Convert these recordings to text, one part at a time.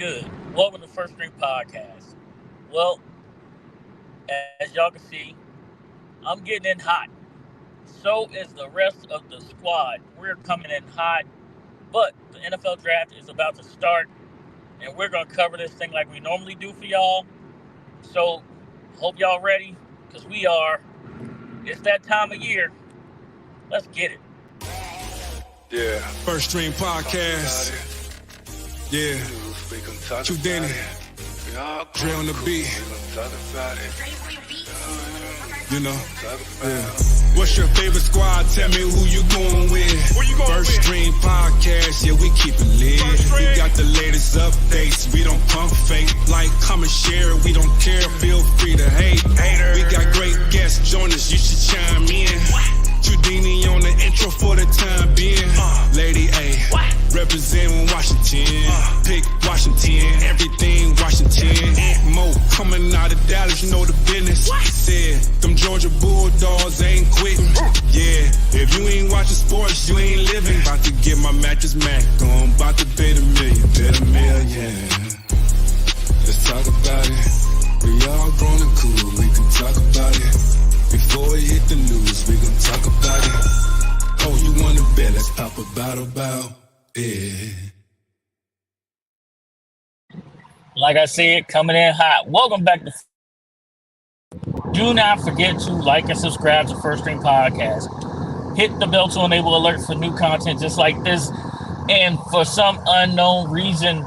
good? Welcome to First String Podcast. Well, as y'all can see, I'm getting in hot. So is the rest of the squad. We're coming in hot, but the NFL draft is about to start, and we're going to cover this thing like we normally do for y'all. So, hope y'all ready, because we are. It's that time of year. Let's get it. Yeah. First String Podcast. Yeah. Q Danny. Dre on the beat. You know. Yeah. What's your favorite squad? Tell me who you going with. First String Podcast. Yeah, we keep it lit. We got the latest updates. We don't pump fake. Like, comment, share. We don't care. Feel free to hate. We got great guests join us. You should chime in. Trudini on the intro for the time being. Lady A, representing Washington. Pick Washington, everything Washington. Mo coming out of Dallas, you know the business. Said, them Georgia Bulldogs ain't quitting. Yeah, if you ain't watching sports, you ain't living. About to get my mattress Mac on, about to bet $1 million, bet $1 million. Let's talk about it. We all grown and cool, we can talk about it. Before we hit the news, we gon' talk about it. Oh, you wanna bet? Let's pop a bottle about it. Like I said, coming in hot. Welcome back to. Do not forget to like and subscribe to First String Podcast. Hit the bell to enable alerts for new content just like this. And for some unknown reason,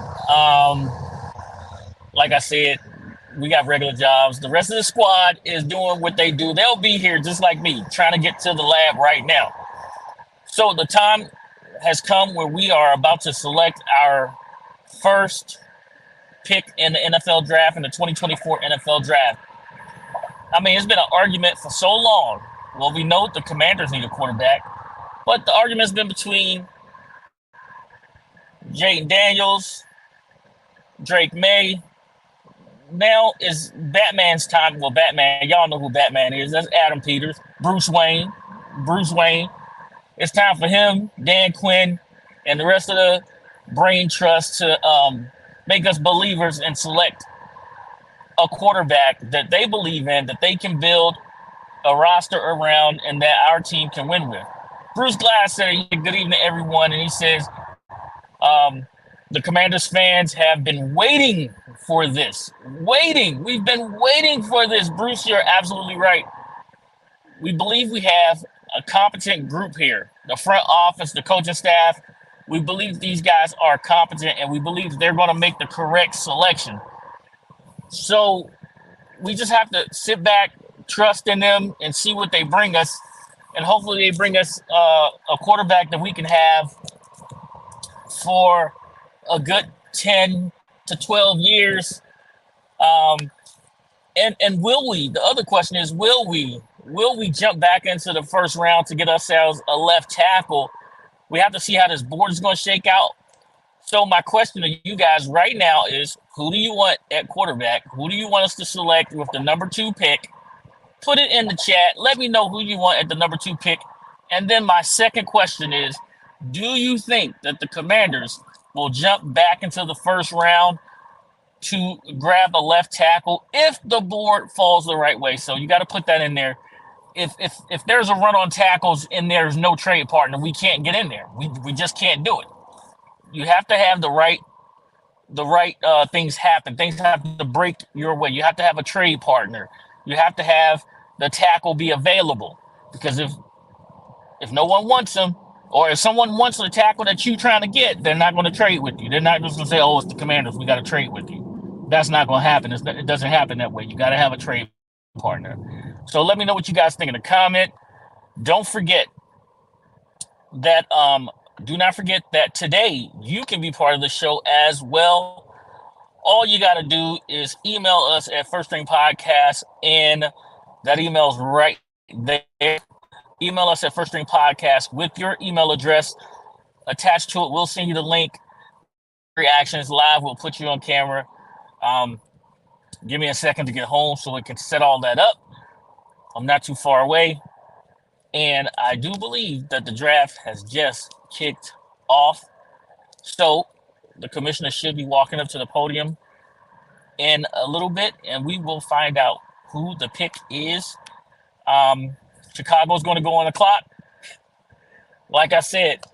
like I said, we got regular jobs. The rest of the squad is doing what they do. They'll be here just like me, trying to get to the lab right now. So the time has come where we are about to select our first pick in the NFL draft, in the 2024 NFL draft. I mean, it's been an argument for so long. Well, we know the Commanders need a quarterback, but the argument's been between Jayden Daniels, Drake May. Now is Batman's time. Well, Batman, y'all know who Batman is. That's Adam Peters. Bruce Wayne. It's time for him, Dan Quinn, and the rest of the brain trust to make us believers and select a quarterback that they believe in, that they can build a roster around, and that our team can win with. Bruce Glass said, good evening, everyone, and he says, the Commanders fans have been waiting for this. We've been waiting for this. Bruce, you're absolutely right. We believe we have a competent group here. The front office, the coaching staff, we believe these guys are competent, and we believe they're going to make the correct selection. So we just have to sit back, trust in them, and see what they bring us. And hopefully they bring us a quarterback that we can have for a good 10 to 12 years. And will we? The other question is, will we jump back into the first round to get ourselves a left tackle? We have to see how this board is going to shake out. So my question to you guys right now is, who do you want at quarterback? Who do you want us to select with the number 2 pick? Put it in the chat. Let me know who you want at the number 2 pick. And then my second question is, do you think that the Commanders will jump back into the first round to grab a left tackle if the board falls the right way? So you got to put that in there. If there's a run on tackles and there's no trade partner, we can't get in there. We just can't do it. You have to have the right things happen. Things have to break your way. You have to have a trade partner. You have to have the tackle be available, because if no one wants him, or if someone wants the tackle that you're trying to get, they're not going to trade with you. They're not just going to say, oh, it's the Commanders, we got to trade with you. That's not going to happen. It doesn't happen that way. You got to have a trade partner. So let me know what you guys think in the comment. Don't forget that, do not forget that today you can be part of the show as well. All you got to do is email us at First String Podcast, and that email's right there. Email us at First String Podcast with your email address attached to it. We'll send you the link. Reactions live. We'll put you on camera. Give me a second to get home so we can set all that up. I'm not too far away. And I do believe that the draft has just kicked off. So The commissioner should be walking up to the podium in a little bit, and we will find out who the pick is. Chicago's going to go on the clock. Like I said,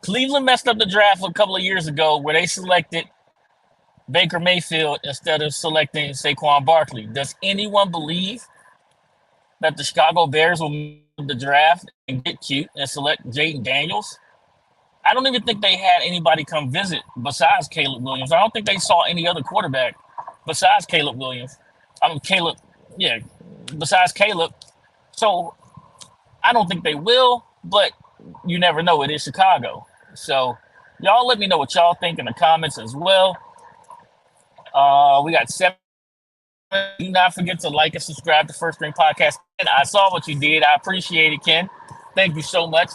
Cleveland messed up the draft a couple of years ago where they selected Baker Mayfield instead of selecting Saquon Barkley. Does anyone believe that the Chicago Bears will move the draft and get cute and select Jaden Daniels? I don't even think they had anybody come visit besides Caleb Williams. I don't think they saw any other quarterback besides Caleb Williams. Besides Caleb. So I don't think they will, but you never know. It is Chicago. So y'all let me know what y'all think in the comments as well. We got 7. Do not forget to like and subscribe to First String Podcast. And I saw what you did. I appreciate it, Ken. Thank you so much.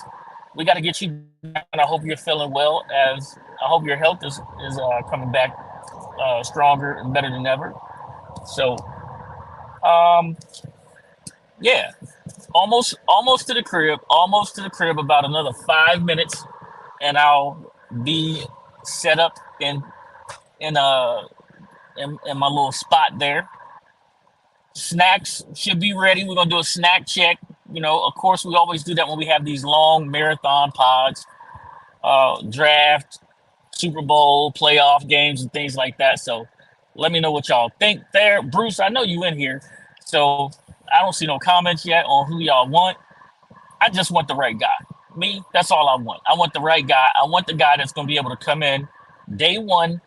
We got to get you back, and I hope you're feeling well. As I hope your health is coming back stronger and better than ever. So, yeah, almost to the crib. Almost to the crib. About another 5 minutes, and I'll be set up in my little spot there. Snacks should be ready. We're gonna do a snack check. You know, of course, we always do that when we have these long marathon pods, draft, Super Bowl, playoff games, and things like that. So let me know what y'all think there. Bruce, I know you in here, so I don't see no comments yet on who y'all want. I just want the right guy. Me, that's all I want. I want the right guy. I want the guy that's going to be able to come in day one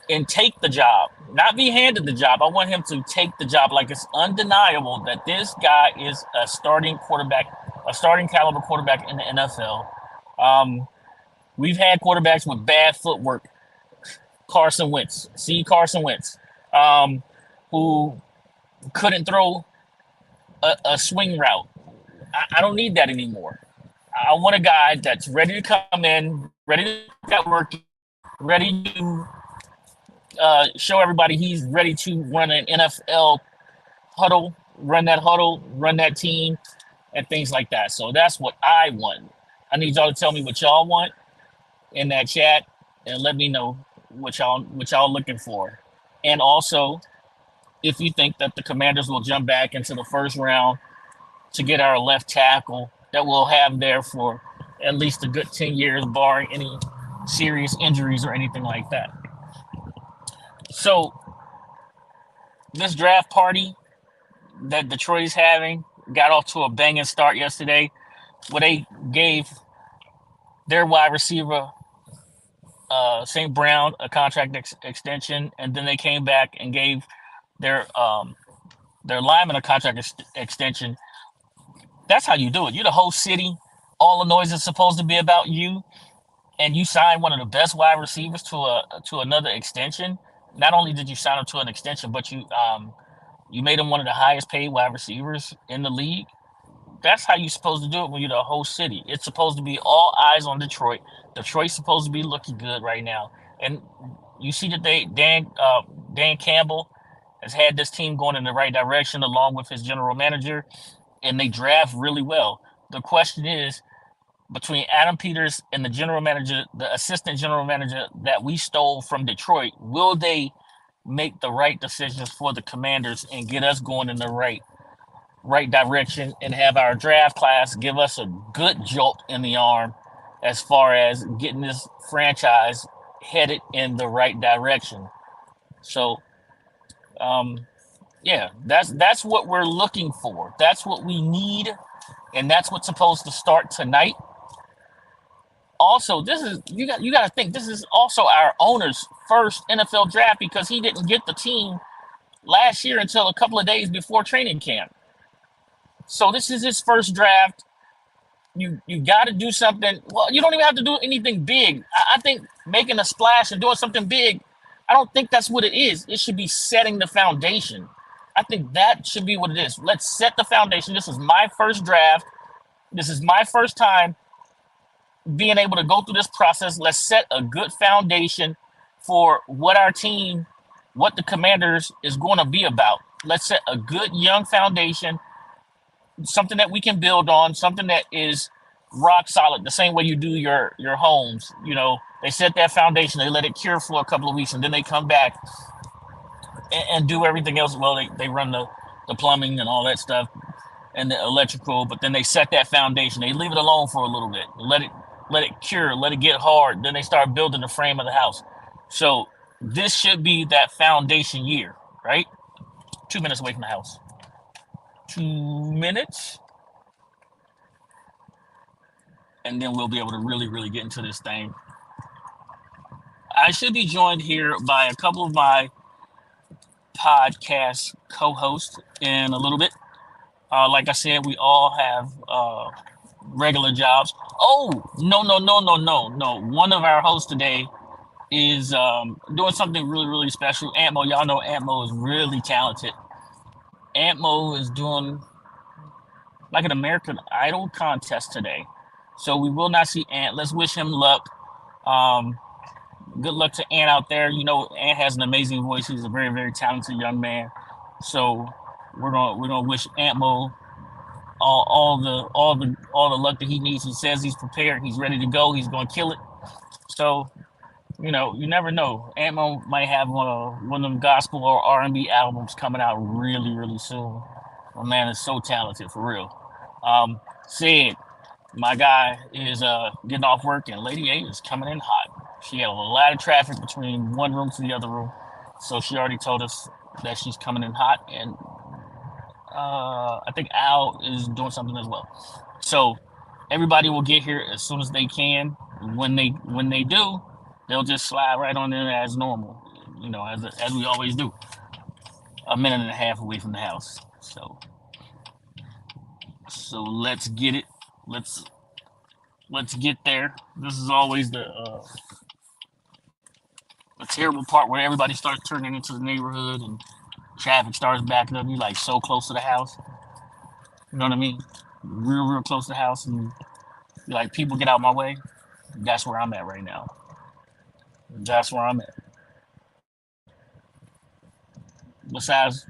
and take the job, not be handed the job. I want him to take the job. Like, it's undeniable that this guy is a starting quarterback, a starting caliber quarterback in the NFL. We've had quarterbacks with bad footwork. Carson Wentz, who couldn't throw a swing route. I don't need that anymore. I want a guy that's ready to come in, ready to get work, ready to show everybody he's ready to run an NFL huddle, run that team, and things like that. So that's what I want. I need y'all to tell me what y'all want in that chat, and let me know what y'all looking for. And also, if you think that the Commanders will jump back into the first round to get our left tackle that we'll have there for at least a good 10 years, barring any serious injuries or anything like that. So this draft party that Detroit is having got off to a banging start yesterday, where they gave their wide receiver St. Brown a contract extension, and then they came back and gave their lineman a contract extension. That's how you do it. You're the whole city. All the noise is supposed to be about you, and you sign one of the best wide receivers to another extension. Not only did you sign him to an extension, but you made him one of the highest paid wide receivers in the league. That's how you're supposed to do it when you're the whole city. It's supposed to be all eyes on Detroit. Detroit's supposed to be looking good right now. And you see that Dan Campbell has had this team going in the right direction along with his general manager, and they draft really well. The question is, between Adam Peters and the assistant general manager that we stole from Detroit, will they make the right decisions for the Commanders and get us going in the right direction and have our draft class give us a good jolt in the arm as far as getting this franchise headed in the right direction? So, that's what we're looking for. That's what we need, and that's what's supposed to start tonight. Also, this is you got to think this is also our owner's first NFL draft, because he didn't get the team last year until a couple of days before training camp. So this is his first draft. You got to do something. Well, you don't even have to do anything big. I think making a splash and doing something big, I don't think that's what it is. It should be setting the foundation. I think that should be what it is. Let's set the foundation. This is my first draft. This is my first time being able to go through this process. Let's set a good foundation for what our team, what the Commanders is going to be about. Let's set a good young foundation, something that we can build on, something that is rock solid, the same way you do your homes. You know, they set that foundation, they let it cure for a couple of weeks, and then they come back and do everything else. Well, they run the plumbing and all that stuff and the electrical, but then they set that foundation. They leave it alone for a little bit, let it cure, let it get hard. Then they start building the frame of the house. So this should be that foundation year, right? 2 minutes away from the house. 2 minutes. And then we'll be able to really, really get into this thing. I should be joined here by a couple of my podcast co-hosts in a little bit. Like I said, we all have regular jobs. Oh, no. One of our hosts today is doing something really, really special. Antmo, y'all know Antmo is really talented. Antmo is doing like an American Idol contest today. So we will not see Ant. Let's wish him luck. Good luck to Ant out there. You know, Ant has an amazing voice. He's a very, very talented young man. So we're gonna wish Antmo all the luck that he needs. He says he's prepared. He's ready to go. He's gonna kill it. So, you know, you never know. Antmo might have one of them gospel or R&B albums coming out really, really soon. My man is so talented, for real. Sid, my guy, is getting off work, and Lady A is coming in hot. She had a lot of traffic between one room to the other room, so she already told us that she's coming in hot, and I think Al is doing something as well. So everybody will get here as soon as they can. When they do, they'll just slide right on in as normal, you know, as we always do. A minute and a half away from the house. So let's get it. Let's get there. This is always the terrible part where everybody starts turning into the neighborhood and traffic starts backing up. You're like so close to the house. You know what I mean? Real close to the house, and you're like, people get out my way. That's where I'm at right now. That's where I'm at. Besides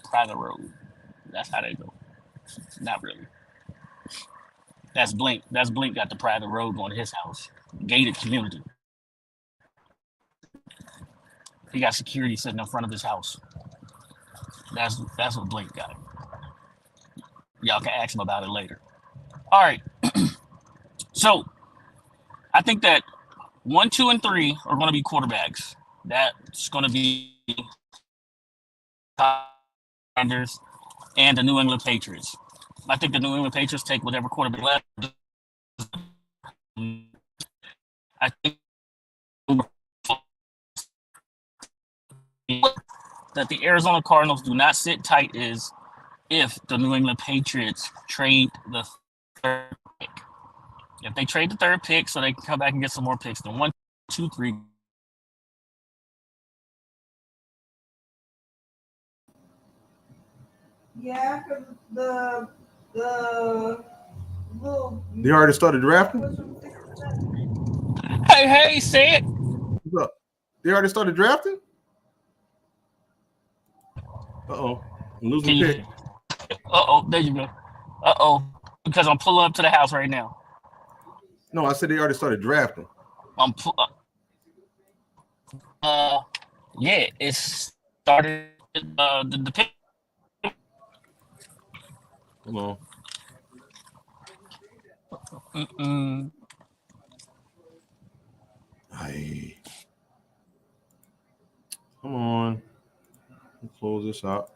private road, that's how they go. Not really. That's Blink. That's Blink got the private road going to his house. Gated community. He got security sitting in front of his house. That's what Blink got. Y'all can ask him about it later. All right. So I think that 1, 2, and 3 are going to be quarterbacks. That's going to be Commanders and the New England Patriots. I think the New England Patriots take whatever quarterback left. I think that the Arizona Cardinals do not sit tight is if the New England Patriots trade the third pick. If they trade the third pick so they can come back and get some more picks, then 1, 2, 3. Yeah, because the little. They already started drafting? Hey, say it. What's up? They already started drafting? Uh-oh. I'm losing pick. Uh-oh, there you go. Uh-oh. Because I'm pulling up to the house right now. No, I said they already started drafting. Yeah, it started the pick. Hold on. Hey. Come on. Let's close this out.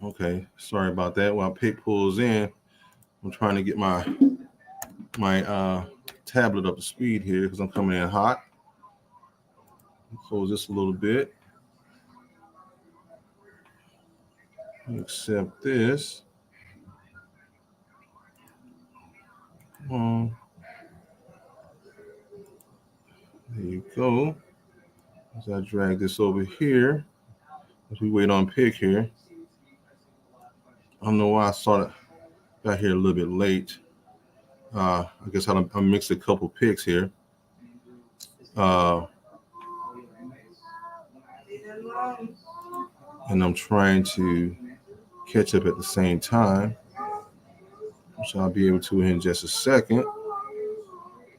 Okay, sorry about that. While pick pulls in, I'm trying to get my tablet up to speed here because I'm coming in hot. Close this a little bit. Accept this. There you go. As I drag this over here, as we wait on pick here. I don't know why got here a little bit late. I guess I mixed a couple picks here. and I'm trying to catch up at the same time, which I'll be able to in just a second.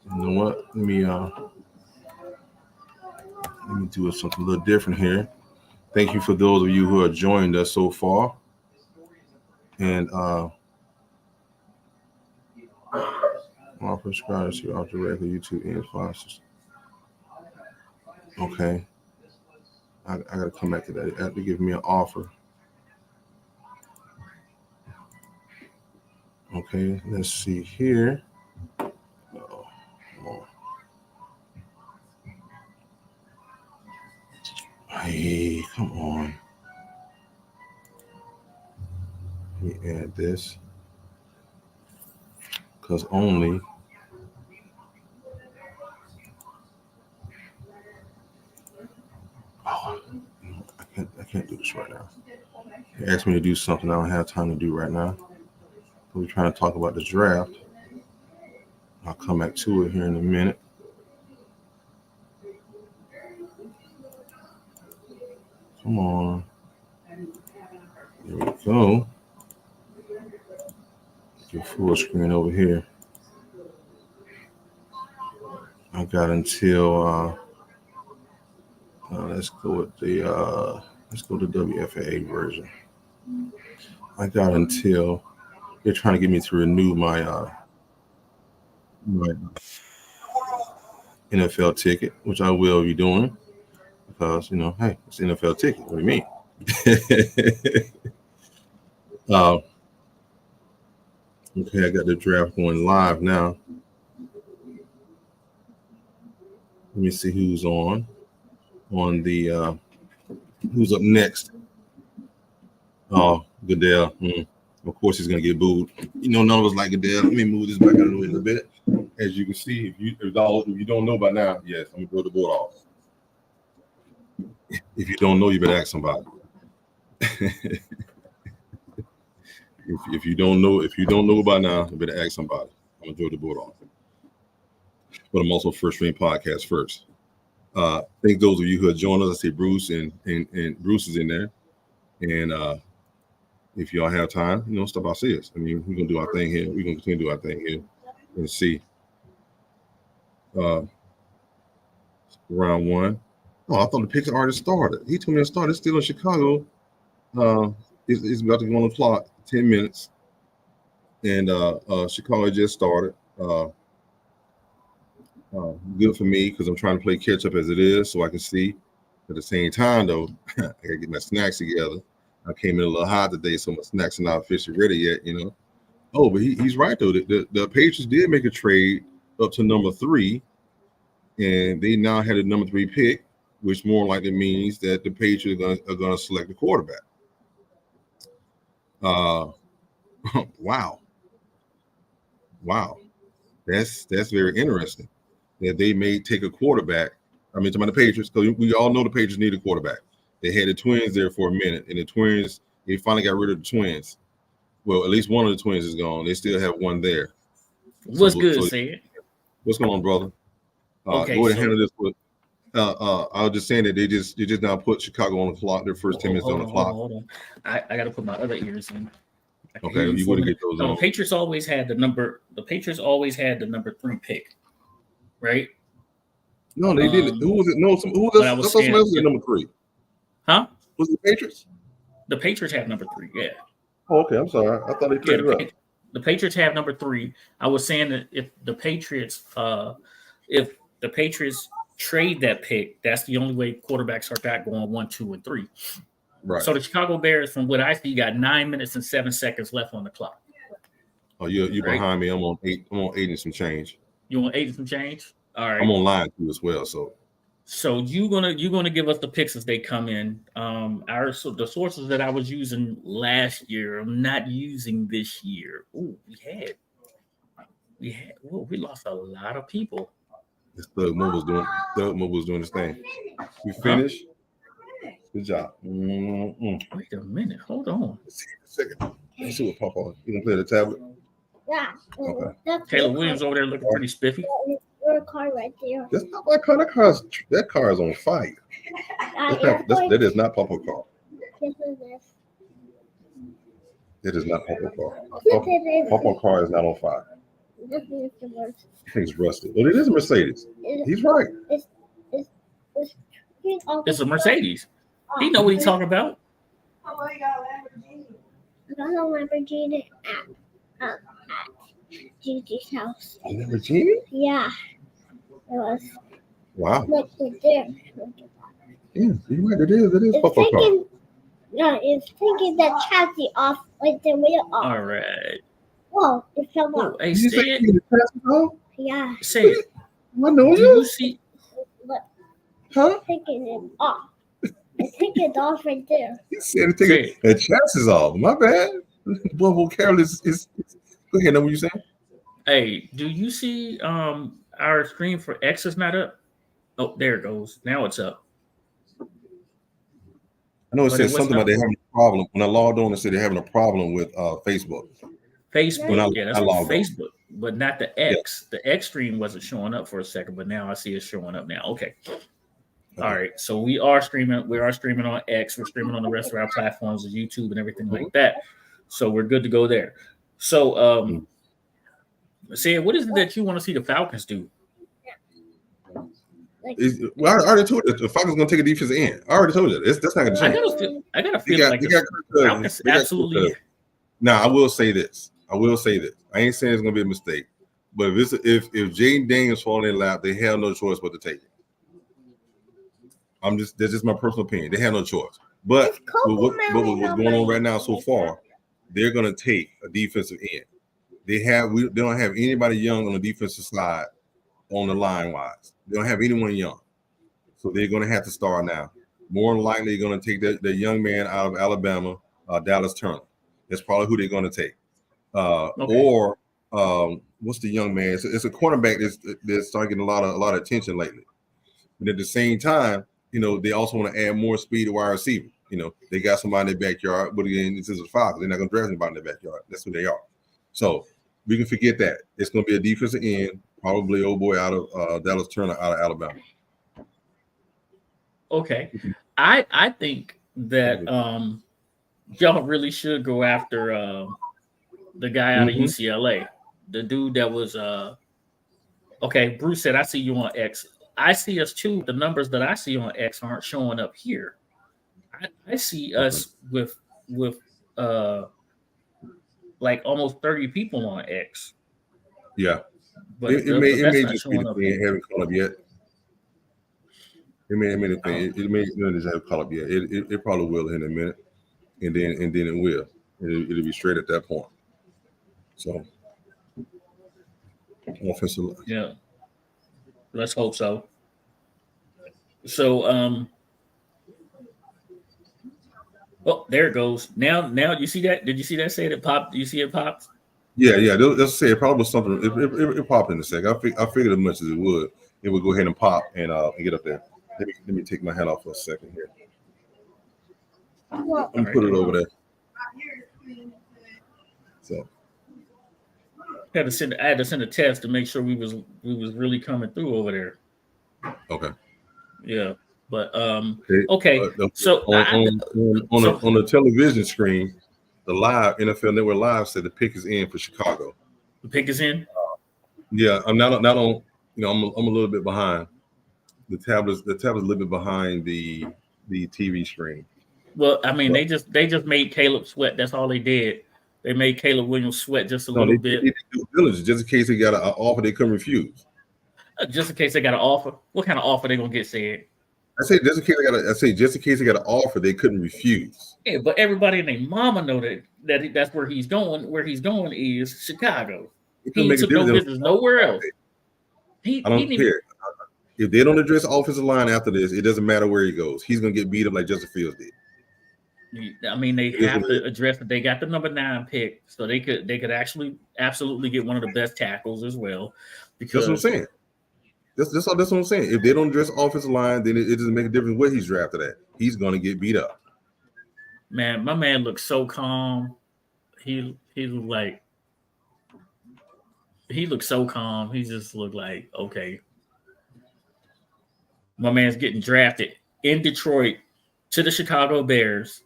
You know what? Let me do something a little different here. Thank you for those of you who have joined us so far. And my subscribers here are directly YouTube influencers. Okay. I gotta come back to that. They have to give me an offer. Okay, let's see here. Oh, come on. Hey, come on. Let me add this. Because only I can't do this right now. They asked me to do something I don't have time to do right now. We're trying to talk about the draft. I'll come back to it here in a minute. Come on. There we go. Get full screen over here. I got until let's go with the WFAA version. I got until they're trying to get me to renew my my NFL ticket, which I will be doing because hey, it's an NFL ticket. What do you mean? Okay, I got the draft going live now. Let me see who's on the who's up next. Oh, Goodell. Of course he's gonna get booed. None of us like Goodell. Let me move this back out of the way a little bit. As you can see, if you don't know by now, yes, I'm gonna throw the board off. If you don't know, you better ask somebody. If you don't know by now, you better ask somebody. I'm gonna throw the board off. But I'm also First Stream Podcast first. Thank those of you who have joined us. I see Bruce and Bruce is in there. And if y'all have time, stop by see us. I mean, we're gonna do our thing here. We're gonna continue to do our thing here and see. Round one. Oh, I thought the picks already started. He told me to start. It's still in Chicago. It's about to go on the clock. 10 minutes. And Chicago just started. Good for me because I'm trying to play catch up as it is, so I can see. At the same time, though, I gotta get my snacks together. I came in a little hot today, so my snacks are not officially ready yet. Oh, but he's right though. The Patriots did make a trade up to number 3, and they now had a number 3 pick, which more likely means that the Patriots are going to select a quarterback. Wow, that's very interesting that they may take a quarterback. I mean, to the Patriots, because we all know the Patriots need a quarterback. They had the Twins there for a minute, and the Twins, they finally got rid of the Twins. Well, at least one of the Twins is gone. They still have one there. What's good, Sid? What's going on, brother? Okay, go ahead and handle this with. I was just saying that they just now put Chicago on the clock. Their first 10 minutes on the clock. Hold on. I got to put my other ears in. Okay, you want to get those on. The Patriots always had the number 3 pick, right? No, they didn't. Who was it? No, who was it? I thought somebody else was number 3. Huh? Was it the Patriots? The Patriots have number 3. Yeah. Oh, okay. I'm sorry. I thought they traded up. The Patriots have number 3. I was saying that if the Patriots trade that pick, that's the only way quarterbacks are back going 1, 2, and 3. Right. So the Chicago Bears, from what I see, got 9 minutes and 7 seconds left on the clock. Oh, you're right behind me. I'm on 8. I'm on 8 and some change. You want 8 and some change? All right. I'm on line too as well. So you're gonna give us the picks as they come in. The sources that I was using last year, I'm not using this year. Ooh, we lost a lot of people. Thug Mo was doing his thing. We finished. Good job. Wait a minute. Hold on. Let's see a second. Let's see what Papa. You gonna play the tablet? Yeah. Okay. Taylor Williams over there looking pretty spiffy. Your car right there. That's not my car. That car is on fire. That is not Papa car. This is this. It is not Papa car. Yes, it is. Papa car is not on fire. This is the worst. I think it's rusted. Well, it is a Mercedes. He's right. It's a Mercedes. He know what he's talking about. Oh, well, you got a Lamborghini. I got a Lamborghini at Gigi's house. A Lamborghini? Yeah. It was. Wow. Look there. Yeah, you're right. It is. It is It's Papa car. taking. No, it's taking the chassis off with the wheel off. All right. Whoa, it fell Oh, off. hey, Did you say say it. you need to pass it off? Yeah. Say it. I know Do you. you see? Look, Huh? taking it off. It's taking it off right there. He said to take the chances off. My bad. Bobo Carol is. Go ahead. Know what you saying? Hey, do you see our stream for X is not up? Oh, there it goes. Now it's up. I know it But said it was something about not- they having a problem. When I logged on, it said they're having a problem with Facebook. Facebook, When I that's what logged on. Facebook, but not the X. The X stream wasn't showing up for a second, but now I see it showing up now. Okay. All right. So we are streaming. We are streaming on X. We're streaming on the rest of our platforms, YouTube and everything like that. So we're good to go there. So, say, what is it that you want to see the Falcons do? Like, Well, I already told you the Falcons going to take a defensive end. I already told you that. That's not going to I change. got a They feeling got, like they the got Kirk Cousins. Falcons They got Kirk absolutely. Cousins. Now, I will say this. I ain't saying it's going to be a mistake. But if Jaden Daniels fall in their lap, they have no choice but to take it. That's just my personal opinion. They have no choice. But It's cold with what's going on right now so far, they're going to take a defensive end. They don't have anybody young on the defensive side on the line wise. They don't have anyone young. So they're going to have to start now. More than likely, they're going to take the young man out of Alabama, Dallas Turner. That's probably who they're going to take. Okay. Or what's the young man? It's a cornerback that's starting getting a lot of attention lately. But at the same time, they also want to add more speed to wide receiver. They got somebody in their backyard, but again, this is a Falcons. They're not going to draft anybody in their backyard. That's who they are. So we can forget that. It's going to be a defensive end, probably old boy out of Dallas Turner out of Alabama. Okay. I think that y'all really should go after the guy out of UCLA. The dude that was okay, Bruce said I see you on X. I see us too. The numbers that I see on X aren't showing up here. I see us with like almost 30 people on X. Yeah. But It may that's not just be showing the up thing here. haven't called up yet. It may just have called up yet. It probably will in a minute, and then it will. It'll be straight at that point. So offensive line. Yeah. Let's hope so. So oh, there it goes. Now you see that? Did you see that say it popped? Do you see it popped? Yeah. Let's say it probably was something. It popped in a sec. I figured as much as it would go ahead and pop and get up there. Let me take my hat off for a second here. well, Let me put it over there. So I had to send a test to make sure we was really coming through over there. okay. Yeah. But Okay. So on the television screen, the live NFL Network Live said the pick is in for Chicago. the pick is in. Yeah, I'm not on. I'm a little bit behind. The tablet's a little bit behind the TV screen. Well, I mean, they just made Caleb sweat. That's all they did. They made Caleb Williams sweat just a No, little they bit, did due diligence just in case they got an offer they couldn't refuse. just in case they got an offer. What kind of offer they gonna get? Said. I say just in case they got an offer they couldn't refuse. Yeah, but everybody and their mama know that that's where he's going. Where he's going is Chicago. It He doesn't make a took no difference. business nowhere else. I don't care. If they don't address offensive line after this, it doesn't matter where he goes. He's gonna get beat up like Justin Fields did. I mean, they It is have what it to address that they got the number 9 pick, so they could actually absolutely get one of the best tackles as well. Because That's what I'm saying. That's what I'm saying. If they don't address offensive line, then it doesn't make a difference where he's drafted at. He's gonna get beat up. man, my man looks so calm. He was like, He looked so calm. He just looked like, okay, my man's getting drafted in Detroit to the Chicago Bears.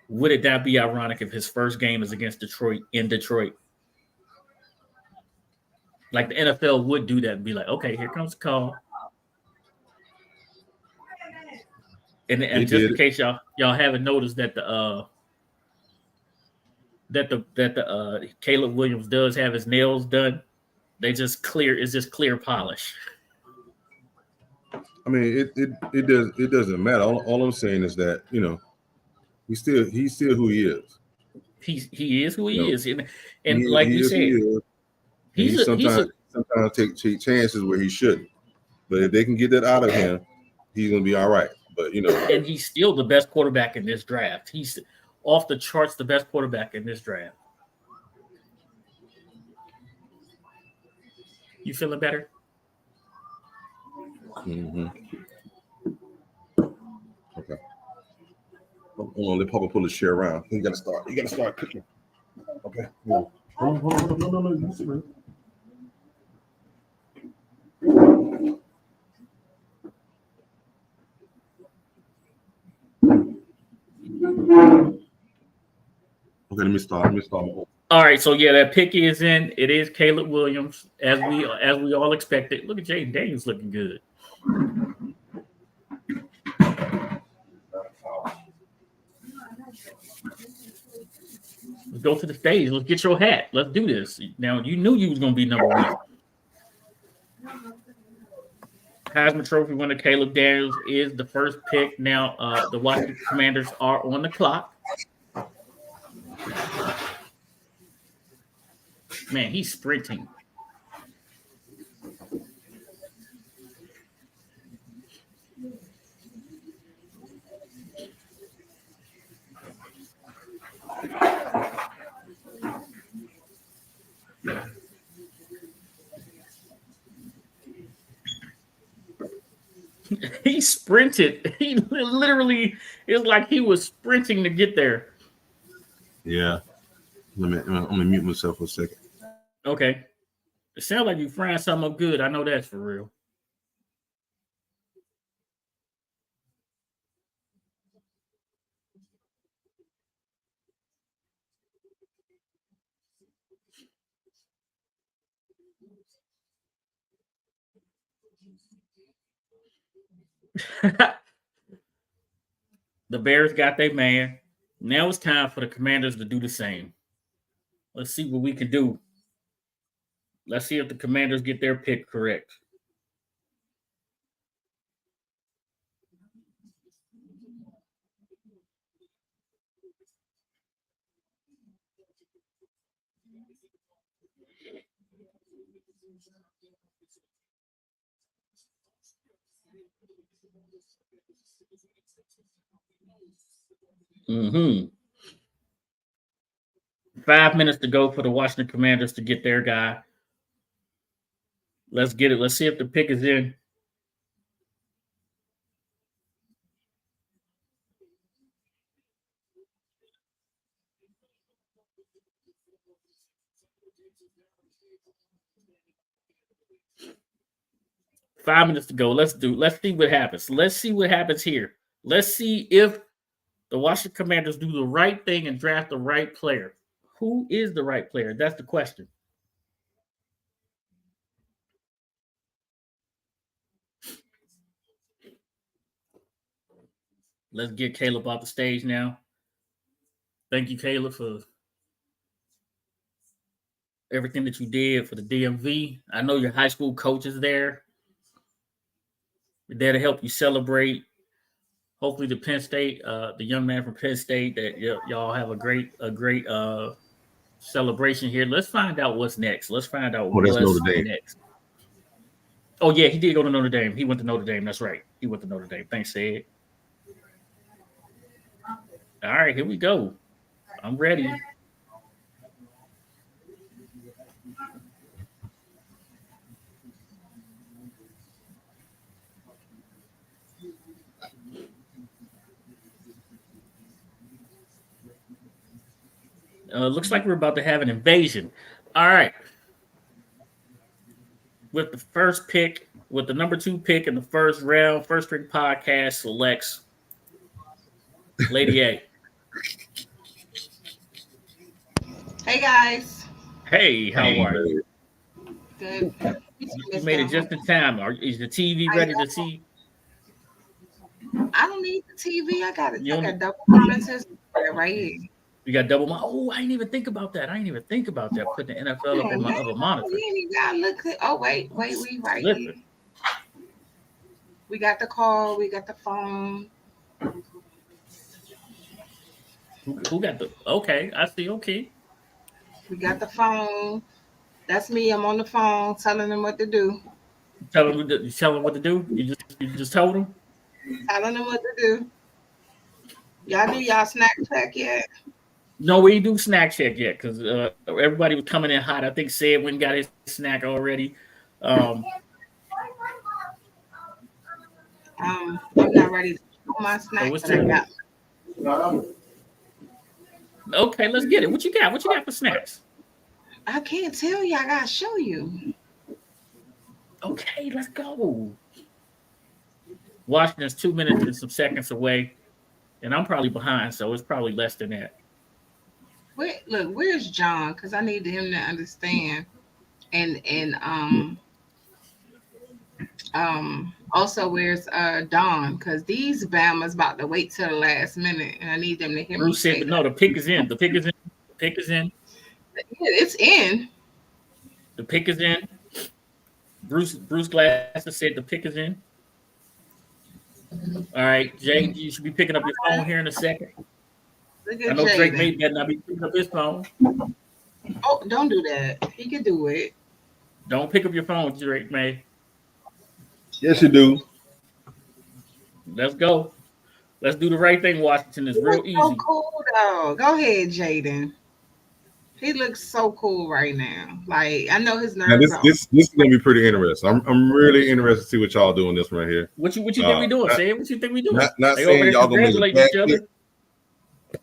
Would it not be ironic if his first game is against Detroit in Detroit? Like the NFL would do that and be like, okay, here comes the call. And just in case y'all haven't noticed that the Caleb Williams does have his nails done, it's just clear polish. I mean, it doesn't matter. All I'm saying is that, you know, he's still who he is. He is who he is, and he, like he you said, he sometimes take chances where he shouldn't. But if they can get that out of him, he's gonna be all right. But you know, and he's still the best quarterback in this draft. He's off the charts, the best quarterback in this draft. You feeling better? Mm-hmm. Okay. Hold on, let Papa pull his chair around. You gotta start cooking. Okay. Yeah. Hold on. No. You sit right. Okay, let me start. All right, so yeah, that pick is in. It is Caleb Williams, as we all expected. Look at Jaden Daniels looking good. Let's go to the stage. Let's get your hat. Let's do this. Now, you knew you was going to be number one. Heisman Trophy winner Caleb Daniels is the first pick. Now, the Washington Commanders are on the clock. Man, he's sprinting. He sprinted. He literally is like he was sprinting to get there. Yeah. I'm gonna mute myself for a second. Okay. It sounds like you frying something up good. I know that's for real. The Bears got their man. Now it's time for the Commanders to do the same. Let's see what we can do. Let's see if the Commanders get their pick correct. Mm-hmm. 5 minutes to go for the Washington Commanders to get their guy. Let's get it. Let's see if the pick is in. Five minutes to go. Let's see what happens. Let's see what happens here. Let's see if the Washington Commanders do the right thing and draft the right player. Who is the right player? That's the question. Let's get Caleb off the stage now. Thank you, Caleb, for everything that you did for the DMV. I know your high school coach is there. They're there to help you celebrate. Hopefully, the Penn State, the young man from Penn State, that y'all have a great celebration here. Let's find out what's next. Let's find out what's next. Oh, yeah, he did go to Notre Dame. He went to Notre Dame. That's right. He went to Notre Dame. Thanks, Ed. All right, here we go. I'm ready. Looks like we're about to have an invasion. All right. with the first pick, with the number 2 pick in the first round, First Drink Podcast selects Lady A. Hey guys. Hey, how are you? Good. You made it just in time. Is the TV ready to see? I don't need the TV. I got it. You I don't- got double monitors right here. You got double. Oh, I didn't even think about that. Putting the NFL up on my other monitor. You ain't even gotta look at, oh wait, we right Listen. here. We got the call. We got the phone. Who got the? Okay, I see. Okay. We got the phone. That's me. I'm on the phone telling them what to do. Tell them what to do. You just told them. Telling them what to do. Y'all do y'all snack check yet? No, we ain't do snack check yet because everybody was coming in hot. I think Sid went and got his snack already. I'm not ready to do my snack, what's but I that? got. Okay, let's get it. What you got? What you got for snacks? I can't tell you. I gotta show you. Okay, let's go. Washington's 2 minutes and some seconds away, and I'm probably behind, so it's probably less than that. Where's John? Because I need him to understand. And also where's Don? Because these Bama's about to wait till the last minute, and I need them to hear me. Bruce said, "No, the pick is in. The pick is in. The pick is in. It's in. The pick is in." Bruce Glasser said the pick is in. All right, Jay, you should be picking up your phone here in a second. Look I at know Drake Jaden. May better not be picking up his phone. Oh, don't do that. He can do it. Don't pick up your phone, Drake May. Yes, you do. Let's go. Let's do the right thing, Washington. It's real easy. So cool though. Go ahead, Jaden. He looks so cool right now. Like I know his Now, nerves. this is gonna be pretty interesting. I'm really interested to see what y'all doing this right here. What you think we doing, Sam? What you think we doing? Not They saying over there y'all gonna make a congratulating each other. backflip,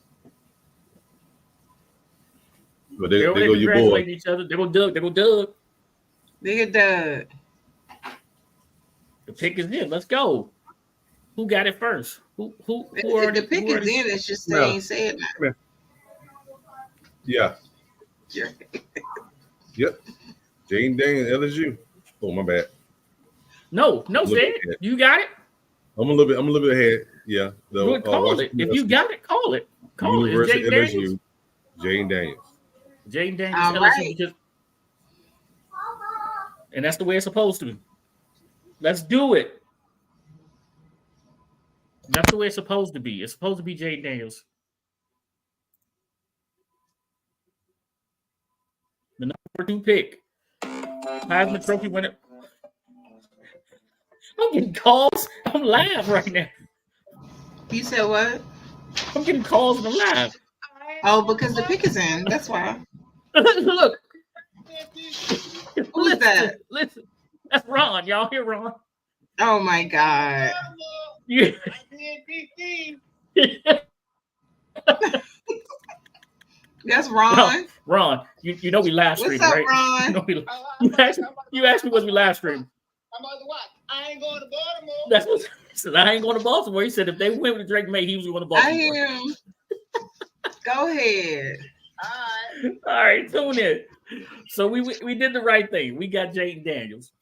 but They there over go there your boy. congratulating each other. They go Doug. Look at Doug. The pick is in. Let's go. Who got it first? Who If already? the pick who is already- in, it's just they No. ain't said nothing. Yeah. Yep. Jane Daniels, LSU. Oh, my bad. No, Look Sid. at that. You got it. I'm a little bit ahead. Yeah. Good, call it. If you got it, call it. Call it. It's University Jane LSU. Daniels. Jane Daniels. Jane Daniels, All LSU, right. because- and that's the way it's supposed to be. Let's do it. That's the way it's supposed to be. It's supposed to be Jane Daniels. The number 2 pick. Heisman Trophy winner. I'm getting calls. I'm live right now. You said what? I'm getting calls and I'm live. Oh, because the pick is in. That's why. Look. Who's that? Listen. That's Ron. Y'all hear Ron? Oh my God. Yeah. That's Ron. Ron, you know we live What's streaming, up, right? Ron? You, know you asked me was we live streaming. I'm about to watch. I ain't going to Baltimore. That's what he said. I ain't going to Baltimore. He said if they went with Drake May, he was going to I Baltimore. hear him. Go ahead. All right, tune in. So we did the right thing. We got Jayden Daniels.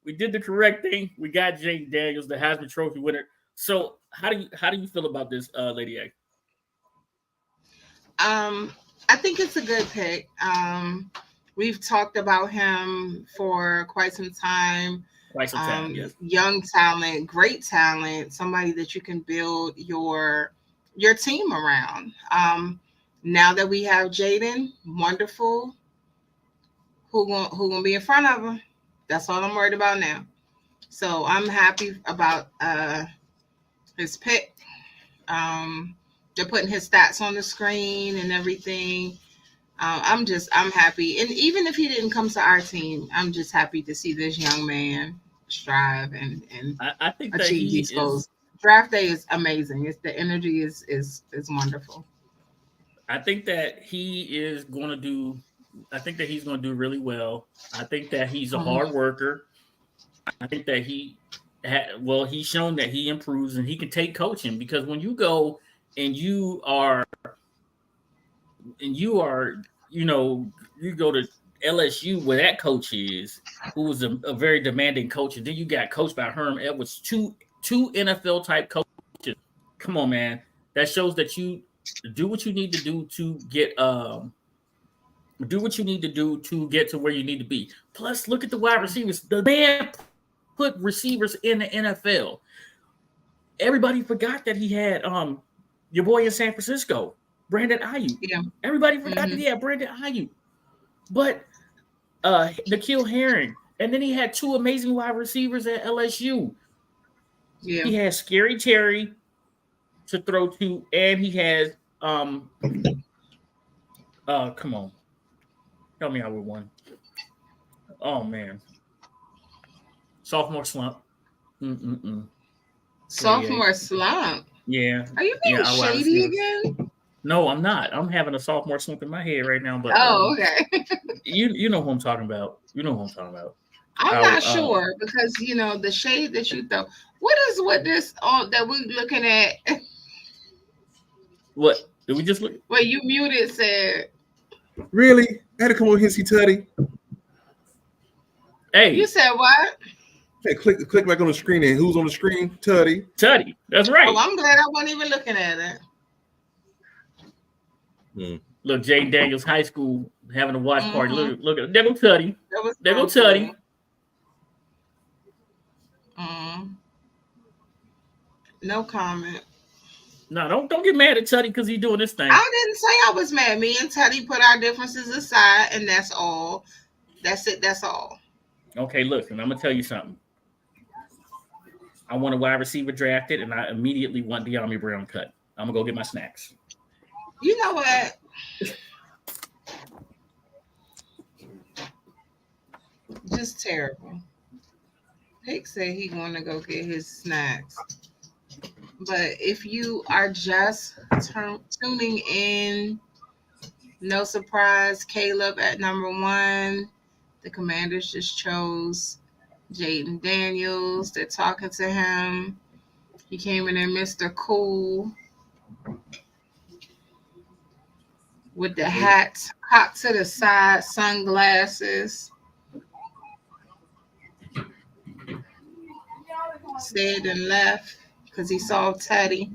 We did the correct thing. We got Jayden Daniels, the Heisman Trophy winner. So how do you feel about this, Lady A? I think it's a good pick. We've talked about him for quite some time. Quite some time, yes. Young talent, great talent, somebody that you can build your team around. Now that we have Jaden, wonderful. Who gonna be in front of him? That's all I'm worried about now. So I'm happy about his pick. They're putting his stats on the screen and everything. I'm happy. And even if he didn't come to our team, I'm just happy to see this young man strive and I think that achieve he these goals. Draft day is amazing. It's the energy is wonderful. I think that he is going to do I think that he's going to do really well. I think that he's a hard worker. I think that he's shown that he improves and he can take coaching, because when you go and you go to LSU where that coach is, who was a very demanding coach, and then you got coached by Herm Edwards, two NFL type coaches. Come on, man. That shows that you do what you need to do to get to where you need to be. Plus, look at the wide receivers. The man put receivers in the NFL. Everybody forgot that he had your boy in San Francisco, Brandon Ayuk. Yeah. Everybody forgot that he had Brandon Ayuk. But N'Keal Herring, and then he had two amazing wide receivers at LSU. Yeah. He has Scary Terry to throw to, and he has come on, help me out with one. Oh man, sophomore slump. Sophomore slump. Yeah. Are you being shady again? No, I'm not. I'm having a sophomore slump in my head right now. But okay. you know who I'm talking about. You know who I'm talking about. I'm not sure, because the shade that you throw. What is with this that we looking at? What did we just look? Well, you muted said. Really? I had to come over here and see Teddy. Hey, You said what? Hey, click back on the screen, and who's on the screen? Teddy. That's right. Oh, I'm glad I wasn't even looking at it. Look, Jaden Daniels High School having a watch party. Look at there go Tuddy. There go Tuddy. No comment. No, don't get mad at Tuddy because he's doing this thing. I didn't say I was mad. Me and Teddy put our differences aside, and that's all. That's it. That's all. Okay, look, and I'm gonna tell you something. I want a wide receiver drafted, and I immediately want De'Ami Brown cut. I'm gonna go get my snacks. You know what? Just terrible. Pick said he want to go get his snacks. But if you are just tuning in, no surprise, Caleb at number 1. The Commanders just chose Jaden Daniels. They're talking to him. He came in there, Mr. Cool, with the hat cocked to the side, sunglasses. Said and left because he saw Teddy.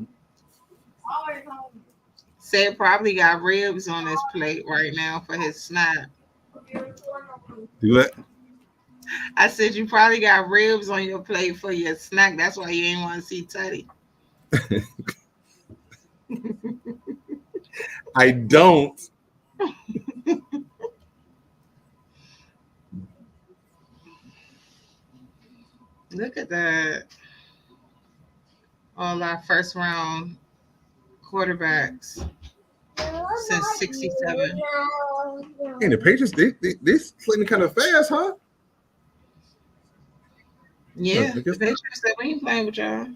Said probably got ribs on his plate right now for his snack. Do what? I said you probably got ribs on your plate for your snack. That's why you ain't want to see Teddy. I don't. Look at that. All our first round quarterbacks since 67. Hey, the Patriots, they slipping kind of fast, huh? Yeah, the Patriots said we ain't playing with y'all.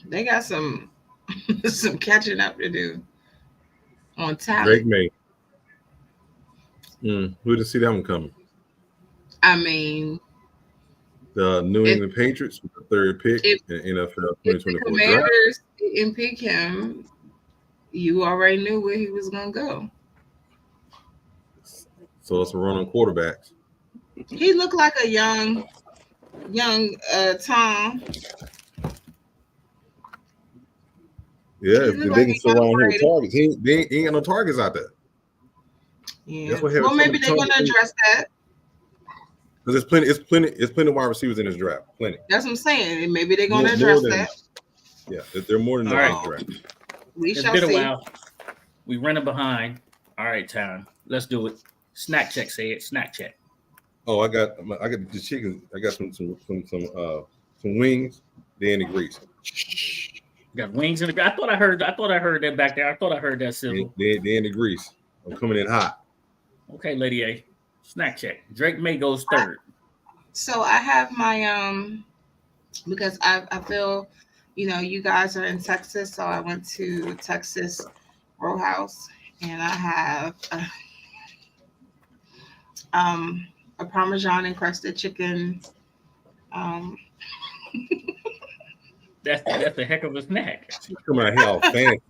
They got some catching up to do on talent. Drake May. Who didn't see that one coming? I mean, the New England Patriots with the 3rd pick in NFL 2024 if the Commanders didn't pick him, you already knew where he was gonna go. So it's a run on quarterbacks. He looked like a young Tom. Yeah, if they can surround him with targets, he ain't got no targets out there. Yeah. Well, maybe they're gonna address that. Because it's plenty of wide receivers in this draft. Plenty. That's what I'm saying. Maybe they're gonna address that. Yeah, they're more than that draft. We shall see. It's been a while. We running behind. All right, time. Let's do it. Snack check. Say it. Snack check. Oh, I got the chicken. I got some wings. They're in the grease. Got wings in the. I thought I heard that back there. I thought I heard that sizzle. They're in the grease. I'm coming in hot. Okay, Lady A. Snack check. Drake May goes 3rd. So I have my because I feel you guys are in Texas, so I went to Texas Row House, and I have a Parmesan encrusted chicken. That's a heck of a snack. She's coming out here all fancy.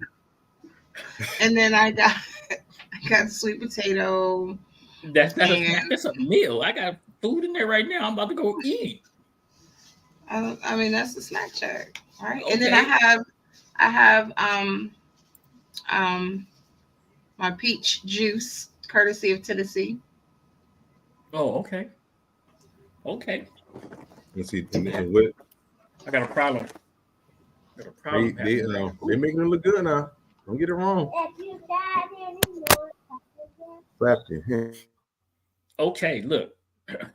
And then I got sweet potato. That's not a snack. That's a meal. I got food in there right now. I'm about to go eat. I mean, that's the snack check, right? Okay. And then I have my peach juice, courtesy of Tennessee. Oh, okay. Okay. Let's see. And what? I got a problem. They making it look good now. Don't get it wrong. Okay, look.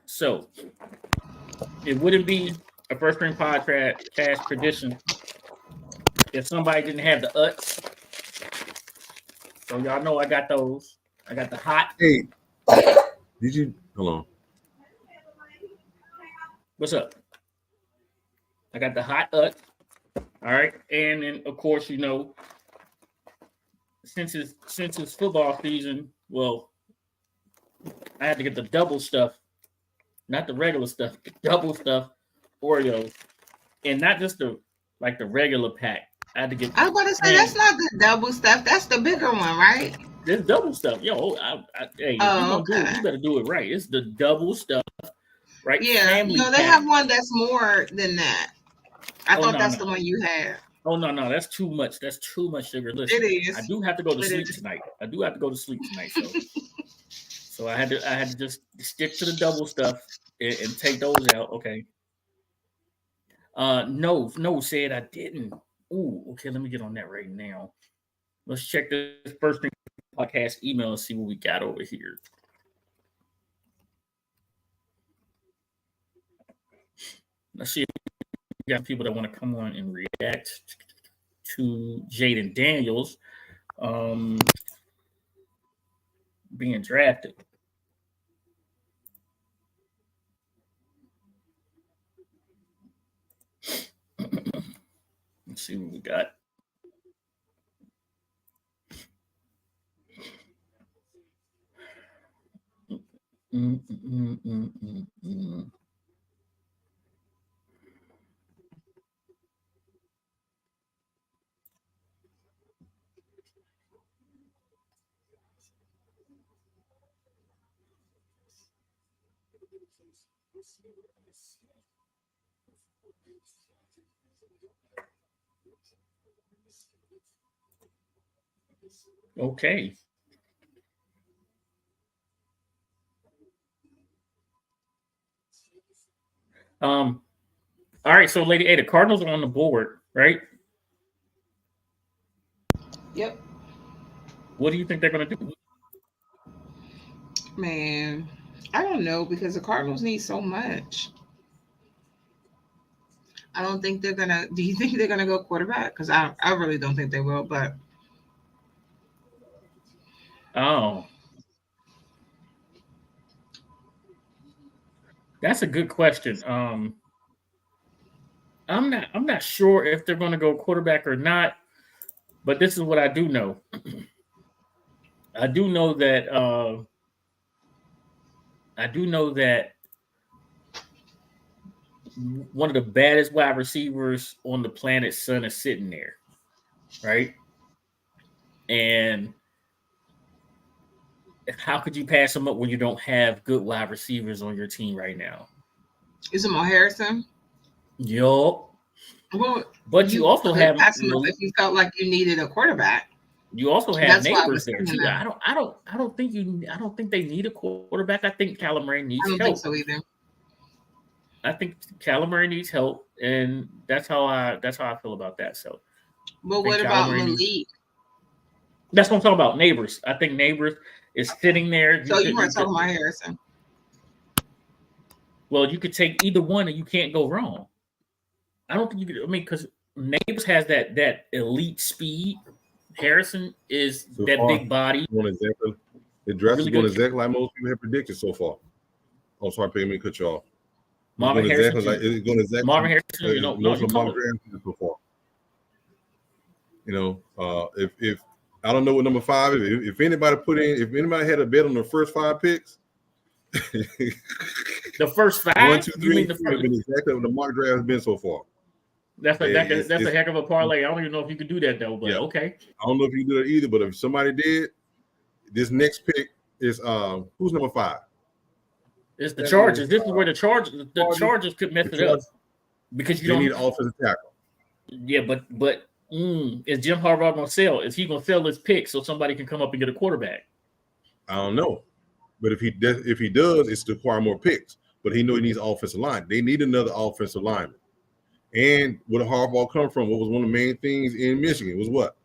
So it wouldn't be a First String Podcast tradition if somebody didn't have the Utz. So y'all know I got those. I got the hot. Hey, did you? Hold on. What's up? I got the hot Utz. All right, and then of course, you know, since it's football season, well, I had to get the double stuff, not the regular stuff, the double stuff Oreos, and not just the regular pack. I had to get. I was going to say that's not the double stuff. That's the bigger one, right? This double stuff, yo. Hey, if you do it, you better do it right. It's the double stuff, right? Yeah, Family no, they pack. have one that's more than that. I thought that's the one you had. Oh no, that's too much. That's too much sugar. Listen, It is. I do have to go to sleep tonight. So I had to just stick to the double stuff and take those out. Okay. No, said I didn't. Ooh, okay. Let me get on that right now. Let's check this First String Podcast email and see what we got over here. Let's see if we got people that want to come on and react to Jaden Daniels being drafted. Let's see what we got. Okay. All right, so Lady A, the Cardinals are on the board, right? Yep. What do you think they're going to do? Man, I don't know because the Cardinals need so much. I don't think they're gonna. Do you think they're gonna go quarterback? Because I really don't think they will. But that's a good question. I'm not sure if they're going to go quarterback or not. But this is what I do know. I do know that one of the baddest wide receivers on the planet, Sun, is sitting there, right? And how could you pass him up when you don't have good wide receivers on your team right now? is it Mo Harrison? Yup. Well, but you also have if you felt like you needed a quarterback. You also have Neighbors there too. I don't think they need a quarterback. I think Kyler Murray needs help. I don't think so either. I think Kyler Murray needs help, and that's how I feel about that. So, but what about Malik? That's what I'm talking about. Neighbors. I think Neighbors is sitting there. So you weren't talking about Harrison. Well, you could take either one, and you can't go wrong. I don't think you could. I mean, because Neighbors has that elite speed. Harrison is so that big body. Exactly, the draft is going exactly like most people have predicted so far. Oh, sorry, pay me to cut you off. Marvin Harrison. It's going exactly. Marvin Harrison. Marvin Harrison so far. You know, if I don't know what number 5 is. If anybody had a bet on the first 5 picks, The first 5. 1, 2, You 3, mean and the 4 have first? been exactly what the mock draft has been so far. That's a It's- heck of a parlay. I don't even know if you could do that though, but Yeah. okay. I don't know if you do that either, but if somebody did, this next pick is who's number 5? It's the That Chargers. is, This is where the Chargers could mess the it up Chargers- because you They don't. need an offensive tackle. Yeah, but is Jim Harbaugh gonna sell? Is he gonna sell his pick so somebody can come up and get a quarterback? I don't know, but if he does, it's to acquire more picks. But he needs offensive line. They need another offensive lineman. And where did Harbaugh come from? What was one of the main things in Michigan? Was what?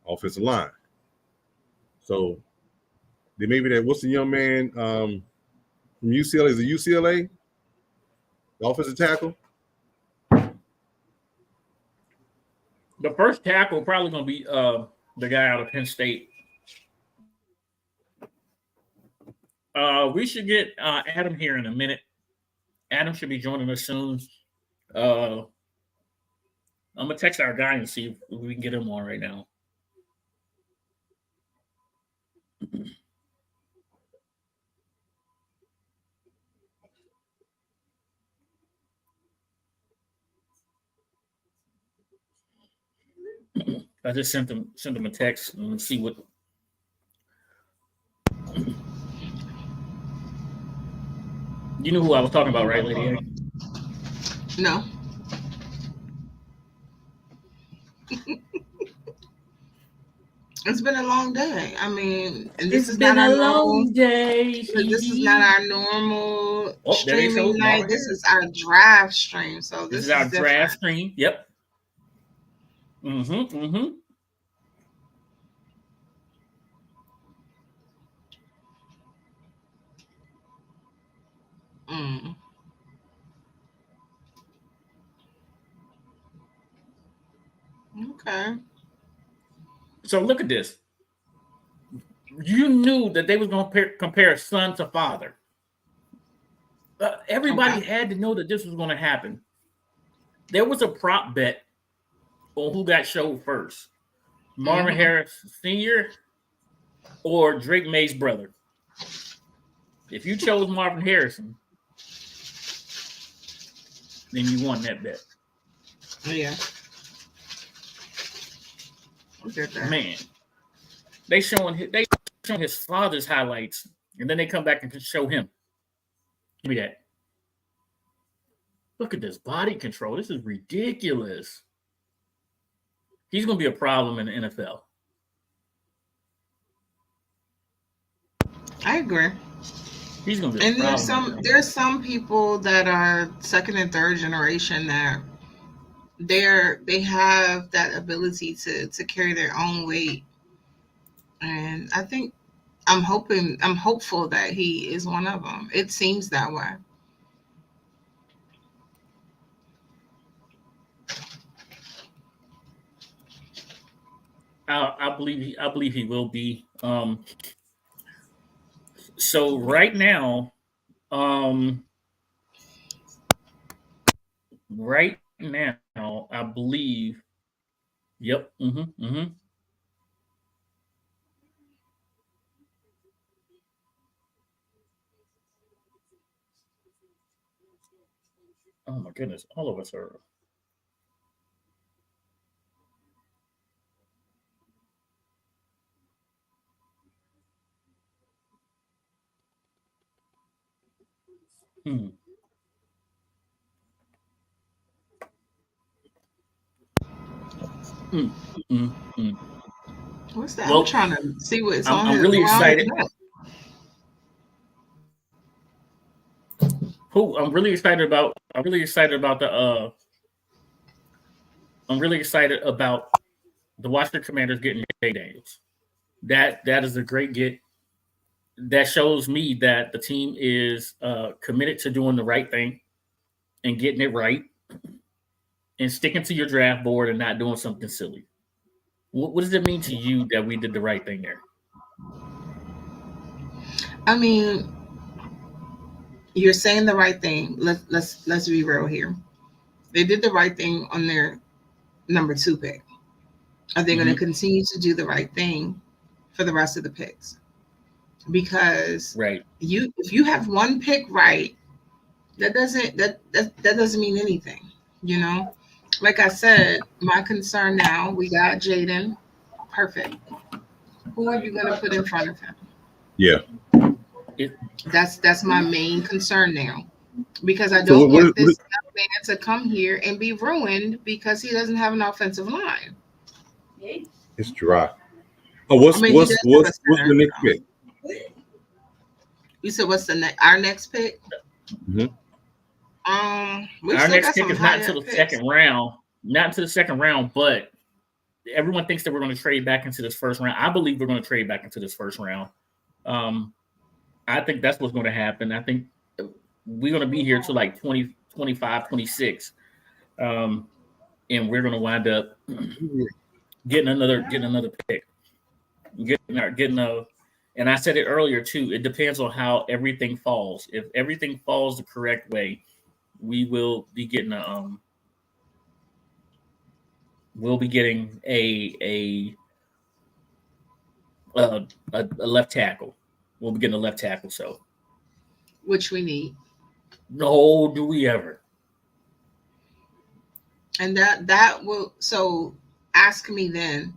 Offensive line. So they maybe that. What's the young man from UCLA? Is it UCLA? The offensive tackle. The first tackle probably gonna be the guy out of Penn State. We should get Adam here in a minute. Adam should be joining us soon. I'm gonna text our guy and see if we can get him on right now. I just sent him a text and see what. You knew who I was talking about, right, Lady A? No. It's been a long day. I mean, and this is not our normal day. This is not our normal Oh, there they streaming show night. Marvin This Harris. is our draft stream. So This is our different. draft stream. Yep. Mm-hmm. Mm. Okay. So look at this. You knew that they was going to compare son to father. Everybody had to know that this was going to happen. There was a prop bet on who got showed first. Marvin Harris Sr. or Drake May's brother. If you chose Marvin Harrison, then you won that bet. Yeah. Look at that. Man, they showing his father's highlights, and then they come back and just show him. Give me that. Look at this body control. This is ridiculous. He's going to be a problem in the NFL. I agree. He's going to be a And problem. there's some people that are second and third generation that they have that ability to carry their own weight. And I think I'm hopeful that he is one of them. It seems that way. I believe he will be. So right now, I believe. Yep. Oh my goodness! All of us are. What's that? Well, I'm trying to see what's I'm on. really excited. I'm really excited about the Washington Commanders getting Jay Daniels. That is a great get. That shows me that the team is committed to doing the right thing and getting it right and sticking to your draft board and not doing something silly. What does it mean to you that we did the right thing there? I mean, you're saying the right thing. Let's be real here. They did the right thing on their number 2 pick. Are they going to continue to do the right thing for the rest of the picks? because Right. if you have one pick right, that doesn't mean anything, you know. Like I said, my concern now, we got Jaden, perfect. Who are you going to put in front of him? Yeah. That's my main concern now, because I So don't what- want this young man to come here and be ruined because he doesn't have an offensive line. It's dry. Oh, what's I mean, he does have a the center, next so. pick? You said what's our next pick? Mhm. We Our still next got pick some is not high until the picks. second round. Not until the second round, but everyone thinks that we're going to trade back into this first round. I believe we're going to trade back into this first round. I think that's what's going to happen. I think we're going to be here till like 20, 25, 26. And we're going to wind up getting another pick. And I said it earlier too, it depends on how everything falls. If everything falls the correct way, we will be getting a left tackle. We'll be getting a left tackle. So, Which we need. no, do we ever? And that will, so ask me then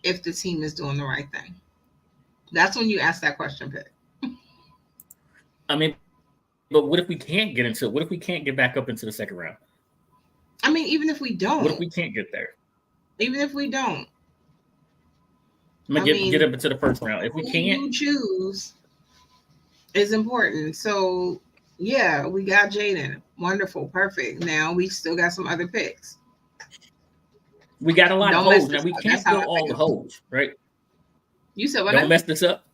if the team is doing the right thing. That's when you ask that question, Pitt. I mean, but what if we can't get into? What if we can't get back up into the second round? I mean, even if we don't, What if we can't get there? even if we don't, I mean, get up into the first round. If we who can't, you choose is important. So yeah, we got Jaden. Wonderful, perfect. Now we still got some other picks. we got a lot of Don't mess holes. Now this we up. can't That's how fill I all think the of it. holes, right? You said what? Don't mess this up.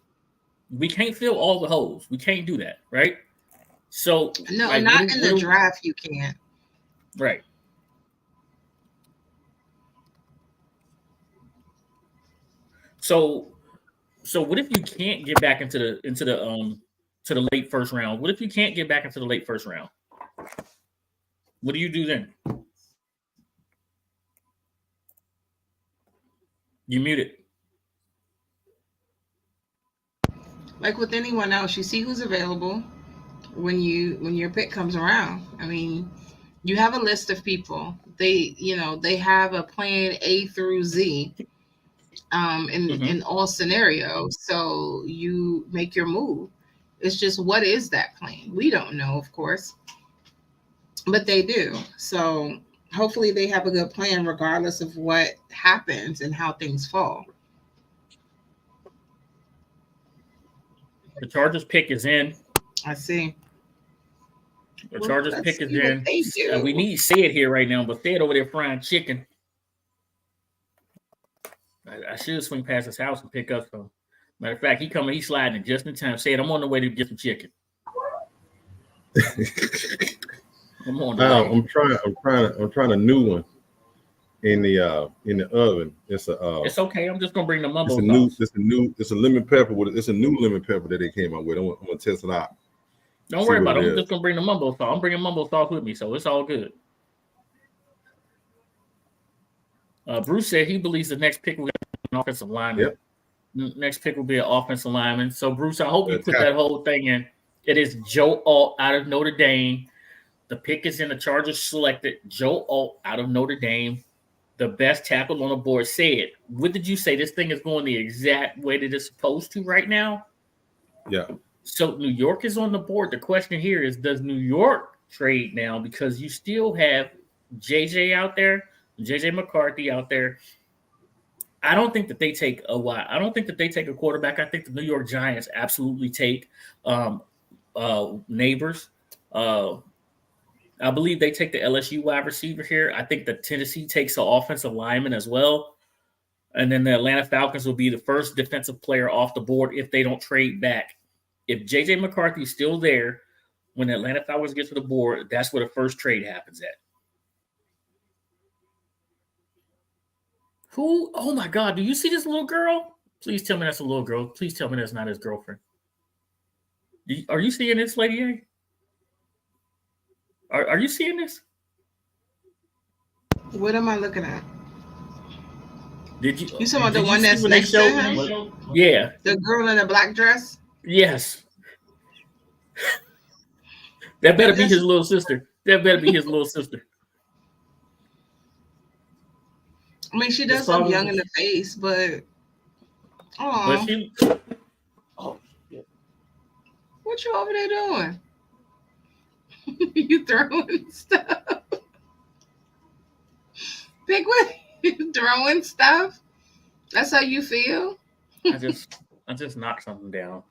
We can't fill all the holes. We can't do that, right? So No, like, not what do- in what the do- draft. You can't. right? So what if you can't get back into the late first round? What if you can't get back into the late first round? What do you do then? You muted. Like with anyone else, you see who's available when your pick comes around. I mean, you have a list of people. They have a plan A through Z in all scenarios. So you make your move. It's just, what is that plan? We don't know, of course, but they do. So hopefully they have a good plan regardless of what happens and how things fall. The Chargers pick is in. I see. The Well, Chargers let's pick is see what in. they do. We need Sid here right now, but Sid over there frying chicken. I should swing past his house and pick up some. Matter of fact, he's sliding in just in time. Sid, I'm on the way to get some chicken. I'm on the way. I'm trying a new one in the oven. It's It's okay. I'm just gonna bring the mumbo it's a lemon pepper it's a new lemon pepper that they came out with. I'm gonna test it out. Don't See worry what about it. it I'm is. just gonna bring the mumbo sauce. I'm bringing mumbo sauce with me, so it's all good. Bruce said he believes the next pick will be an offensive lineman. Yep. Next pick will be an offensive lineman. So Bruce, I hope you put Okay. that whole thing in. It is Joe Alt out of Notre Dame. The pick is in. The Chargers selected Joe Alt out of Notre Dame, the best tackle on the board. Said, what did you say? This thing is going the exact way that it's supposed to right now? Yeah. So New York is on the board. The question here is, does New York trade now? Because you still have JJ out there, JJ McCarthy out there. I don't think that they take a wide. I don't think that they take a quarterback. I think the New York Giants absolutely take Neighbors. I believe they take the LSU wide receiver here. I think that Tennessee takes an offensive lineman as well. And then the Atlanta Falcons will be the first defensive player off the board if they don't trade back. If JJ McCarthy is still there when the Atlanta Falcons get to the board, that's where the first trade happens at. Who? Oh my God! Do you see this little girl? Please tell me that's a little girl. Please tell me that's not his girlfriend. Are you seeing this, Lady A? Are you seeing this? What am I looking at? Did you? You talking about the did one see that's when they next to showed him? me? Yeah. The girl in the black dress? Yes. That better be his little sister. That better be his little sister. I mean, she does look young in the face, but But she. Oh, shit. What you over there doing? You throwing stuff? Pick what? You throwing stuff? That's how you feel? I just knocked something down.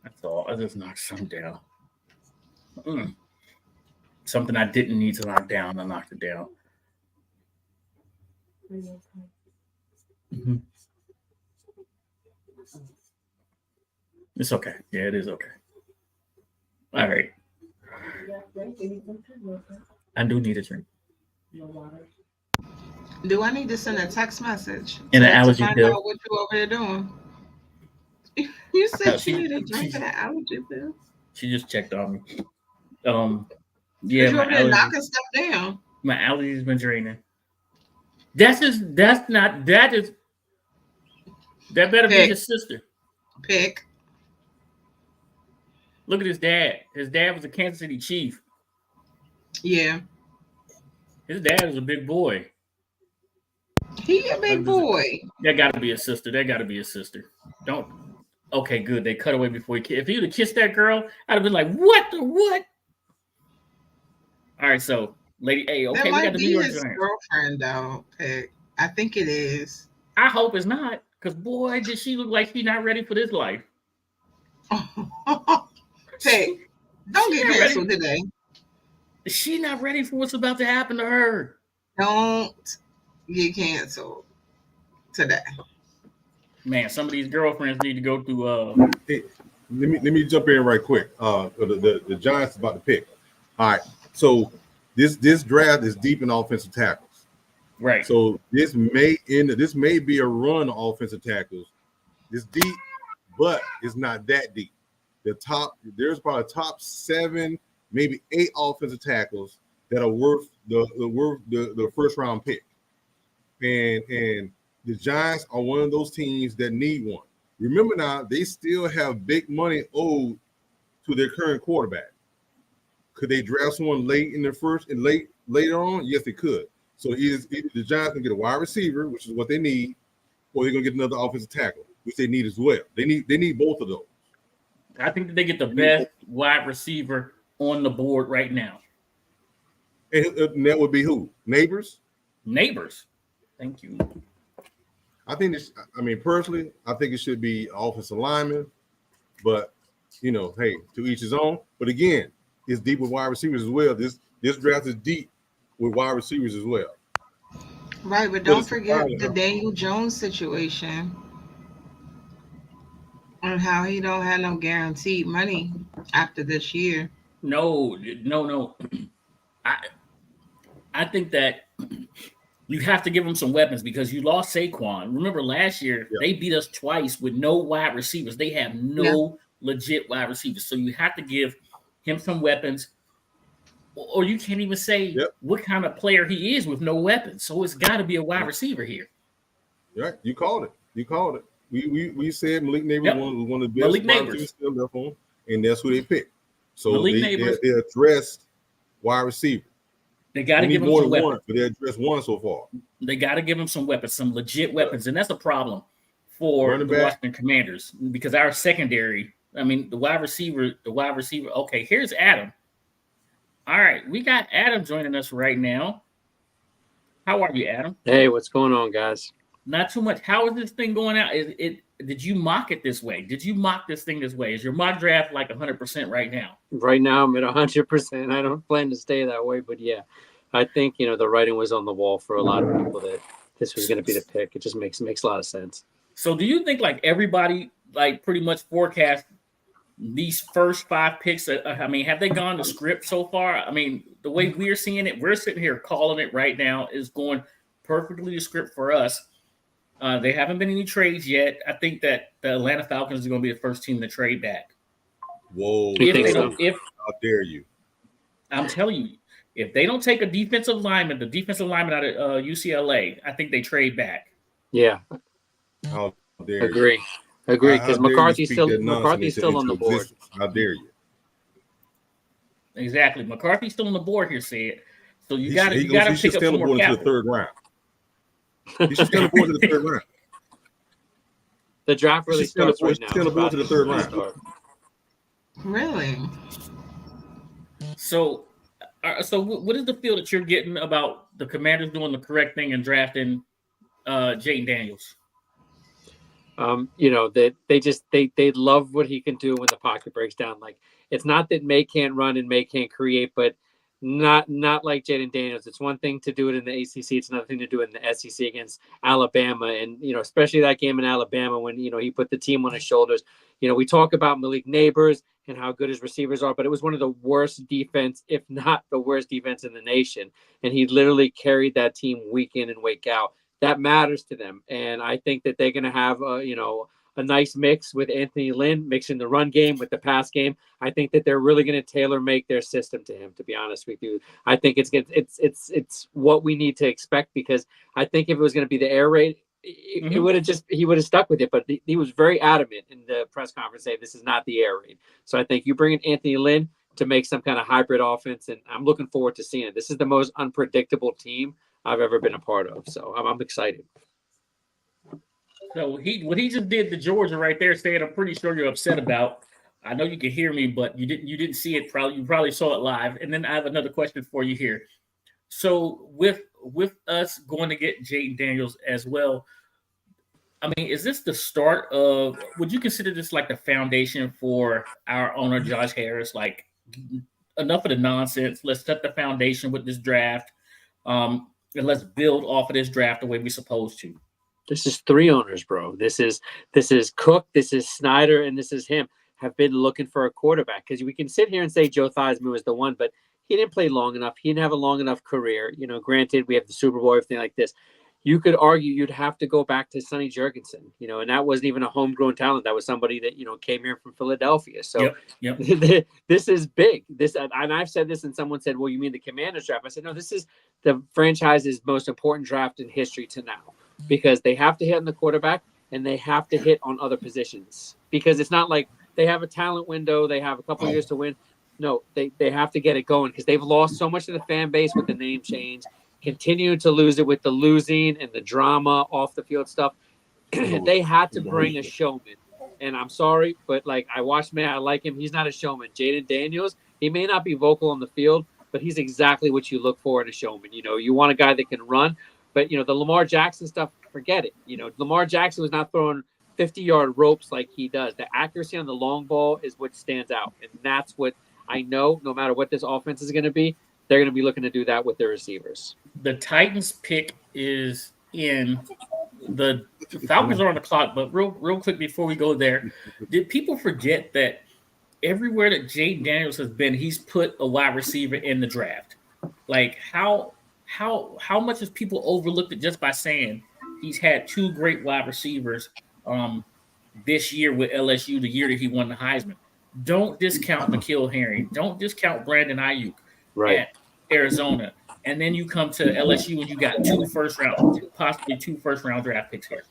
That's all. I just knocked something down. Something I didn't need to knock down. I knocked it down. Mm-hmm. It's okay. Yeah, it is okay. All right. I do need a drink. Do I need to send a text message And an to allergy find pill. out what you over there doing? You said she- you need a drink and an allergy pill. She just checked on me. Yeah, Yeah, you my over there allergies, knocking stuff down. my allergies been draining. That better be Pick. his sister. Pick. Look at his dad. His dad was a Kansas City Chief. Yeah. His dad is a big boy. He a big boy. That got to be a sister. That got to be a sister. Don't. Okay, good. They cut away before he kissed. If he would have kissed that girl, I'd have been like, what the what? All right, so Lady A. Okay, That we might got the New be York his Giants. girlfriend, though, Pick. I think it is. I hope it's not, because boy, did she look like she's not ready for this life. Pick. Don't get She not canceled ready. today. She's not ready for what's about to happen to her. Don't get canceled today. Man, some of these girlfriends need to go through. Hey, let me jump in right quick. The Giants about to pick. All right. So this draft is deep in offensive tackles. Right. So this may be a run of offensive tackles. It's deep, but it's not that deep. There's probably top 7, maybe 8 offensive tackles that are worth the first round pick. And the Giants are one of those teams that need one. Remember now, they still have big money owed to their current quarterback. Could they draft someone late in the first and later on? Yes, they could. So either the Giants can get a wide receiver, which is what they need, or they're gonna get another offensive tackle, which they need as well. They need both of those. I think that they get the best wide receiver on the board right now. And that would be who? Neighbors? Neighbors. Thank you. Personally, I think it should be offensive lineman, but hey, to each his own. But again, it's deep with wide receivers as well. This draft is deep with wide receivers as well. Right, but don't forget the Daniel Jones situation and how he don't have no guaranteed money after this year. No. I think that you have to give them some weapons because you lost Saquon. Remember last year, they beat us twice with no wide receivers. They have no legit wide receivers. So you have to give him some weapons, or you can't even say what kind of player he is with no weapons. So it's got to be a wide receiver here. Right, you called it. We said Malik Neighbors was one of the best wide receivers still left on, and that's who they picked. So they addressed wide receiver. They got to give him some weapons. But they addressed one so far. They got to give him some weapons, some legit weapons, and that's a problem for the Washington Commanders because our secondary. I mean, the wide receiver. Okay, here's Adam. All right, we got Adam joining us right now. How are you, Adam? Hey, what's going on, guys? Not too much. How is this thing going out? Did you mock it this way? Did you mock this thing this way? Is your mock draft like 100% right now? Right now, I'm at 100%. I don't plan to stay that way, but yeah, I think the writing was on the wall for a lot of people that this was going to be the pick. It just makes a lot of sense. So, do you think like everybody like pretty much forecast these first 5 picks? I mean, have they gone to script so far? I mean, the way we're seeing it, we're sitting here calling it right now is going perfectly to script for us. There haven't been any trades yet. I think that the Atlanta Falcons are going to be the first team to trade back. Whoa! How dare you? I'm telling you, if they don't take the defensive lineman out of UCLA, I think they trade back. Yeah, How dare agree. you? Agreed, because How dare you McCarthy's speak still that nonsense on the into board. existence? How dare you? Exactly. McCarthy's still on the board here, said. So you He got should to stay pick up on some the more board into the capital. third round. He should stay on the board to the third round. The draft really starts right now. Stay on the board to the third round. Really? So what is the feel that you're getting about the Commanders doing the correct thing and drafting Jaden Daniels? That they love what he can do when the pocket breaks down. Like, it's not that May can't run and May can't create, but not like Jaden Daniels. It's one thing to do it in the ACC. It's another thing to do it in the SEC against Alabama. And, especially that game in Alabama when, he put the team on his shoulders. We talk about Malik Neighbors and how good his receivers are, but it was one of the worst defense, if not the worst defense in the nation. And he literally carried that team week in and week out. That matters to them. And I think that they're going to have, a nice mix with Anthony Lynn, mixing the run game with the pass game. I think that they're really going to tailor make their system to him, to be honest with you. I think it's what we need to expect, because I think if it was going to be the air raid, he would have stuck with it. But he was very adamant in the press conference saying this is not the air raid. So I think you bring in Anthony Lynn to make some kind of hybrid offense, and I'm looking forward to seeing it. This is the most unpredictable team I've ever been a part of. So I'm excited. So what he just did to Georgia right there, saying I'm pretty sure you're upset about. I know you can hear me, but you didn't see it. You probably saw it live. And then I have another question for you here. So with us going to get Jaden Daniels as well, I mean, is this the start of? Would you consider this like the foundation for our owner Josh Harris? Like, enough of the nonsense. Let's set the foundation with this draft. And let's build off of this draft the way we're supposed to. This is three owners, bro. This is Cook, this is Snyder, and this is him have been looking for a quarterback, because we can sit here and say Joe Theismann was the one, but he didn't play long enough. He didn't have a long enough career. Granted, we have the Super Bowl, everything like this. You could argue you'd have to go back to Sonny Jurgensen, and that wasn't even a homegrown talent. That was somebody that, came here from Philadelphia. So yep. This is big. And I've said this, and someone said, well, you mean the Commanders draft? I said, no, this is the franchise's most important draft in history to now, because they have to hit on the quarterback and they have to hit on other positions, because it's not like they have a talent window. They have a couple of years to win. No, they have to get it going, because they've lost so much of the fan base with the name change. Continue to lose it with the losing and the drama off the field stuff. They had to bring a showman. And I'm sorry, but I watched May. I like him. He's not a showman. Jaden Daniels, he may not be vocal on the field, but he's exactly what you look for in a showman. You want a guy that can run, but the Lamar Jackson stuff, forget it. Lamar Jackson was not throwing 50-yard ropes like he does. The accuracy on the long ball is what stands out. And that's what I know, no matter what this offense is going to be, they're going to be looking to do that with their receivers. The Titans pick is in. The Falcons are on the clock, but real quick before we go there, did people forget that everywhere that Jaden Daniels has been, he's put a wide receiver in the draft? Like, how much has people overlooked it just by saying he's had two great wide receivers this year with LSU, the year that he won the Heisman? Don't discount N'Keal Harry. Don't discount Brandon Ayuk at Arizona. And then you come to LSU and you got possibly two first round draft picks here.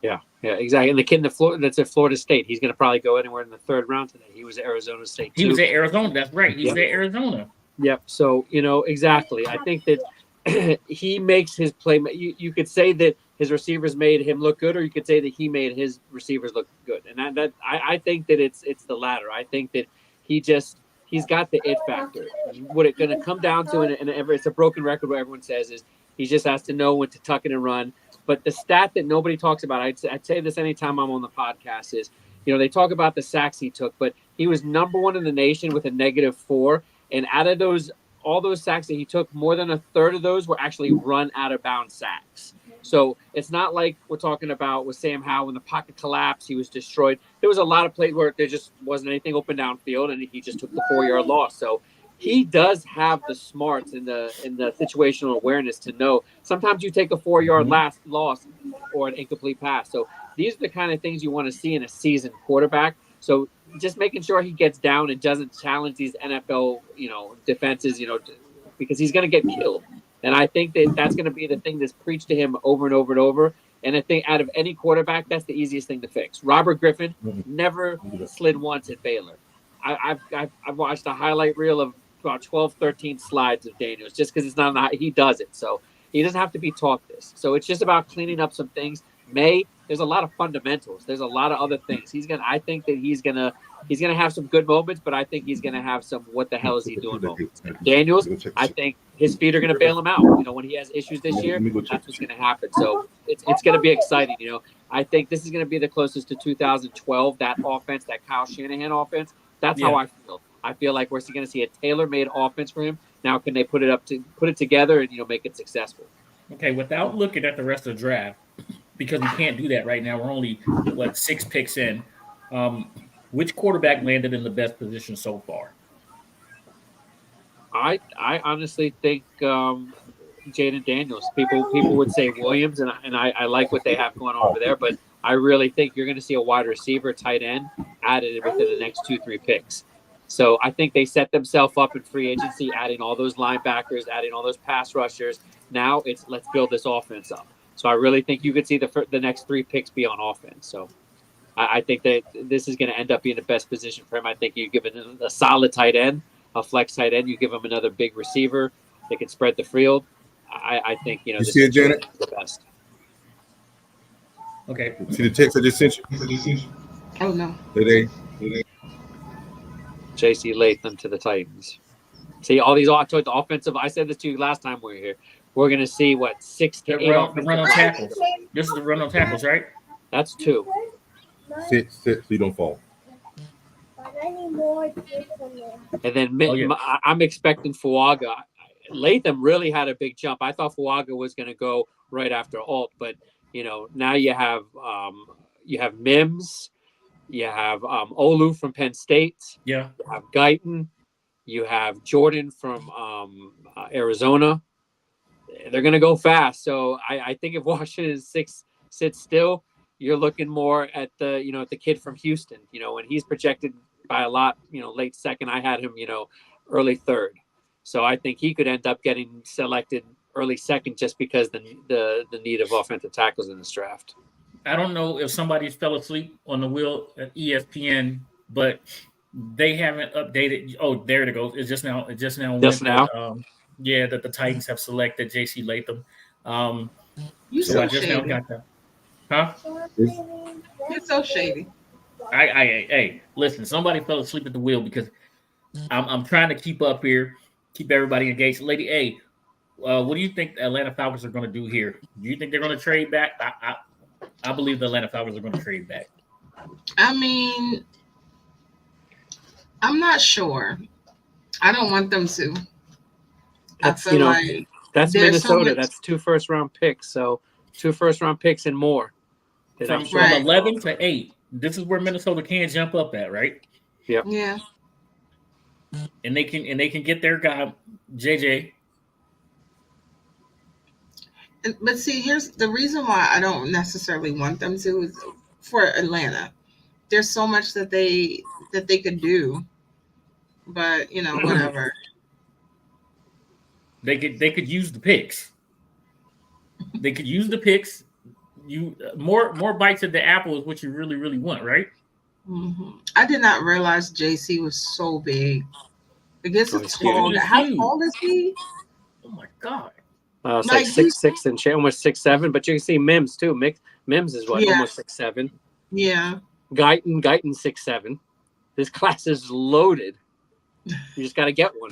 Yeah, exactly. And the kid that's at Florida State, he's going to probably go anywhere in the third round today. He was at Arizona State too. He was at Arizona. That's right. He was at Arizona. Yep. So, exactly. I think that he makes his play. You could say that his receivers made him look good, or you could say that he made his receivers look good. And I think that it's the latter. I think that he's got the it factor. What it's going to come down to, and it's a broken record, what everyone says is he just has to know when to tuck it and run. But the stat that nobody talks about, I'd say this anytime I'm on the podcast, is, they talk about the sacks he took, but he was number one in the nation with a -4. And out of all those sacks that he took, more than a third of those were actually run out of bounds sacks. So it's not like we're talking about with Sam Howell when the pocket collapsed, he was destroyed. There was a lot of plays where there just wasn't anything open downfield, and he just took the 4-yard loss. So he does have the smarts and the situational awareness to know sometimes you take a 4-yard loss or an incomplete pass. So these are the kind of things you want to see in a seasoned quarterback. So just making sure he gets down and doesn't challenge these NFL, defenses, because he's going to get killed. And I think that that's going to be the thing that's preached to him over and over and over. And I think out of any quarterback, that's the easiest thing to fix. Robert Griffin never slid once at Baylor. I've watched a highlight reel of about 12, 13 slides of Daniels just because it's not he does it. So he doesn't have to be taught this. So it's just about cleaning up some things. There's a lot of fundamentals. There's a lot of other things. I think that he's gonna have some good moments, but I think he's gonna have some what the hell is he doing moments. Daniels, I think his feet are gonna bail him out. When he has issues this year, that's what's gonna happen. So it's gonna be exciting. I think this is gonna be the closest to 2012, that offense, that Kyle Shanahan offense. That's how I feel. I feel like we're going to see a tailor-made offense for him. Now, can they put it together and make it successful? Okay, without looking at the rest of the draft, because we can't do that right now. We're only 6 picks in. Which quarterback landed in the best position so far? I honestly think Jaden Daniels. People would say Williams, and I like what they have going on over there, but I really think you're going to see a wide receiver, tight end added within the next 2-3 picks. So I think they set themselves up in free agency, adding all those linebackers, adding all those pass rushers. Now it's let's build this offense up. So I really think you could see the next 3 picks be on offense. So I think that this is going to end up being the best position for him. I think you give him a solid tight end, a flex tight end. You give him another big receiver that can spread the field. I think You this see it, is Janet? the best. Okay. See the text I just sent you? Oh no. J.C. Latham to the Titans. See, all these I told the offensive. I said this to you last time we were here. We're going to see 6 to 8 The run on tackles. This is the run on tackles, right? That's 2. Sit so you don't fall. And then I'm expecting Fuaga. Latham really had a big jump. I thought Fuaga was going to go right after Alt, but now you have Mims, you have Olu from Penn State, Yeah. you have Guyton, you have Jordan from Arizona. They're going to go fast. So I think if Washington sits still, you're looking more at the kid from Houston. And he's projected by a lot. Late second. I had him. Early third. So I think he could end up getting selected early second just because the need of offensive tackles in this draft. I don't know if somebody fell asleep on the wheel at ESPN, but they haven't updated. Oh, there it goes. It just now. Just went now? That, that the Titans have selected J.C. Latham. You So so I just now shady. got that. Huh? You're so shady. Hey, listen. Somebody fell asleep at the wheel because I'm trying to keep up here, keep everybody engaged. Lady A, what do you think the Atlanta Falcons are going to do here? Do you think they're going to trade back? I believe the Atlanta Falcons are going to trade back. I mean, I'm not sure. I don't want them to. That's I feel like that's there's so Minnesota. much- That's 2 first-round picks. So 2 first-round picks and more. From Right. 11 to 8, this is where Minnesota can jump up at, right? yeah. And they can get their guy JJ. But see, here's the reason why I don't necessarily want them to is for Atlanta. There's so much that they could do, but whatever. They could use the picks. They could use the picks. You more bites at the apple is what you really, really want, right? I did not realize JC was so big. I guess it's tall. huge. How tall is he? Oh my god. It's Like, like 6'6" and almost 6'7", but you can see Mims too. Mims is Yeah. almost 6'7". Yeah. Guyton 6'7". This class is loaded. You just got to get one.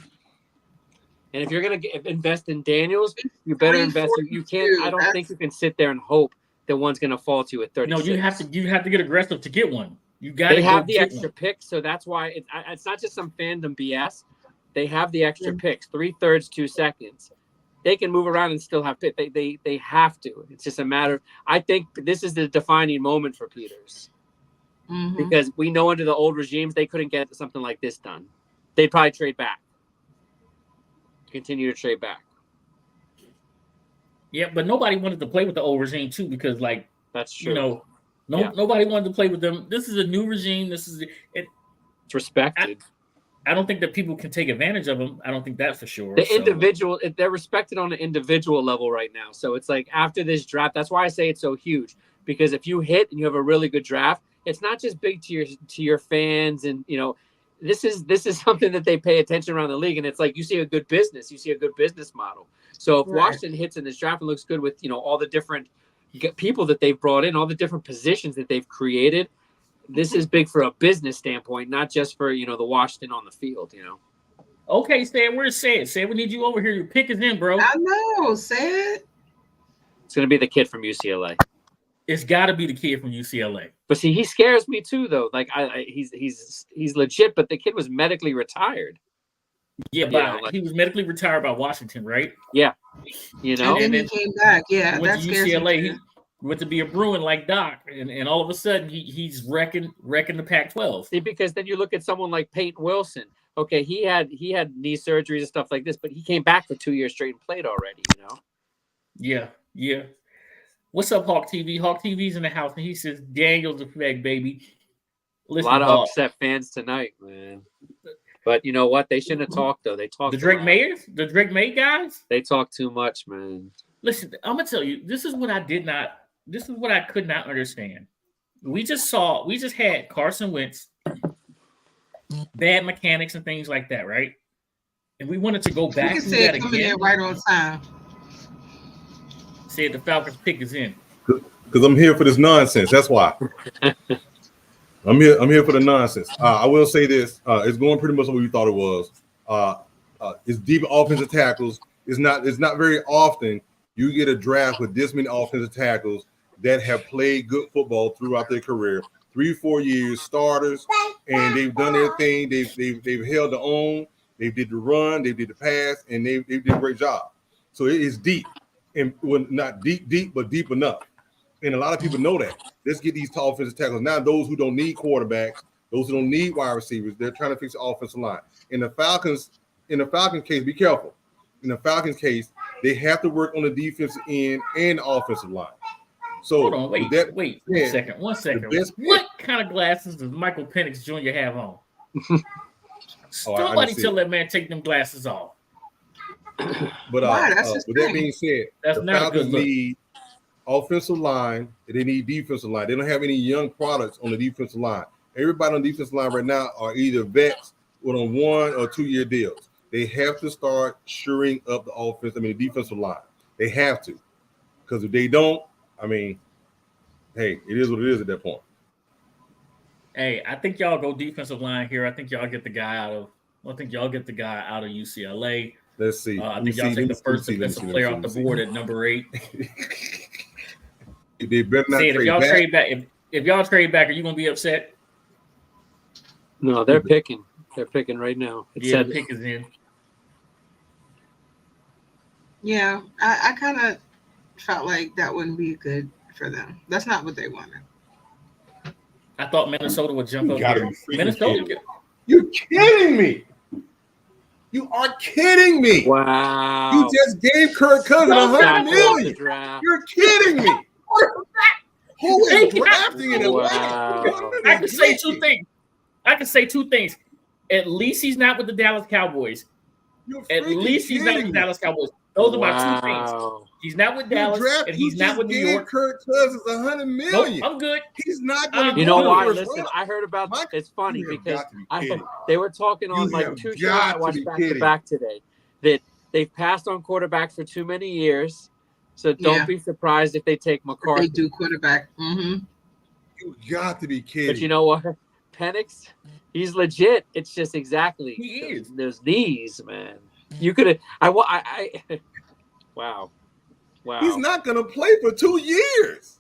And if you're gonna invest in Daniels, you better invest. You can't. I don't think you can sit there and hope that one's gonna fall to you at 36. No, you have to get aggressive to get one. You got. They have the extra picks, so that's why it's not just some fandom BS. They have the extra picks, 3/3, 2 seconds. They can move around and still have pick. They have to. It's just a matter of, I think this is the defining moment for Peters. Because we know under the old regimes they couldn't get something like this done. They'd probably trade back. Continue to trade back. Yeah, but nobody wanted to play with the old regime too because that's true. Nobody wanted to play with them. This is a new regime. It's respected. I don't think that people can take advantage of them. I don't think that for sure. The So, individual, they're respected on an individual level right now. So it's like after this draft, that's why I say it's so huge. Because if you hit and you have a really good draft, it's not just big to your fans, and you know, this is something that they pay attention around the league, and it's like you see a good business model. So if Washington hits in this draft and looks good with, you know, all the different people that they've brought in, all the different positions that they've created, this is big for a business standpoint, not just for, you know, the Washington on the field, you know. okay, Sam, where's Sam? Sam, we need you over here. Your pick is in, bro. I know, said. It's going to be the kid from UCLA. It's got to be the kid from UCLA. But see, he scares me too, though. Like he's legit, but the kid was medically retired. Yeah, You but know, like- he was medically retired by Washington, right? Yeah, you know. And then he came back. Yeah, Went that to scares UCLA. me. He went to be a Bruin like Doc, and all of a sudden he's wrecking the Pac-12. See, because then you look at someone like Peyton Wilson. Okay, he had knee surgeries and stuff like this, but he came back for 2 years straight and played already. You know. Yeah. What's up, Hawk TV? Hawk TV's in the house, and he says, Daniel's effect, baby. Listen, A lot of Hawk, upset fans tonight, man. But you know what? They shouldn't have talked though. They talked. the Drake May guys. They talk too much, man. Listen, I'm gonna tell you, this is what I could not understand. We just had Carson Wentz, bad mechanics and things like that, right? And we wanted to go You back can to say that it coming again. in right on time. Said the Falcons pick is in. Because I'm here for this nonsense. That's why. I'm here for the nonsense. I will say this. It's going pretty much what we thought it was. It's deep offensive tackles. It's not very often you get a draft with this many offensive tackles that have played good football throughout their career. 3-4 years starters, and they've done their thing. They've held their own. They did the run, they did the pass, and they did a great job. So it is deep. And well, not deep, but deep enough. And a lot of people know that. Let's get these tall offensive tackles. Now, those who don't need quarterbacks, those who don't need wide receivers, they're trying to fix the offensive line. In the Falcons case, be careful. In the Falcons case, they have to work on the defensive end and the offensive line. So Hold on, wait yeah, one second. best- What kind of glasses does Michael Penix Jr. have on? Somebody see tell it. that man take them glasses off. But Wow, that's his with that thing. being said, That's the not a Falcons good look. need offensive line, and they need defensive line. They don't have any young products on the defensive line. Everybody on the defensive line right now are either vets or on 1 or 2 year deals. They have to start shoring up the defensive line. They have to. Because if they don't, hey, it is what it is at that point. Hey, I think y'all go defensive line here. I think y'all get the guy out of UCLA. Let's see. I think y'all take the first defensive player off the board at number 8. They better not Saying if trade y'all back. trade back, if y'all trade back, are you gonna be upset? No, they're picking. They're picking right now. It Yeah, said the pick is in. Yeah, I kind of felt like that wouldn't be good for them. That's not what they wanted. I thought Minnesota would jump You up gotta here. be freaking Minnesota. kidding. You're kidding me. You are kidding me. wow. You just gave Kirk Cousins $100 Back off the million. draft. You're kidding me. Who is drafting in Wow. Atlanta? I can say two things. At least he's not with the Dallas Cowboys. You're At freaking least he's not with kidding the me. Dallas Cowboys. Those are my two things. Wow. He's not with You Dallas, draft- and he's you not just with New gave York. Kirk Cousins $100 Nope, million. I'm good. He's not going to. You know Good. why? first Listen, round. I heard about. Mike, It's funny you have because got to be kidding. they were talking on You like have 2 shows got I to watched be back to kidding. back today that they've passed on quarterbacks for too many years. So don't Yeah. be surprised if they take They McCarthy. do quarterback. Mm-hmm. You got to be kidding. But you know what? Penix, he's legit. It's just exactly He is. those knees, man. You could have. Wow. He's not going to play for 2 years.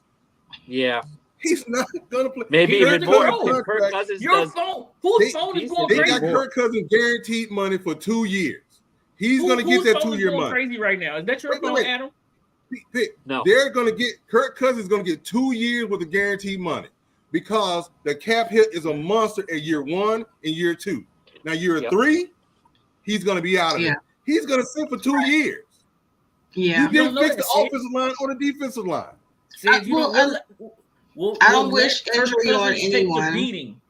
Yeah. He's not going to play. Maybe Here's even the more goal. if Kirk Cousins Your does. phone. Whose They- phone is he going said They crazy. got crazy? Kirk Cousins guaranteed money for 2 years. He's going to get that 2 year going money. crazy right now. Is that your Wait, phone, wait. Adam? No. They're going to get Kirk Cousins is going to get 2 years with the guaranteed money because the cap hit is a monster at year 1 and year 2. Now year Yep. 3, he's going to be out of Yeah. it. He's going to sit for 2 years. Yeah. You didn't don't know fix that, the Sid. offensive line or the defensive line. Said you well, don't. I don't we'll wish let Kirk injury on Cousins take the anyone. beating.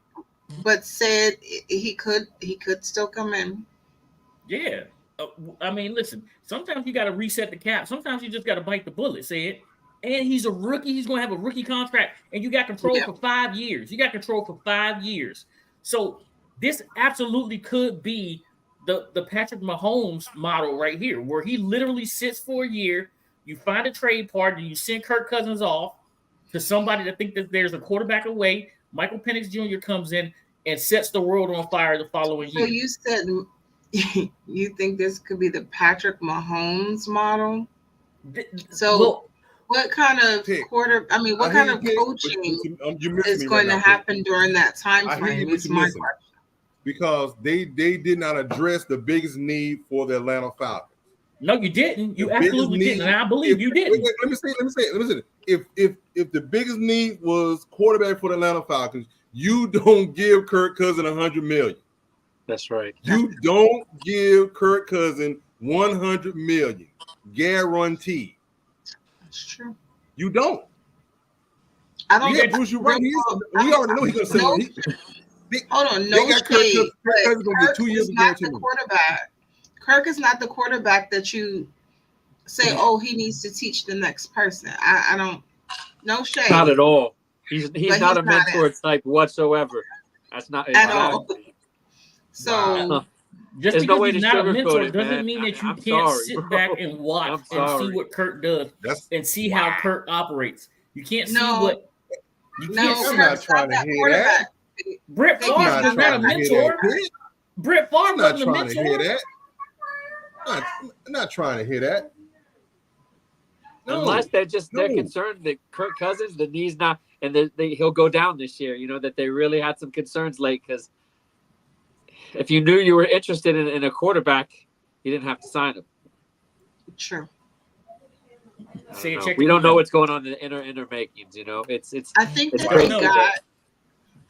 but said he could still come in. Yeah. I mean, listen, sometimes you got to reset the cap. Sometimes you just got to bite the bullet, say it. And he's a rookie. He's going to have a rookie contract. And you got control for 5 years. You got control for 5 years. So this absolutely could be the Patrick Mahomes model right here, where he literally sits for a year. You find a trade partner. You send Kirk Cousins off to somebody that think that there's a quarterback away. Michael Penix Jr. comes in and sets the world on fire the following year. So you said you think this could be the Patrick Mahomes model? So what kind of what kind of coaching is going to happen during that time frame? Is my question. Because they did not address the biggest need for the Atlanta Falcons. No, you didn't. You absolutely didn't, and I believe you didn't. Let me say it. If the biggest need was quarterback for the Atlanta Falcons, you don't give Kirk Cousins $100 million. That's right. You don't give Kirk Cousins $100 million guaranteed. That's true. You don't. I don't get Bruce. You're right. We already know he's gonna say. Hold on, no shade. Kirk is not the quarterback. Kirk is not the quarterback that you say, oh, he needs to teach the next person. I don't. No shade. Not at all. He's not a mentor type whatsoever. That's not at all. So just there's because no way he's to not a sugarcoat mentor it, doesn't man. mean that you I'm can't sorry, sit bro. back and watch and see what Kirk does and see how Kirk operates. You can't see what. You can't I'm not trying to hear that. Brett Favre was not a mentor. Brett Favre wasn't a mentor. I'm not trying to hear that. I'm not trying to hear that. No, unless they're concerned that Kirk Cousins, the knee's not, and he'll go down this year. You know that they really had some concerns late because if you knew you were interested in a quarterback, you didn't have to sign him. True. We don't know what's going on in the inner makings. You know, it's. I think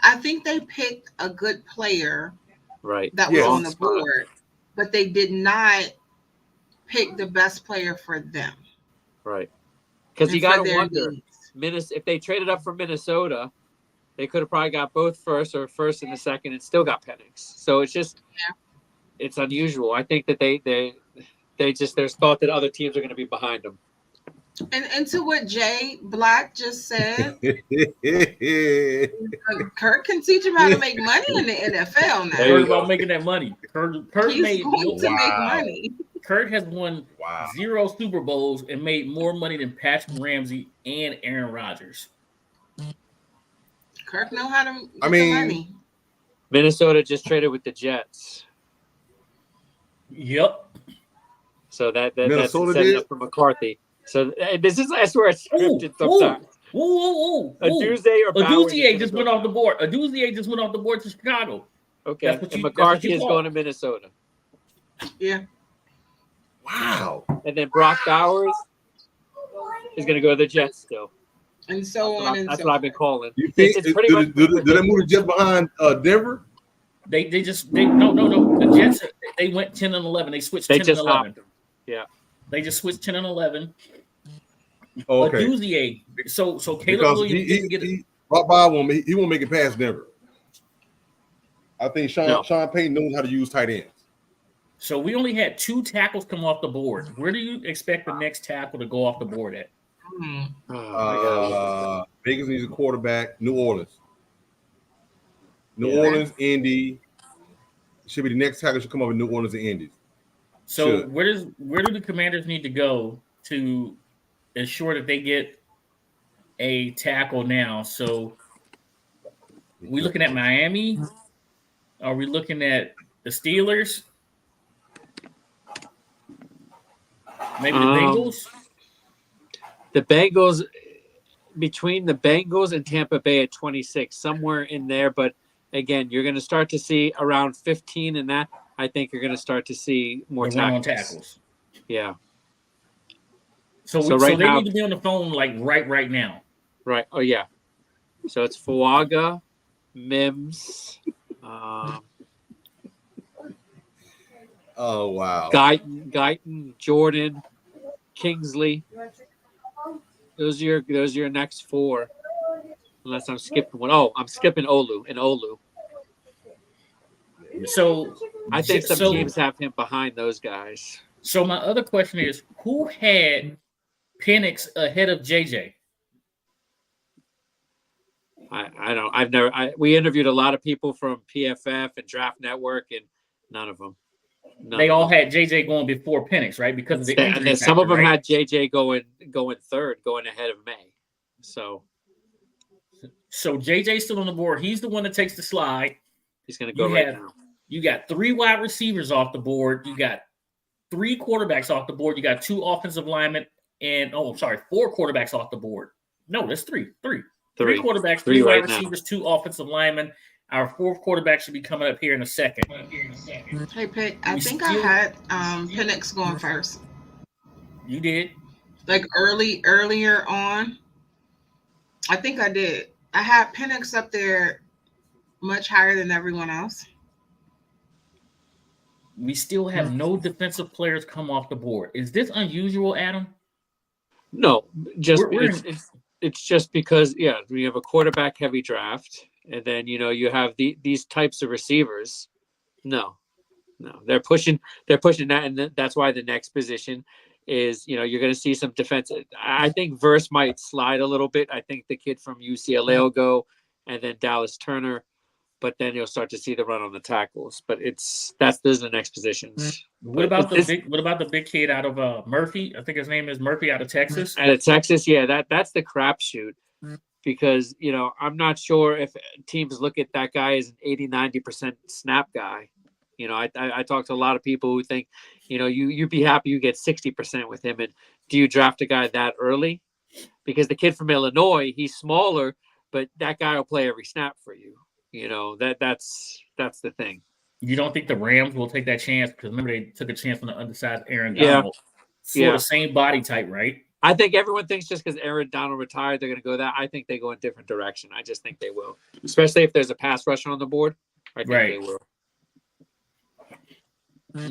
I think they picked a good player, right? That was on the board, but they did not pick the best player for them. Right. Because you got to wonder, if they traded up for Minnesota, they could have probably got both first and the second and still got Penix. So it's just, it's unusual. I think that they just, there's thought that other teams are going to be behind them. And to what Jay Black just said, Kirk can teach him how to make money in the NFL now. Heard about making that money. Kurt He's going to make money. Kurt has won 0 Super Bowls and made more money than Patrick Ramsey and Aaron Rodgers. Kirk know how to get the money. Minnesota just traded with the Jets. Yep. So that's setting up for McCarthy. So that's where it's scripted sometimes. Aduzie just went off the board. Aduzie just went off the board to Chicago. Okay. And McCarthy is going to Minnesota. Yeah. Wow. And then Brock Bowers is going to go to the Jets still. And so on. That's what I've been calling. You think it's pretty much. Did they move the Jets behind Denver? No. The Jets, they went 10 and 11. They switched 10 and 11. Yeah. They just switched 10 and 11. Oh, okay. Aduzie. So Caleb Williams didn't get it. Brock Bowers won't make it past Denver. I think Sean Payton knows how to use tight ends. So we only had 2 tackles come off the board. Where do you expect the next tackle to go off the board at? Vegas needs a quarterback. New Orleans. New Orleans, Indy. Should be the next tackle should come up in New Orleans and Indy. So where do the Commanders need to go to ensure that they get a tackle now? So we looking at Miami? Are we looking at the Steelers? Maybe the Bengals? The Bengals, between the Bengals and Tampa Bay at 26, somewhere in there. But again, you're going to start to see around 15 in that. I think you're going to start to see more tackles. Yeah. So they need to be on the phone like right now. Right. Oh, yeah. So it's Fuaga, Mims. Oh, wow. Guyton, Jordan, Kingsley. Those are your next 4. Unless I'm skipping one. Oh, I'm skipping Olu. So I think some so- teams have him behind those guys. So my other question is, who had Penix ahead of JJ? We interviewed a lot of people from PFF and Draft Network, and none of them. They all had JJ going before Penix, right? Because of the And injury then some of factor, them right? had JJ going third, going ahead of May. So So JJ's still on the board. He's the one that takes the slide. he's going to go You right have- now. You got 3 wide receivers off the board. You got 3 quarterbacks off the board. You got 2 offensive linemen and 4 quarterbacks off the board. No, that's 3. 3 quarterbacks, 3 Three wide right now. receivers, 2 offensive linemen. Our 4th quarterback should be coming up here in a second. Hey, Pick, I We think I still- had Penix going first. You did. Like earlier on. I think I did. I had Penix up there much higher than everyone else. We still have no defensive players come off the board. Is this unusual, Adam? No, just We're it's just because we have a quarterback heavy draft, and then you have these types of receivers. No, they're pushing that, and that's why the next position is you're going to see some defensive. I think Verse might slide a little bit. I think the kid from UCLA will go, and then Dallas Turner. But then you'll start to see the run on the tackles. But those are the next positions. What about the big kid out of Murphy? I think his name is Murphy out of Texas. Out of Texas, that's the crapshoot. Because I'm not sure if teams look at that guy as an 80-90% snap guy. I talked to a lot of people who think, you'd be happy you get 60% with him. And do you draft a guy that early? Because the kid from Illinois, he's smaller, but that guy will play every snap for you. That's the thing. You don't think the Rams will take that chance? Because remember, they took a chance on the undersized Aaron Yeah. Donald. The same body type, right? I think everyone thinks just because Aaron Donald retired, they're going to go that. I think they go in a different direction. I just think they will. Especially if there's a pass rusher on the board. I think Right. they will.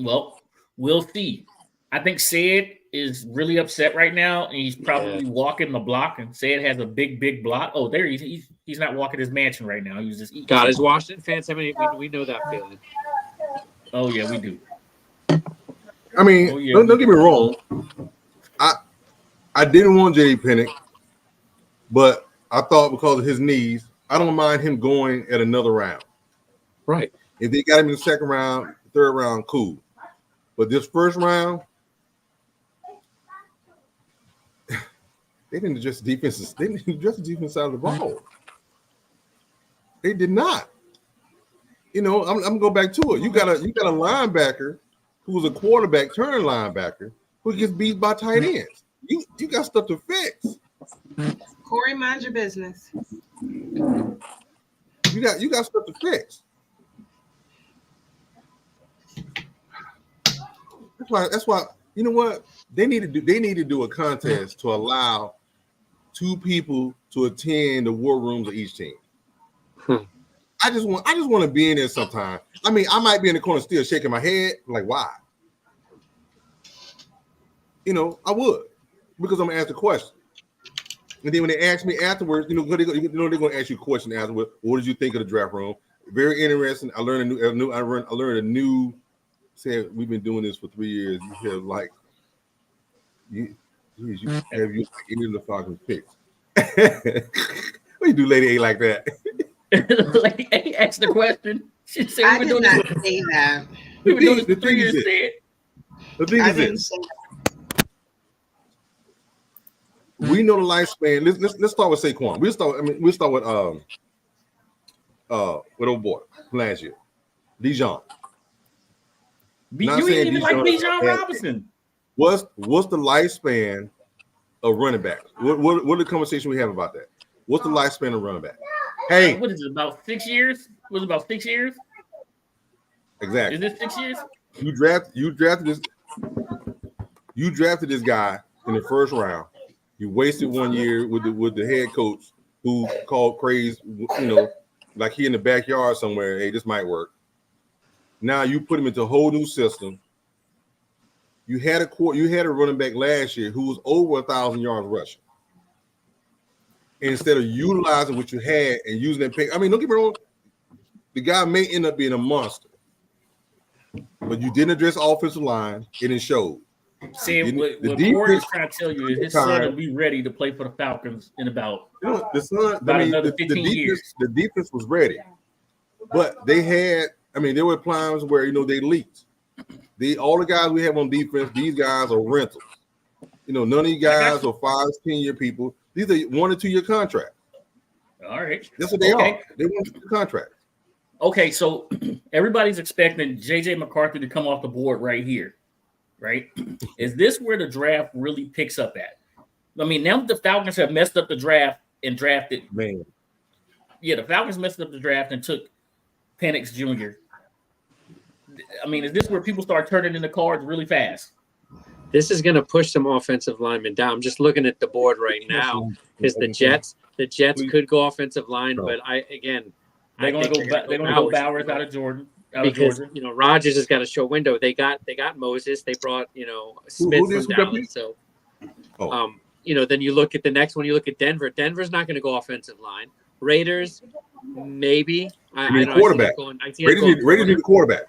Well, we'll see. I think Sid is really upset right now, and he's probably walking the block. And Sid has a big block. Oh, there he's not walking his mansion right now. He's just eating. God, as Washington fans, we know that feeling. Oh yeah, we do. I mean, Oh, yeah. don't get me wrong. I didn't want J.D. Penix, but I thought because of his knees, I don't mind him going at another round. Right. If they got him in the second round, third round, cool. But this first round, they didn't address the defenses. They didn't address the defense side of the ball. They did not. I'm gonna go back to it. You got a linebacker who's a quarterback turned linebacker who gets beat by tight ends. You got stuff to fix. Corey, mind your business. You got stuff to fix. That's why you know what they need to do a contest to allow 2 people to attend the war rooms of each team. I just want to be in there sometime. I mean, I might be in the corner still shaking my head, like why? I would, because I'm gonna ask the question. And then when they ask me afterwards, they're gonna ask you a question afterwards. What did you think of the draft room? Very interesting. I learned a new. Said we've been doing this for 3 years. You have like you have any of the fucking picks. What you do, Lady A, like that? Lady A asked the question. She said I we've did been not doing this. say that. We've been doing this The for 3 thing years. is Sid. The thing I is didn't this: say we know the lifespan. Let's start with Saquon. We'll start with old boy from last year, Dijon. Not You saying ain't even like Bijan is a Bijan bad Robinson. What's the lifespan of running backs? What the conversation we have about that? What's the lifespan of running back? Hey, What is it, about 6 years? Was it about 6 years? exactly. Is it 6 years? You drafted this guy in the first round. You wasted 1 year with the head coach who called crazy, like he in the backyard somewhere. Hey, this might work. Now you put him into a whole new system. You had a running back last year who was over 1,000 yards rushing. Instead of utilizing what you had and using that pick, I mean, don't get me wrong, the guy may end up being a monster. but you didn't address offensive line, and it showed. See, The what defense- Corey is trying to tell you is his son Time. will be ready to play for the Falcons in about About another the 15 defense, years. the defense was ready, but they had. I mean, there were times where they leaked. All the guys we have on defense, these guys are rentals. None of you guys are 5-10-year people. These are 1 or 2 year contracts. All right. That's what they are. They want the contract. Okay, so everybody's expecting JJ McCarthy to come off the board right here, right? Is this where the draft really picks up at? I mean, now the Falcons have messed up the draft and drafted. Man. Yeah, the Falcons messed up the draft and took Penix Jr. I mean, is this where people start turning in the cards really fast? This is going to push some offensive linemen down. I'm just looking at the board right now because the Jets could go offensive line, but They're going to go Bowers out of Georgia. Because Rodgers has got a short window. They got Moses. They brought Smith from Dallas. So, then you look at the next one. You look at Denver. Denver's not going to go offensive line. Raiders, maybe. I need a quarterback. Raiders need a quarterback.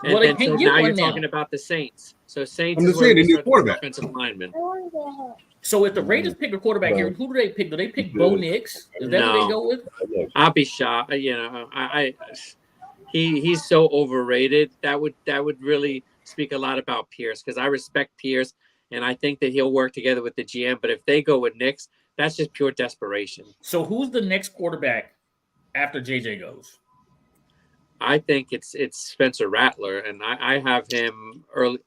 And then, so now you're talking about the Saints. So Saints. I'm just saying they need a quarterback. Offensive lineman. So if the Raiders pick a quarterback here, who do they pick? Do they pick Bo Nix? Is that who they go with? I'll be shocked. He's so overrated. That would really speak a lot about Pierce, because I respect Pierce and I think that he'll work together with the GM. But if they go with Nix, that's just pure desperation. So who's the next quarterback after JJ goes? I think it's Spencer Rattler, and I have him early,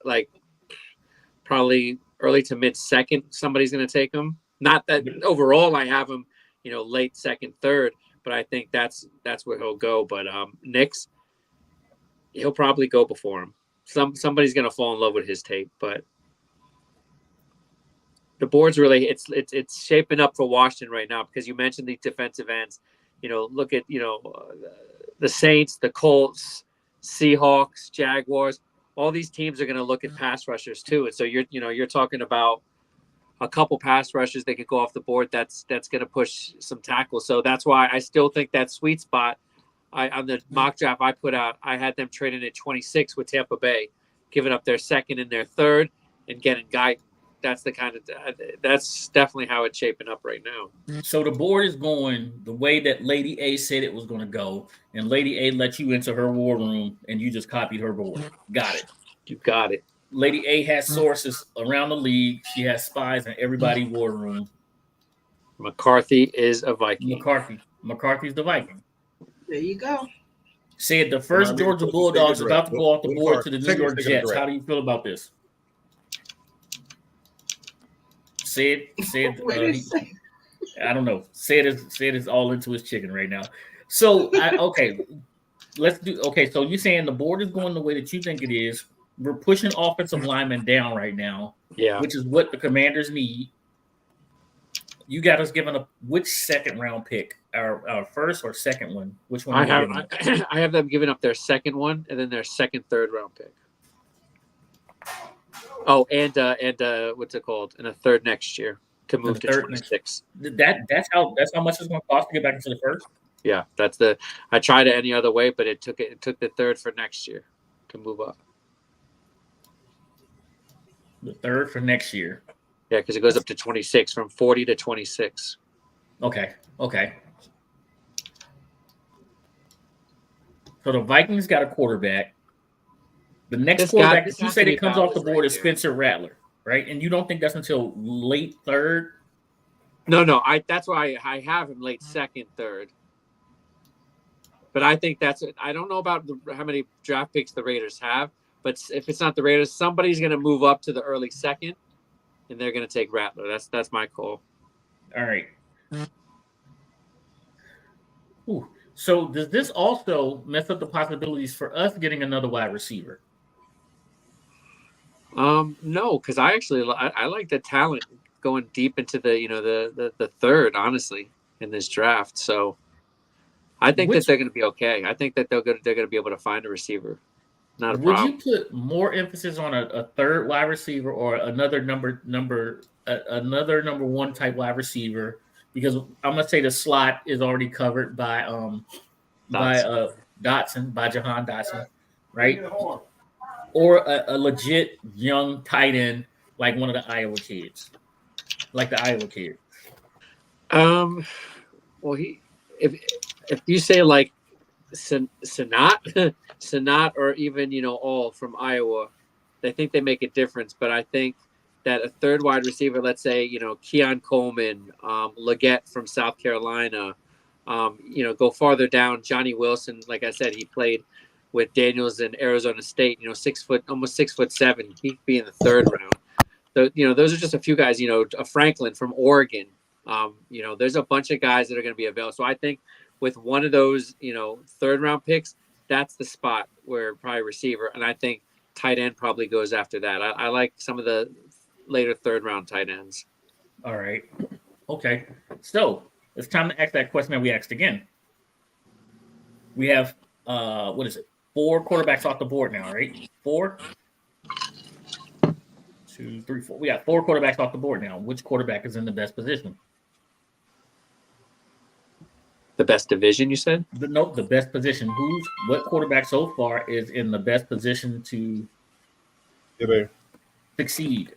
probably early to mid second. Somebody's going to take him. Not that overall I have him, late second, third, but I think that's where he'll go. But Nix, he'll probably go before him. Somebody's going to fall in love with his tape, but the board's really it's shaping up for Washington right now, because you mentioned the defensive ends. Look at the Saints, the Colts, Seahawks, Jaguars. All these teams are going to look at pass rushers too, and so you're talking about a couple pass rushers that could go off the board. That's going to push some tackles. So that's why I still think that sweet spot. On the mock draft I put out, I had them trading at 26 with Tampa Bay, giving up their second and their third, and getting Guyton. That's that's definitely how it's shaping up right now. So the board is going the way that Lady A said it was going to go, and Lady A let you into her war room, and you just copied her board. Got it. You got it. Lady A has sources around the league. She has spies in everybody's war room. McCarthy is a Viking. McCarthy's the Viking. There you go. Said the first Georgia Bulldogs about to go off the board to the New York Jets. How do you feel about this? Said I don't know. Said is all into his chicken right now. So let's do. Okay, so you're saying the board is going the way that you think it is. We're pushing offensive linemen down right now. Yeah, which is what the Commanders need. You got us giving up which second round pick? Our first or second one? Which one? I have them giving up their second one and then their second, third round pick. Oh, and what's it called? And a third next year to move to 26. That's how much it's going to cost to get back into the first. Yeah, I tried it any other way, but it took the third for next year to move up. The third for next year. Yeah, because it goes up to 26, from 40 to 26. Okay. So the Vikings got a quarterback. The next quarterback that you say that comes off the board is Spencer Rattler, right? And you don't think that's until late third? No. That's why I have him late second, third. But I think I don't know about how many draft picks the Raiders have, but if it's not the Raiders, somebody's going to move up to the early second, and they're going to take Rattler. That's my call. All right. Ooh. So does this also mess up the possibilities for us getting another wide receiver? No, because I like the talent going deep into the third, honestly, in this draft. So I think that they're going to be okay. I think that they're going to be able to find a receiver. Not a problem. Would you put more emphasis on a third wide receiver or another number one type wide receiver? Because I'm gonna say the slot is already covered by Jahan Dotson, right? or a legit young tight end like one of the Iowa kids, like the Iowa kid. Well, if you say like Sanat or even all from Iowa, I think they make a difference. But I think that a third wide receiver, let's say Keon Coleman, Leggett from South Carolina, go farther down. Johnny Wilson, like I said, he played with Daniels in Arizona State. 6 foot, almost 6'7". He'd be in the third round. So those are just a few guys. A Franklin from Oregon. There's a bunch of guys that are going to be available. So I think with one of those, third round picks, that's the spot where probably receiver. And I think tight end probably goes after that. I like some of the later third round tight ends. All right. Okay. So it's time to ask that question that we asked again. We have, 4 quarterbacks off the board now, right? 4? 2, 3, 4. We got 4 quarterbacks off the board now. Which quarterback is in the best position? The best division, you said? The best position. What quarterback so far is in the best position to succeed?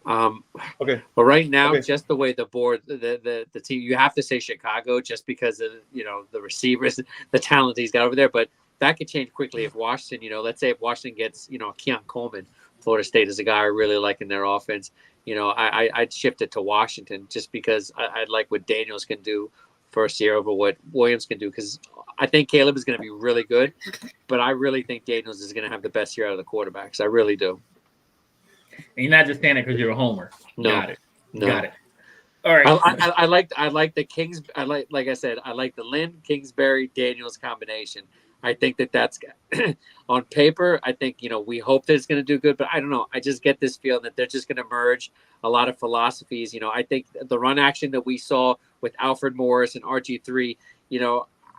Okay. Well, right now, just the way the board, the team, you have to say Chicago just because of the receivers, the talent he's got over there. But that could change quickly if Washington, let's say if Washington gets Keon Coleman. Florida State is a guy I really like in their offense. I'd shift it to Washington just because I like what Daniels can do first year over what Williams can do, because I think Caleb is going to be really good, but I really think Daniels is going to have the best year out of the quarterbacks. I really do. And you're not just saying it because you're a homer. No. Got it. No. Got it. All right. I like the Kings. Like I said, I like the Lynn, Kingsbury, Daniels combination. I think that's on paper. I think, we hope that it's going to do good, but I don't know. I just get this feeling that they're just going to merge a lot of philosophies. I think the run action that we saw with Alfred Morris and RG3,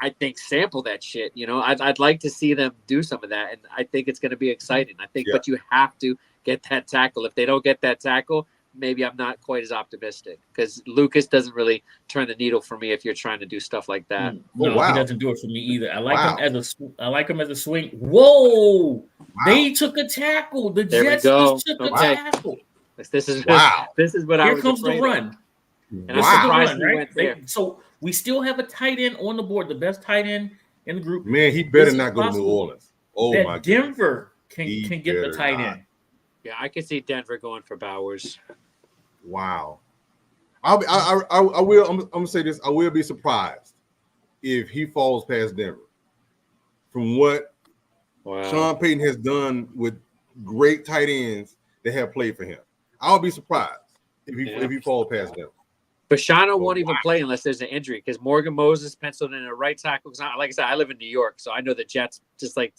I think sample that shit. I'd like to see them do some of that. And I think it's going to be exciting. I think, but you have to get that tackle. If they don't get that tackle, maybe I'm not quite as optimistic, because Lucas doesn't really turn the needle for me if you're trying to do stuff like that. No, he doesn't do it for me either. I like him as a swing. Whoa! Wow. They took a tackle. The Jets just took a tackle. This is what I was. Here comes the run. And I'm surprised he went there. So we still have a tight end on the board, the best tight end in the group. Man, he better not go to New Orleans. Oh my God. Denver can get the tight end. Yeah, I can see Denver going for Bowers. Wow. I will. I'm gonna say this. I will be surprised if he falls past Denver. From what Sean Payton has done with great tight ends that have played for him, I'll be surprised if he falls past Denver. Bashano won't even play unless there's an injury, because Morgan Moses penciled in a right tackle. Like I said, I live in New York, so I know the Jets just like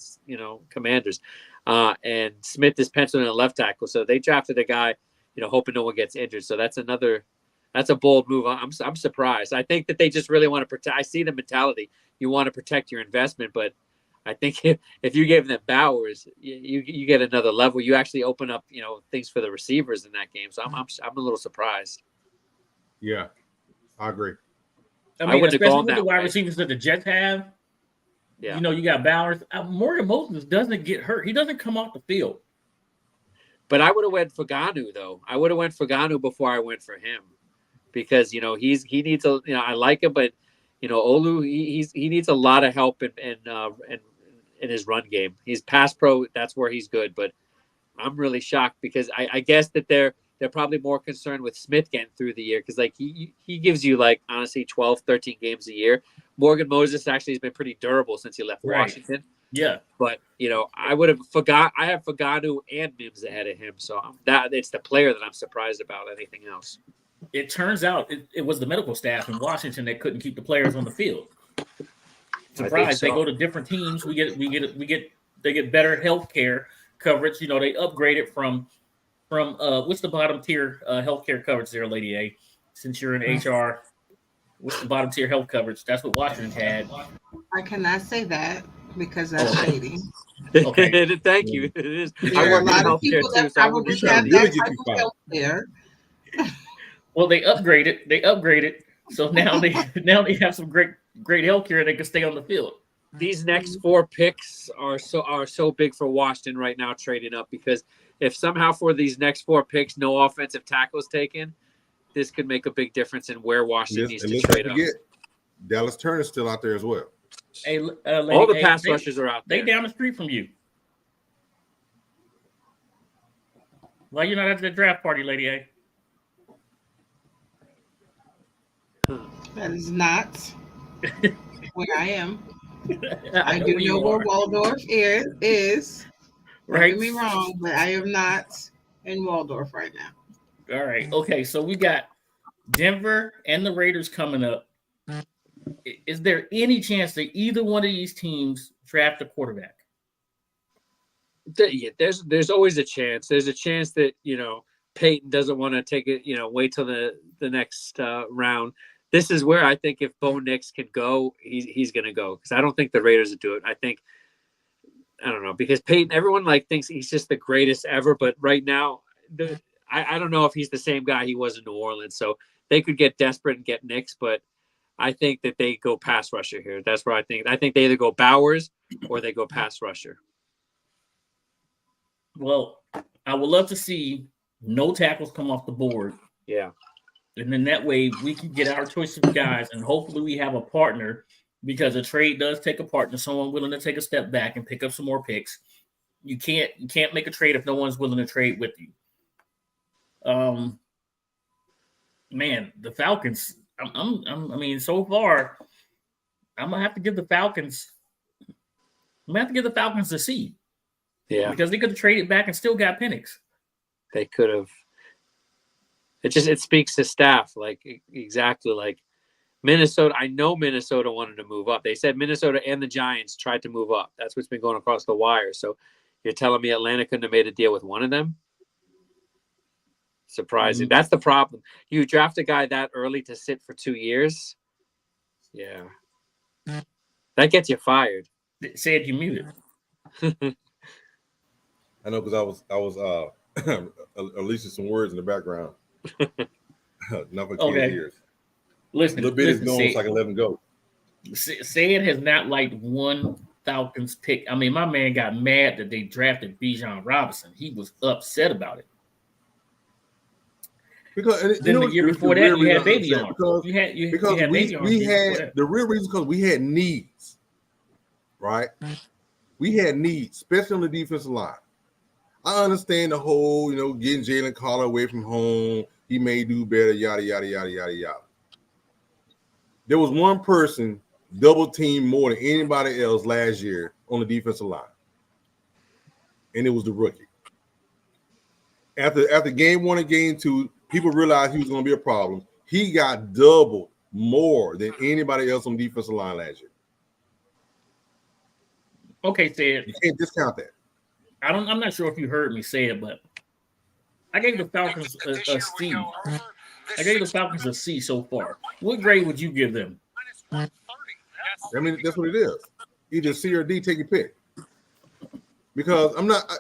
Commanders. And Smith is penciled in a left tackle, so they drafted a guy, hoping no one gets injured. So that's a bold move. I'm surprised. I think that they just really want to protect. I see the mentality. You want to protect your investment, but I think if you gave them Bowers, you get another level. You actually open up, things for the receivers in that game. So I'm a little surprised. Yeah, I agree. I mean, especially with the wide receivers that the Jets have. Yeah. You got Bowers. Morgan Moses doesn't get hurt. He doesn't come off the field. But I would have went for Ganu, though. I would have went for Ganu before I went for him, because he needs a. I like him, but Olu he needs a lot of help in his run game. He's pass pro. That's where he's good. But I'm really shocked, because I guess that they're probably more concerned with Smith getting through the year, because like he gives you honestly 12, 13 games a year. Morgan Moses actually has been pretty durable since he left Washington. Yeah. But I have Faganu and Mims ahead of him. So it's the player that I'm surprised about anything else. It turns out it was the medical staff in Washington that couldn't keep the players on the field. Surprise, they go to different teams. They get better health care coverage. They upgrade it from what's the bottom tier healthcare coverage there, Lady A? Since you're in HR, what's the bottom tier health coverage? That's what Washington had. I cannot say that because that's shady. Okay. Thank you. It is. There are a lot of people that probably have that type of health care. Well, they upgraded. So now they have some great health care, and they can stay on the field. these next 4 picks are so big for Washington right now trading up, because if somehow for these next 4 picks no offensive tackles taken, this could make a big difference in where Washington needs to trade up. Dallas Turner's still out there as well. Hey, all the pass rushers are out there. They down the street from you. Why you're not at the draft party, Lady A? That is not where I am. I know do where you know where are. Waldorf is. Don't Right. get me wrong, but I am not in Waldorf right now. All right. Okay. So we got Denver and the Raiders coming up. Is there any chance that either one of these teams draft a quarterback? Yeah, there's always a chance. There's a chance that, you know, Peyton doesn't want to take it, you know, wait till the next round. This is where I think if Bo Nix can go, he's going to go, because I don't think the Raiders would do it. I don't know, because Peyton, everyone thinks he's just the greatest ever, but right now, I don't know if he's the same guy he was in New Orleans. So they could get desperate and get Nix, but I think that they go pass rusher here. That's where I think they either go Bowers or they go pass rusher. Well, I would love to see no tackles come off the board. Yeah. And then that way we can get our choice of guys, and hopefully we have a partner, because a trade does take a partner, someone willing to take a step back and pick up some more picks. You can't make a trade if no one's willing to trade with you. Man, the Falcons. I mean, so far, I'm gonna have to give the Falcons. I'm gonna have to give the Falcons a C. Yeah, because they could have traded back and still got Penix. They could have. It speaks to staff, exactly like Minnesota. I know Minnesota wanted to move up. They said Minnesota and the Giants tried to move up. That's what's been going across the wire. So you're telling me Atlanta couldn't have made a deal with one of them? Surprising. Mm-hmm. That's the problem. You draft a guy that early to sit for 2 years. Yeah. That gets you fired. It said you muted. I know, because I was releasing some words in the background. Not for 10 years. Listen, a little bit is going, so I can let him go. Sayed has not liked one Falcons pick. I mean, my man got mad that they drafted Bijan Robinson. He was upset about it. Because then the year before that, you had Babion. We had the real reason, because we had needs, right? We had needs, especially on the defensive line. I understand the whole, getting Jalen Carter away from home. He may do better, yada, yada, yada, yada, yada. There was one person double teamed more than anybody else last year on the defensive line, and it was the rookie. After game 1 and game 2, people realized he was going to be a problem. He got doubled more than anybody else on the defensive line last year. Okay, Sid. You can't discount that. I'm not sure if you heard me say it, but I gave the Falcons a C. I gave the Falcons a C so far. What grade would you give them? I mean, that's what it is. Either C or D, take your pick. Because I'm not.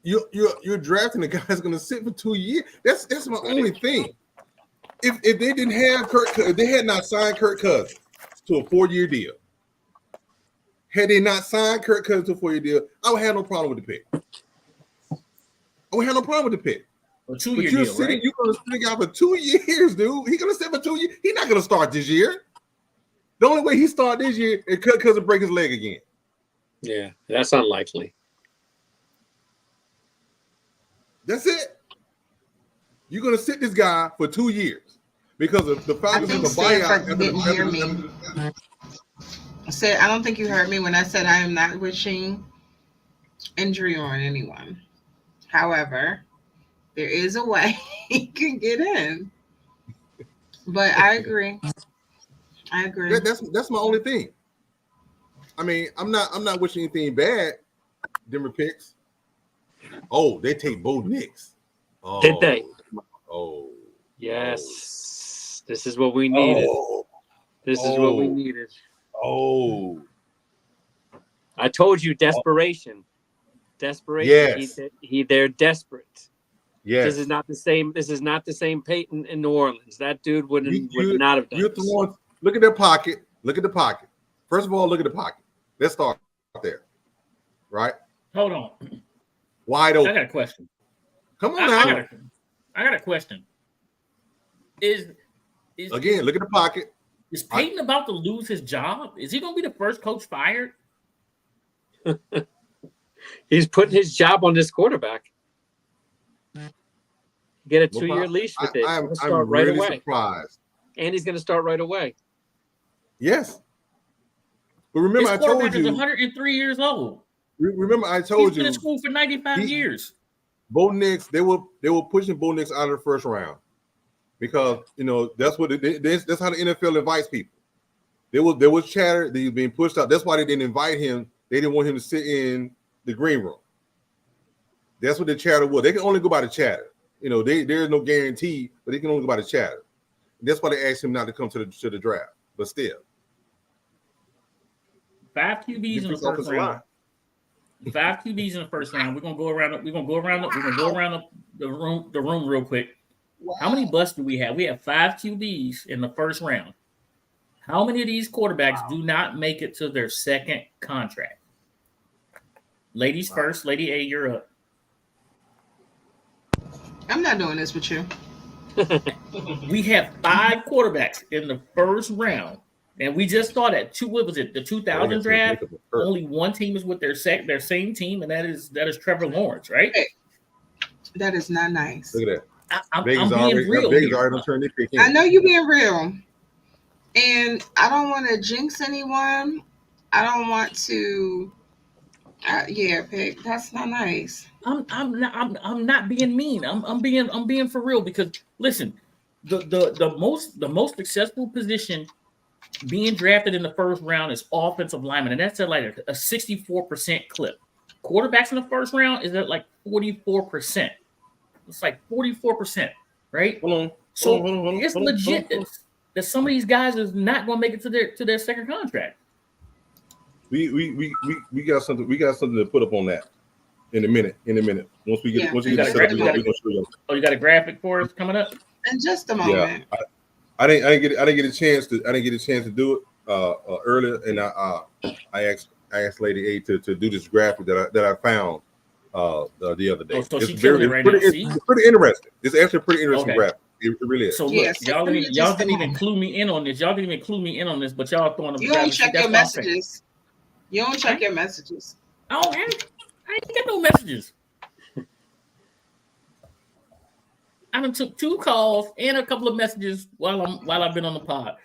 You're drafting a guy that's going to sit for 2 years. That's my only thing. If they didn't have if they had not signed Kirk Cousins to a 4-year deal, had they not signed Kirk Cousins to a 4-year deal, I would have no problem with the pick. I would have no problem with the pick. A 2-year deal, right? You're going to sit out for 2 years, dude. He's going to sit for 2 years. He's not going to start this year. The only way he start this year is Kirk Cousins break his leg again. Yeah, that's unlikely. That's it. You're going to sit this guy for 2 years because of the Falcons have a buyout. I don't think you heard me when I said I am not wishing injury on anyone. However, there is a way he can get in. But I agree. That's my only thing. I mean, I'm not wishing anything bad. Denver picks. Oh, they take Bo Nix. Oh, did they? Oh, yes. This is what we needed. This is what we needed. Oh, I told you, desperation. Yes. They're desperate. Yes. This is not the same. This is not the same Peyton in New Orleans. That dude would not have done this. Look at their pocket. Look at the pocket. First of all, look at the pocket. Let's start there. Right? Hold on. Wide I open. got a question. Come on I now. got a question. Is Again, look at the pocket. Is Peyton about to lose his job? Is he going to be the first coach fired? He's putting his job on this quarterback. Get a 2-year leash with it. I'm Start right really away. surprised. And he's going to start right away. Yes. But remember, I His told quarterback is you. 103 years old. Remember, I told He's been you. in school for 95 years. Bo Nix, they were pushing Bo Nix out of the first round because that's what that's how the NFL invites people. There was chatter that he's being pushed out. That's why they didn't invite him. They didn't want him to sit in the green room. That's what the chatter was. They can only go by the chatter. There's no guarantee, but they can only go by the chatter. That's why they asked him not to come to the draft. But still, 5 QBs in the first round. 5 QBs in the first round. We're gonna go around the room real quick. Wow. How many busts do we have? We have 5 QBs in the first round. How many of these quarterbacks do not make it to their second contract? Ladies first. Lady A, you're up. I'm not doing this with you. We have 5 quarterbacks in the first round, and we just thought at the 2000 draft, only one team is with their same team, and that is Trevor Lawrence, right? That is not nice. look at that. I'm Vegas being real. Vegas already done turned their pick in. I know you're being real, and I don't want to jinx anyone. I don't want to. Pick. That's not nice. I'm not being mean. I'm being for real because listen, the most successful position being drafted in the first round is offensive lineman, and that's at like a 64% clip. Quarterbacks in the first round is at like 44%. It's like 44%, right? Hold on. It's legit that some of these guys is not going to make it to their second contract. We got something. We got something to put up on that in a minute. Once you get You got set up, a we're gonna show you. Oh, you got a graphic for us coming up? In just a moment. Yeah, I didn't get a chance to do it earlier, and I asked Lady A to do this graphic that I found the other day. Oh, so it's she killing it right now. See? It's pretty interesting. It's actually a pretty interesting Okay. graphic. It really is. So look, Yes, y'all give me didn't just a even moment. clue me in on this. Y'all didn't even clue me in on this, but y'all throwing them. You don't check your messages. You don't check your messages. I ain't get no messages. I done took 2 calls and a couple of messages while I've been on the pod.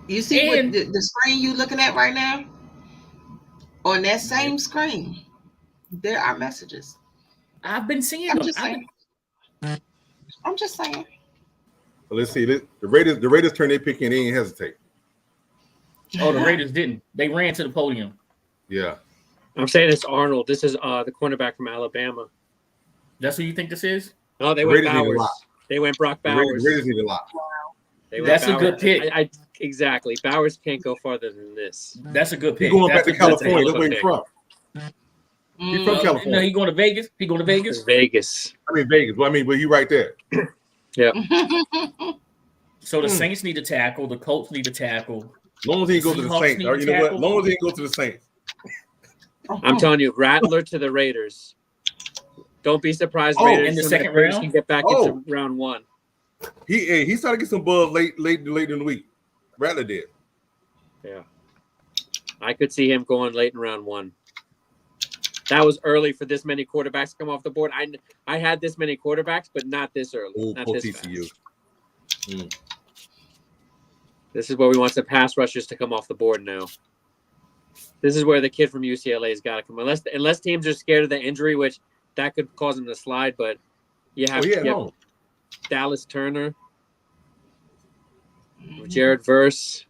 You see And- what the screen you looking at right now? On that same screen, there are messages. I've been seeing I'm them. just saying. I'm just saying. But let's see. The Raiders turn their pick in. They ain't hesitate. Oh, the Raiders didn't. They ran to the podium. Yeah. I'm saying it's Arnold. This is the cornerback from Alabama. That's who you think this is? No, they The went Raiders need a Bowers. lot. They went Brock The Bowers. Raiders need a lot. They went That's a Bowers. good pick. Exactly. Bowers can't go farther than this. That's a good pick. He's going back That's to a good California. pick. Look where he's from. He's from California. No, he going to Vegas. He going to Vegas. Vegas. I mean Vegas. Well, I mean, but he right there. Yeah. So the Saints need to tackle. The Colts need to tackle. As long as he go to the Seahawks Saints. need Or to you know what? tackle. As long as he go to the Saints. I'm telling you, Rattler to the Raiders. Don't be surprised. Oh, Raiders in the some second Raiders round? can get back Oh. into round 1. He started to get some buzz late in the week. Rattler did. Yeah. I could see him going late in round 1. That was early for this many quarterbacks to come off the board. I had this many quarterbacks, but not this early. Oh, Not poor this TCU. fast. This is where we want some pass rushers to come off the board now. This is where the kid from UCLA has got to come. Unless teams are scared of the injury, which that could cause them to slide, but you have Dallas Turner, Jared Verse.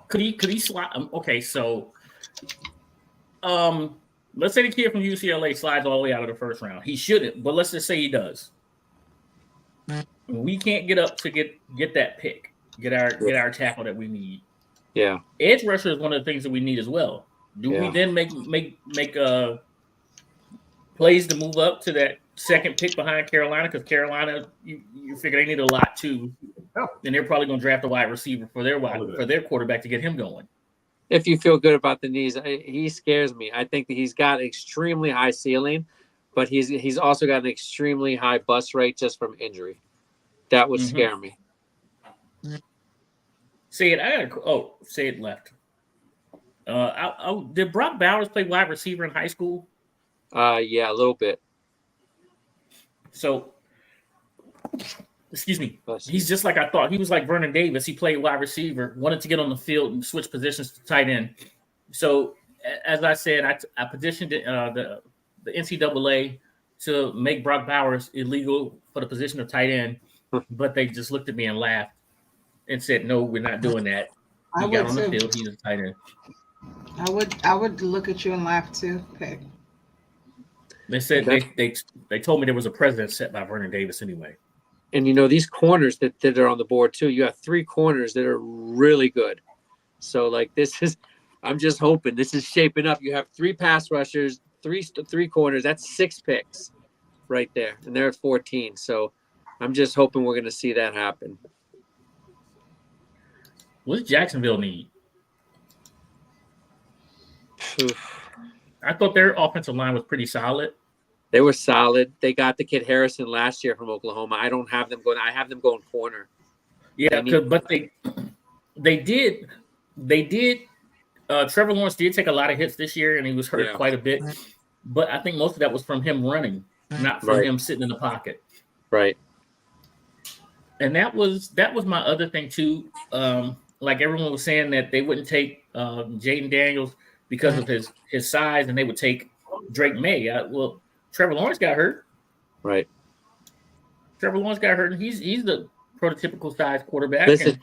Could he slide? Okay, so let's say the kid from UCLA slides all the way out of the first round. He shouldn't, but let's just say he does. We can't get up to get that pick, get our tackle that we need. Yeah. Edge rusher is one of the things that we need as well. Do we then make plays to move up to that second pick behind Carolina? Because Carolina, you figure they need a lot too, and they're probably going to draft a wide receiver for their quarterback to get him going. If you feel good about the knees, he scares me. I think that he's got extremely high ceiling, but he's also got an extremely high bust rate just from injury. That would scare me. Say it. Say it left. Did Brock Bowers play wide receiver in high school? Yeah, a little bit. So, excuse me. He's just like I thought. He was like Vernon Davis. He played wide receiver, wanted to get on the field and switch positions to tight end. So, as I said, I petitioned the NCAA to make Brock Bowers illegal for the position of tight end, but they just looked at me and laughed and said, "No, we're not doing that." He got on the field. He's a tight end. I would look at you and laugh too. Okay. They said they told me there was a precedent set by Vernon Davis anyway. And these corners that are on the board too. You have 3 corners that are really good. So like I'm just hoping this is shaping up. You have 3 pass rushers, three corners. That's 6 picks right there, and they're at 14. So I'm just hoping we're going to see that happen. What does Jacksonville need? I thought their offensive line was pretty solid. They were solid. They got the kid Harrison last year from Oklahoma. I don't have them going. I have them going corner. Yeah, but they did. Trevor Lawrence did take a lot of hits this year, and he was hurt quite a bit. But I think most of that was from him running, not from him sitting in the pocket. Right. And that was my other thing too. Like everyone was saying that they wouldn't take Jaden Daniels because of his size, and they would take Drake May. Well, Trevor Lawrence got hurt. Right. Trevor Lawrence got hurt, and he's the prototypical size quarterback. Listen,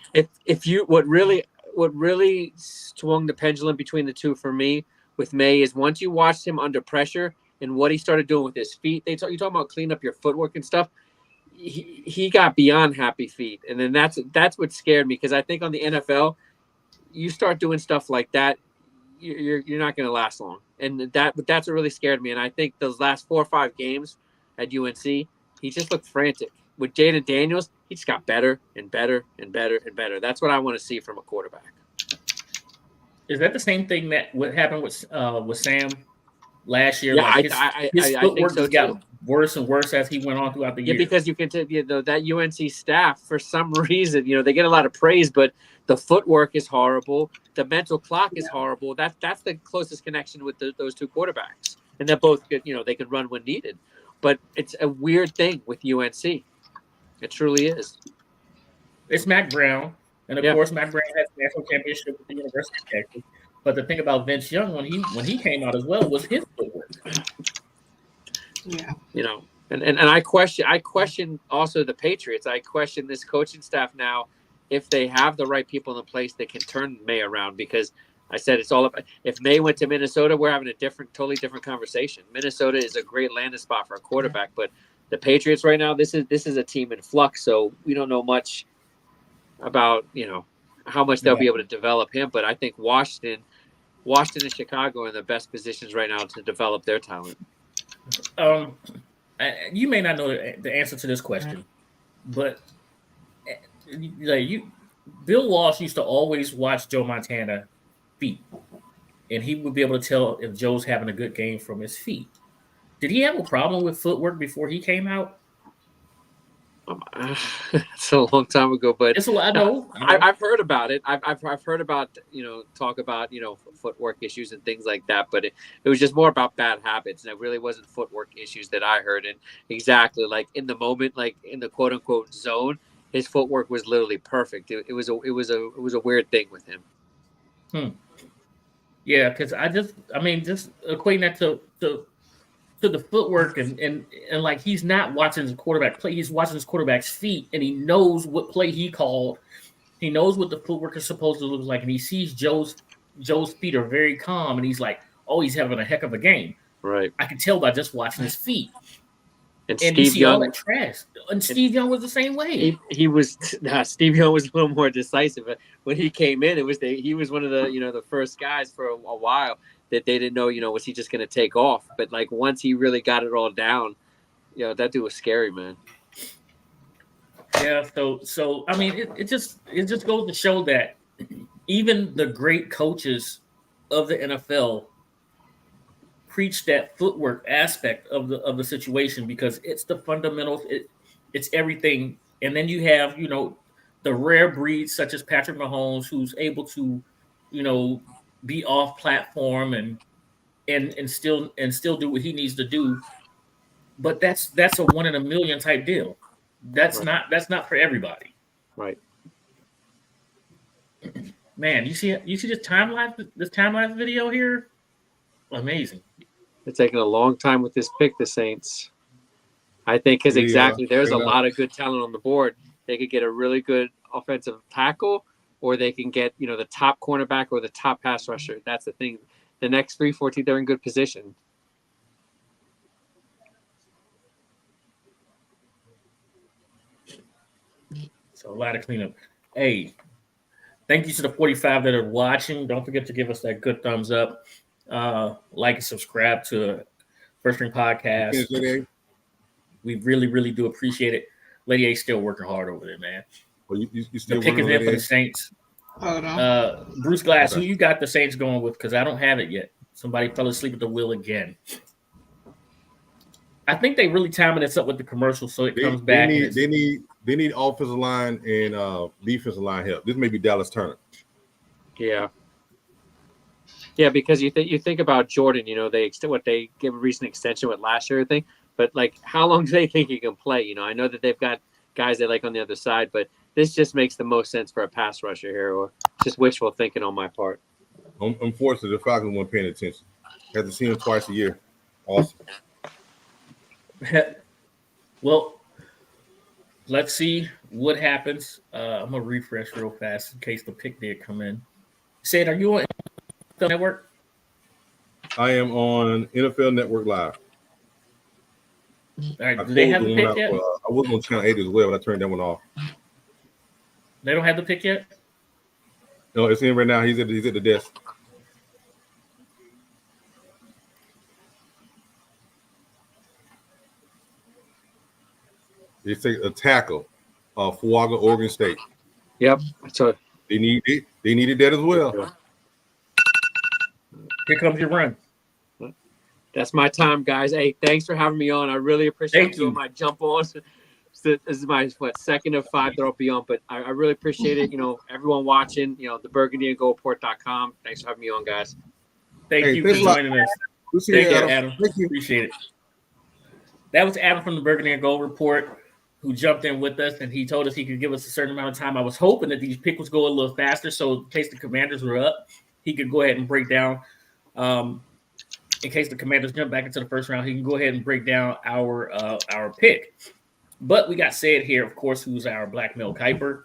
what really swung the pendulum between the two for me with May is once you watched him under pressure and what he started doing with his feet. You talking about clean up your footwork and stuff. He got beyond happy feet, and then that's what scared me, because I think on the NFL, you start doing stuff like that, you're not going to last long, and that's what really scared me. And I think those last 4 or 5 games at UNC, he just looked frantic. With Jaden Daniels, he just got better and better and better and better. That's what I want to see from a quarterback. Is that the same thing that what happened with Sam last year? Yeah, like his footwork so got worse and worse as he went on throughout the year. Yeah, because you can that UNC staff, for some reason, they get a lot of praise, but the footwork is horrible. The mental clock is horrible. That's the closest connection with those 2 quarterbacks, and they're both good. They can run when needed, but it's a weird thing with UNC. It truly is. It's Mac Brown, and of course, Mac Brown has the national championship with the University of Texas. But the thing about Vince Young when he came out as well was his footwork. Yeah. And I question also the Patriots. I question this coaching staff now, if they have the right people in the place that can turn May around, because I said it's all about, if May went to Minnesota, we're having a totally different conversation. Minnesota is a great landing spot for a quarterback, but the Patriots right now, this is a team in flux, so we don't know much about how much they'll be able to develop him. But I think Washington and Chicago are in the best positions right now to develop their talent. You may not know the answer to this question, but Bill Walsh used to always watch Joe Montana feet, and he would be able to tell if Joe's having a good game from his feet. Did he have a problem with footwork before he came out? It's a long time ago, but I know. I've heard about it. I've heard about talk about footwork issues and things like that, but it was just more about bad habits, and it really wasn't footwork issues that I heard. And exactly, like in the moment, like in the quote unquote zone, his footwork was literally perfect. It was a weird thing with him. Yeah, because just equating that to the footwork and like he's not watching his quarterback play. He's watching his quarterback's feet, and he knows what play he called. He knows what the footwork is supposed to look like, and he sees Joe's feet are very calm, and he's like, "Oh, he's having a heck of a game." Right. I can tell by just watching his feet. And Steve you see Young, all that trash. And Steve Young was the same way. Steve Young was a little more decisive. When he came in, he was one of the the first guys for a while that they didn't know, was he just going to take off? But like once he really got it all down, that dude was scary, man. Yeah. So I mean, it just goes to show that even the great coaches of the NFL preach that footwork aspect of the situation because it's the fundamentals. It's everything. And then you have, the rare breeds such as Patrick Mahomes, who's able to, be off platform and still do what he needs to do. But that's a 1 in a million type deal. That's not for everybody. Right. Man, you see this timeline video here? Amazing. They're taking a long time with this pick, the Saints. I think because there's a lot of good talent on the board. They could get a really good offensive tackle, or they can get, the top cornerback or the top pass rusher. That's the thing. The next 3-4 teams, they're in good position. So a lot of cleanup. Hey, thank you to the 45 that are watching. Don't forget to give us that good thumbs up. Like and subscribe to First Ring Podcast. We really, really do appreciate it. Lady A's still working hard over there, man. Well, you still picking there for the Saints. Hold on. Bruce Glass, who you got the Saints going with? Because I don't have it yet. Somebody fell asleep at the wheel again. I think they really timing this up with the commercial so it comes back. They need offensive line and defensive line help. This may be Dallas Turner. Yeah. Yeah, because you think about Jordan, they gave a recent extension with last year, I think. But how long do they think he can play? I know that they've got guys they like on the other side, but this just makes the most sense for a pass rusher here, or just wishful thinking on my part. Unfortunately, the Falcons weren't paying attention. Had to see him twice a year. Awesome. Well, let's see what happens. I'm gonna refresh real fast in case the pick did come in. Sid, are you on NFL Network? I am on NFL Network Live. All right, do they have the pick yet? I was on Channel 8 as well, but I turned that one off. They don't have the pick yet? No, it's in right now. He's at the desk. They take a tackle, Fuaga, Oregon State. Yep. So they needed that as well. Here comes your run. That's my time, guys. Hey, thanks for having me on. I really appreciate doing my jump on. This is my second of 5 that I'll be on, but I really appreciate it. Everyone watching. The BurgundyandGoldReport.com. Thanks for having me on, guys. Thank you for joining us. Thank you, Adam. Thank you. Appreciate it. That was Adam from the Burgundy and Gold Report, who jumped in with us, and he told us he could give us a certain amount of time. I was hoping that these picks would go a little faster, so in case the Commanders were up, he could go ahead and break down. In case the Commanders jump back into the first round, he can go ahead and break down our pick. But we got Sid here, of course, who's our black male Kuiper.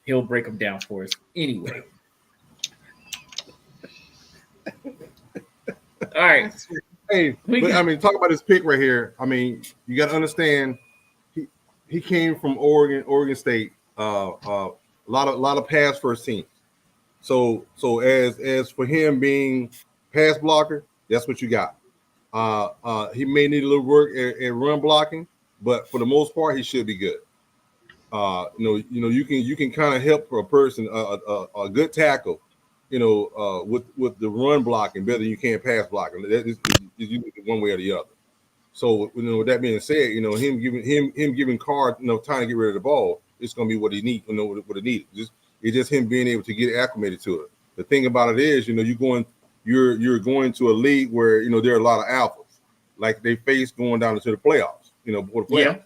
He'll break them down for us anyway. All right. Hey, talk about this pick right here. You got to understand, he came from Oregon State. A lot of pass first teams. So as for him being pass blocker, that's what you got. He may need a little work at run blocking, but for the most part, he should be good. You can kind of help a person, a good tackle, with the run blocking better than you can pass blocking. That is one way or the other. So with that being said, him giving Carr time to get rid of the ball, it's going to be what he needs. What it needs. It's just him being able to get acclimated to it. The thing about it is, you're going to a league where there are a lot of alphas, like they face going down into the playoffs. Before the playoffs.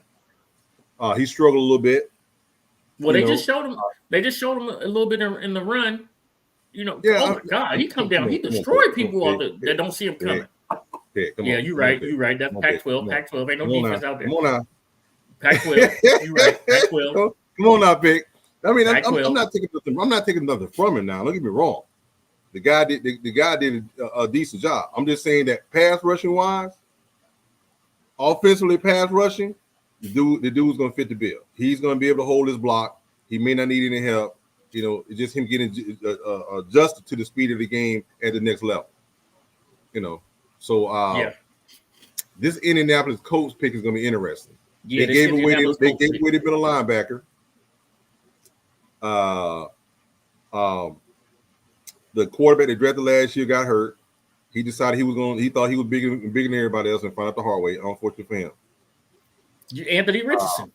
Yeah. He struggled a little bit. Well, they just showed him. They just showed him a little bit in the run. Oh my God, he come down. He destroyed people that don't see him coming. Yeah, you're right. You're right. That's Pac-12. Pac-12 ain't no defense out there. Come on now. Pac-12. You're right. Pac-12. Come on now, Vic. I'm not taking nothing. I'm not taking nothing from him now. Don't get me wrong. The guy did a decent job. I'm just saying that pass rushing wise, offensively pass rushing, the dude's gonna fit the bill. He's gonna be able to hold his block. He may not need any help. It's just him getting adjusted to the speed of the game at the next level. So this Indianapolis Colts pick is gonna be interesting. Yeah, they gave away the middle linebacker. the quarterback they drafted last year got hurt. He decided he thought he was bigger than everybody else and found out the hard way. Unfortunately for him. Anthony Richardson.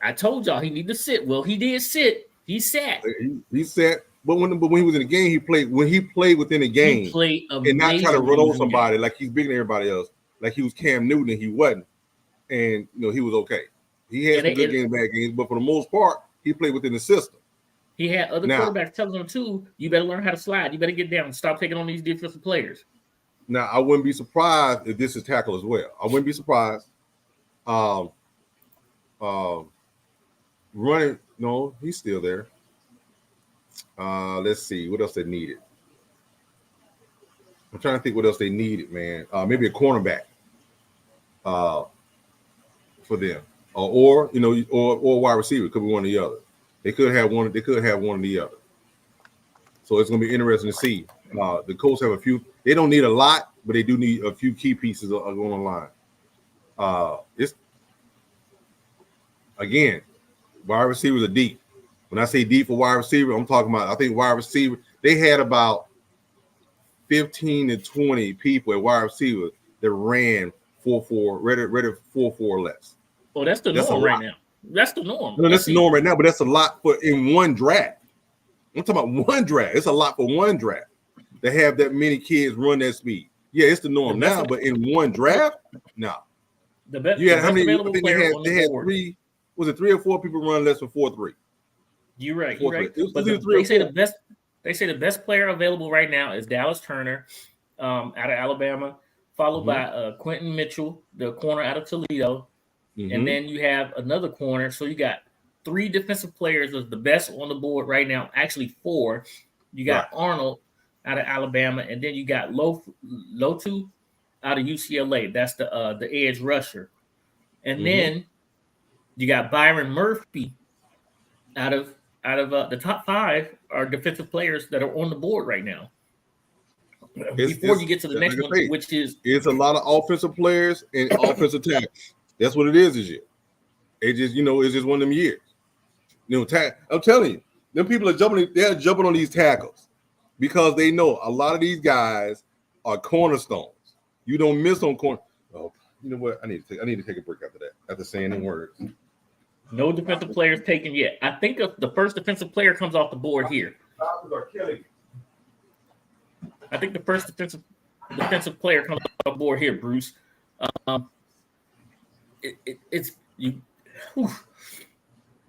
I told y'all he needed to sit. Well, he did sit. He sat. He sat. But when he was in the game, he played. When he played within the game, he played and not try to run over somebody like he's bigger than everybody else. Like he was Cam Newton and he wasn't. And he was okay. He had some good games, bad games, but for the most part, he played within the system. He had other quarterbacks telling him too, you better learn how to slide. You better get down and stop taking on these defensive players. Now, I wouldn't be surprised if this is tackle as well. I wouldn't be surprised. Running, no, he's still there. Let's see what else they needed. I'm trying to think what else they needed, man. Maybe a cornerback for them, or wide receiver. Could be one or the other. They could have one. They could have one or the other. So it's going to be interesting to see. The Colts have a few. They don't need a lot, but they do need a few key pieces going on the line. It's again, wide receivers are deep. When I say deep for wide receiver, I'm talking about. I think wide receiver. They had about 15 to 20 people at wide receiver that ran 4-4, ready 4-4 or less. Oh, that's the norm right now. That's the norm. No, that's the norm right now, but that's a lot for in one draft. I'm talking about one draft. It's a lot for one draft to have that many kids run that speed. Yeah, it's the norm now, but in one draft, no. The best. You had how many? I think they had three. Was it 3 or 4 people run less than 4.3? You're right. 4.3. You're right. But they say the best. They say the best player available right now is Dallas Turner, out of Alabama, followed by Quentin Mitchell, the corner out of Toledo. And then you have another corner. So you got 3 defensive players was the best on the board right now. Actually 4. You got Arnold out of Alabama, and then you got Lotu out of UCLA. That's the edge rusher. And then you got Byron Murphy out of the top 5 are defensive players that are on the board right now. Before you get to the next one, which is it's a lot of offensive players and offensive tackles. That's what it is this year. It just, it's just one of them years. I'm telling you, them people are jumping on these tackles because they know a lot of these guys are cornerstones. You don't miss on corner. Oh, you know what? I need to take a break after that. After saying the words. No defensive players taken yet. I think the first defensive player comes off the board here. I think the first defensive player comes off the board here, Bruce. It's you.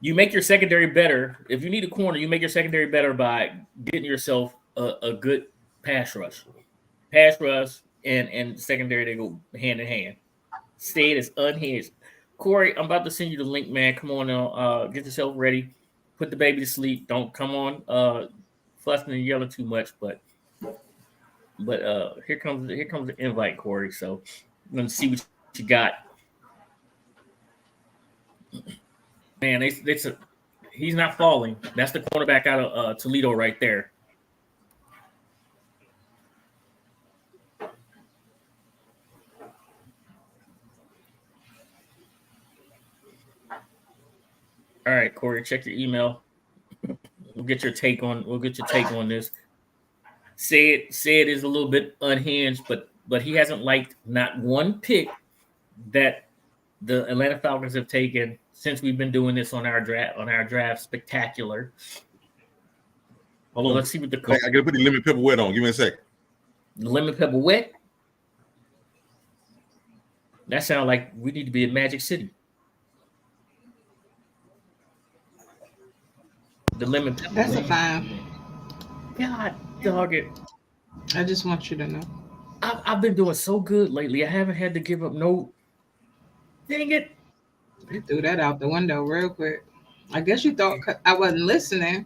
You make your secondary better. If you need a corner, you make your secondary better by getting yourself a good pass rush. And secondary, they go hand in hand. State is unhinged. Corey, I'm about to send you the link, man. Come on now. Get yourself ready. Put the baby to sleep. Don't come on fussing and yelling too much. But here comes the invite, Corey. So I'm gonna see what you got. Man, he's not falling. That's the cornerback out of Toledo right there. All right, Corey, check your email. We'll get your take on this. Say it is a little bit unhinged, but he hasn't liked not one pick that the Atlanta Falcons have taken since we've been doing this on our draft spectacular. Hold on, let's see what the I gotta put the lemon pepper wet on. Give me a second. The lemon pepper wet. That sounds like we need to be in Magic City. The lemon pepper. That's a fine. God dog it. I just want you to know. I've been doing so good lately. I haven't had to give up no. Dang it. You threw that out the window real quick. I guess you thought I wasn't listening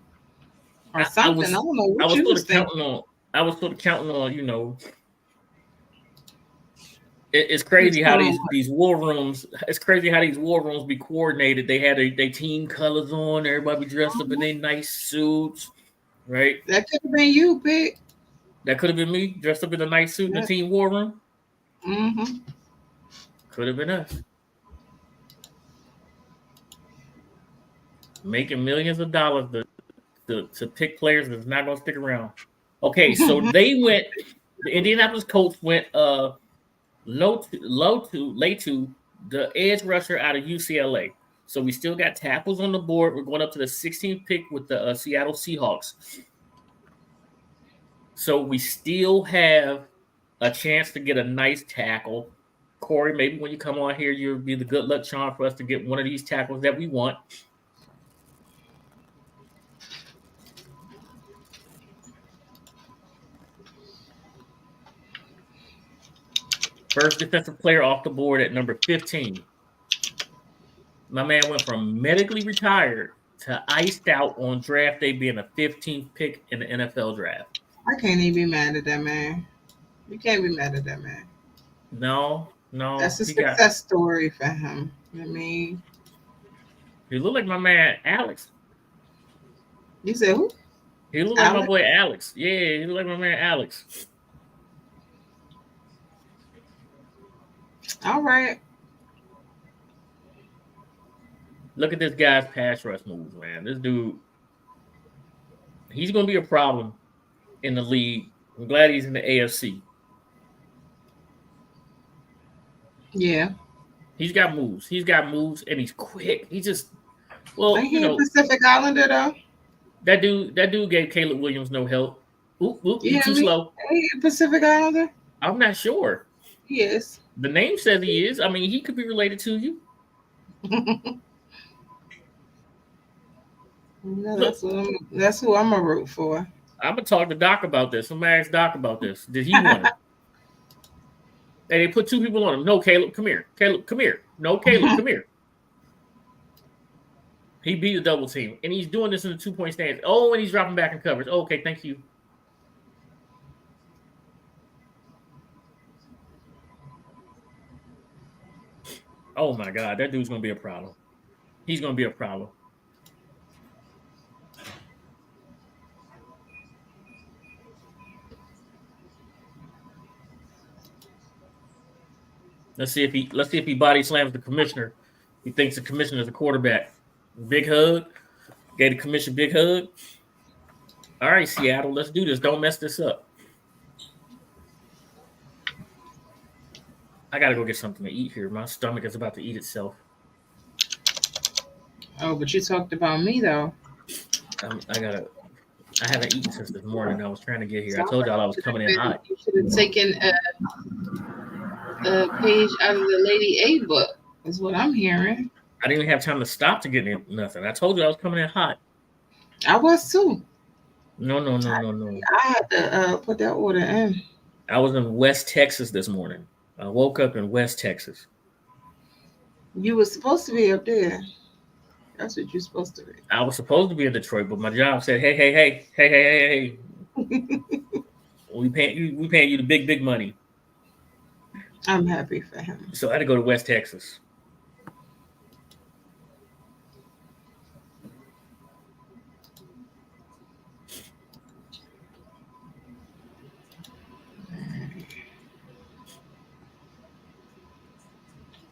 or something. I don't know what you was thinking. I was sort of counting on, It's crazy how these war rooms. It's crazy how these war rooms be coordinated. They had their team colors on. Everybody be dressed up in their nice suits, right? That could have been you, Pete. That could have been me dressed up in a nice suit in the team war room. Mm-hmm. Could have been us. Making millions of dollars to pick players that's not going to stick around. Okay, so they went. The Indianapolis Colts went late to the edge rusher out of UCLA. So we still got tackles on the board. We're going up to the 16th pick with the Seattle Seahawks. So we still have a chance to get a nice tackle. Corey, maybe when you come on here, you'll be the good luck charm for us to get one of these tackles that we want. First defensive player off the board at number 15. My man went from medically retired to iced out on draft day being a 15th pick in the NFL draft. I can't even be mad at that man. You can't be mad at that man. No. That's a success story for him. I mean, he looked like my man Alex. You said who? He looked like my boy Alex. Yeah, he looked like my man Alex. All right. Look at this guy's pass rush moves, man. This dude, he's going to be a problem in the league. I'm glad he's in the AFC. Yeah. He's got moves. And he's quick. He just, well, Ain't he a Pacific Islander though? That dude gave Caleb Williams no help. He's too slow. Ain't he a Pacific Islander? I'm not sure. He is. The name says he is. I mean, he could be related to you. No, that's who I'm a root for. I'm gonna talk to Doc about this. I'm gonna ask Doc about this. Did he want it? And they put two people on him. No, Caleb, come here. Caleb, come here. No, Caleb, come here. He beat a double team, and he's doing this in the 2-point stance. Oh, and he's dropping back in coverage. Oh, okay, thank you. Oh my God, that dude's gonna be a problem. He's gonna be a problem. Let's see if he body slams the commissioner. He thinks the commissioner is a quarterback. Big hug. Gave the commissioner big hug. All right, Seattle, let's do this. Don't mess this up. I gotta go get something to eat here. My stomach is about to eat itself. Oh, but you talked about me though. I haven't eaten since this morning. I was trying to get here. I told y'all I was coming in hot. You should have taken a page out of the Lady A book, is what I'm hearing. I didn't even have time to stop to get in nothing. I told you I was coming in hot. I was too. No. I had to put that order in. I was in West Texas this morning. I woke up in West Texas. You were supposed to be up there. That's what you're supposed to be. I was supposed to be in Detroit, but my job said, hey. we paying you the big money. I'm happy for him. So I had to go to West Texas.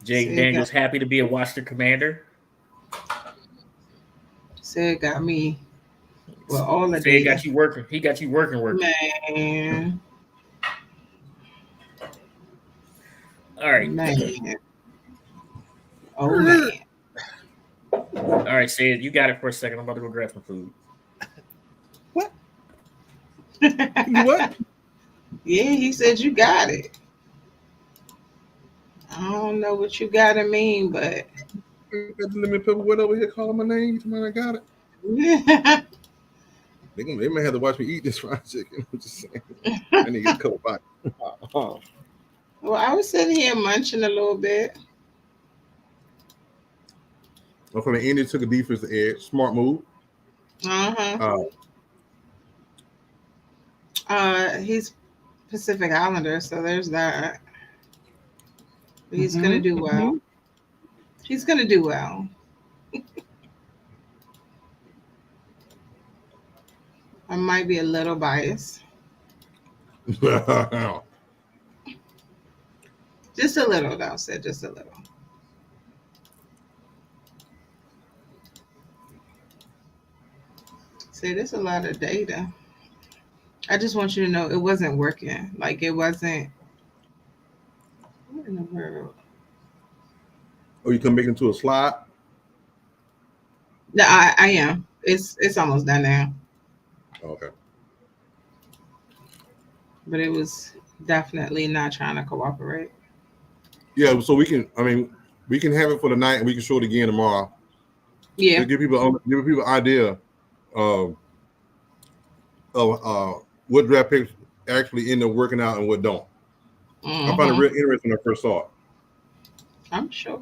Jake Daniels happy to be a Washington Commander. Said got me. Well, all the day. He got you working. Man. All right. Man. Oh, man. All right, Sid, you got it for a second. I'm about to go grab some food. What? What? Yeah, he said you got it. I don't know what you gotta mean, but got the lemon pepper wet over here calling my name. You I got it. They may have to watch me eat this fried chicken. I'm just saying. I need to get a couple bites. Well, I was sitting here munching a little bit. Well, from the Indians took a defensive edge. Smart move. He's Pacific Islander, so there's that. He's gonna do well. He's gonna do well. I might be a little biased. Just a little, though. Said just a little. See, there's a lot of data. I just want you to know it wasn't working. Like it wasn't. What in the world? Oh, you can make it into a slide? No, I am. It's almost done now. Okay. But it was definitely not trying to cooperate. Yeah, so we can have it for the night and we can show it again tomorrow. Yeah. To give people an idea of what draft picks actually end up working out and what don't. I found it real interesting when I first saw it. I'm sure.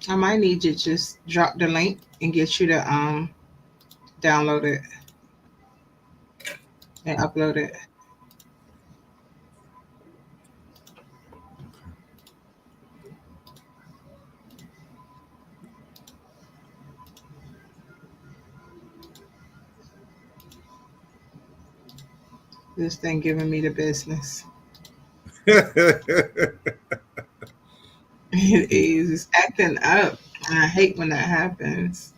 I might need you to just drop the link and get you to download it and upload it. This thing giving me the business. It is. It's acting up. And I hate when that happens.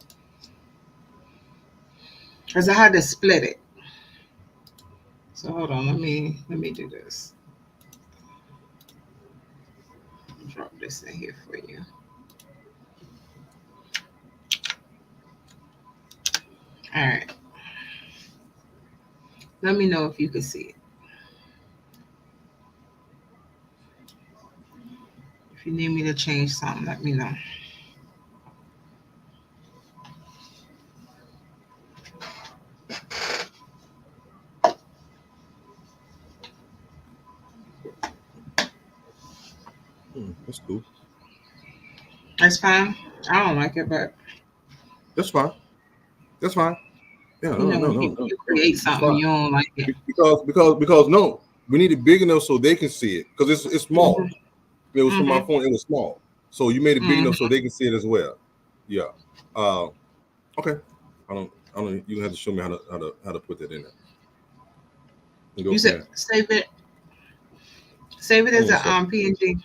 Because I had to split it. So hold on, let me do this. Drop this in here for you. All right. Let me know if you can see it. If you need me to change something, let me know. That's cool. That's fine. I don't like it, but That's fine. That's fine. Yeah, no. You create something you don't like it. Because no, we need it big enough so they can see it. Because it's small. It was from my phone, it was small. So you made it big enough so they can see it as well. Yeah. Okay. I don't you have to show me how to put that in there. You said save it. Save it as a PNG.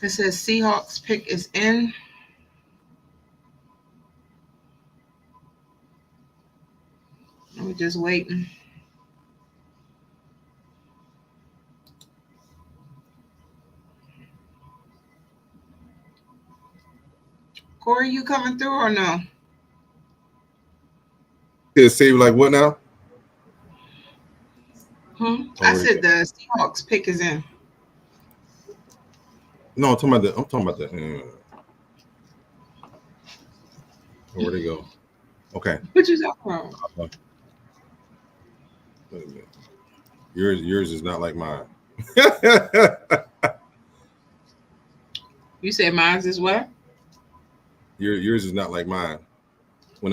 It says Seahawks pick is in. We're just waiting. Corey, you coming through or no? Save like what now? I said the Seahawks pick is in. No, I'm talking about the. Where'd it go? Okay. What you talking about? Wait a minute. Yours is not like mine. You said mine's is what? Yours is not like mine. Let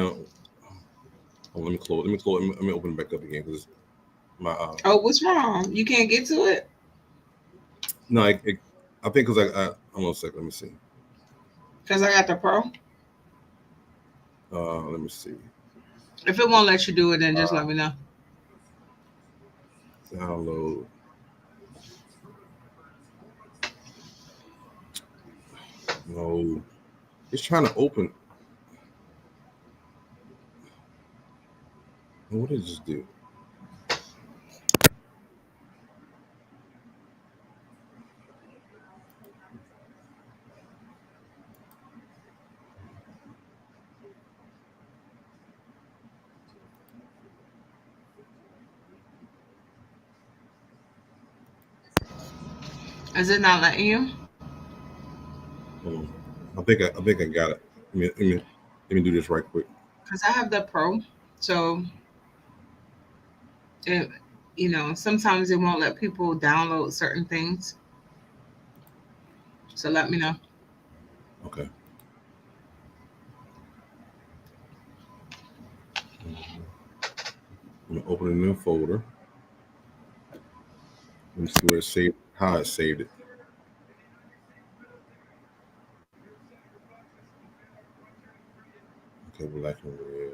me close. Let me open it back up again because my. Oh, what's wrong? You can't get to it? No, I think because I hold on a second. Let me see. Because I got the pro. Let me see. If it won't let you do it, then just let me know. Download. No, it's trying to open. What did it just do? Is it not letting you? I think I got it. Let me do this right quick. Because I have the pro, so it, sometimes it won't let people download certain things. So let me know. Okay. I'm gonna open a new folder. Let me see where it saved, how it saved it. Okay, black and red.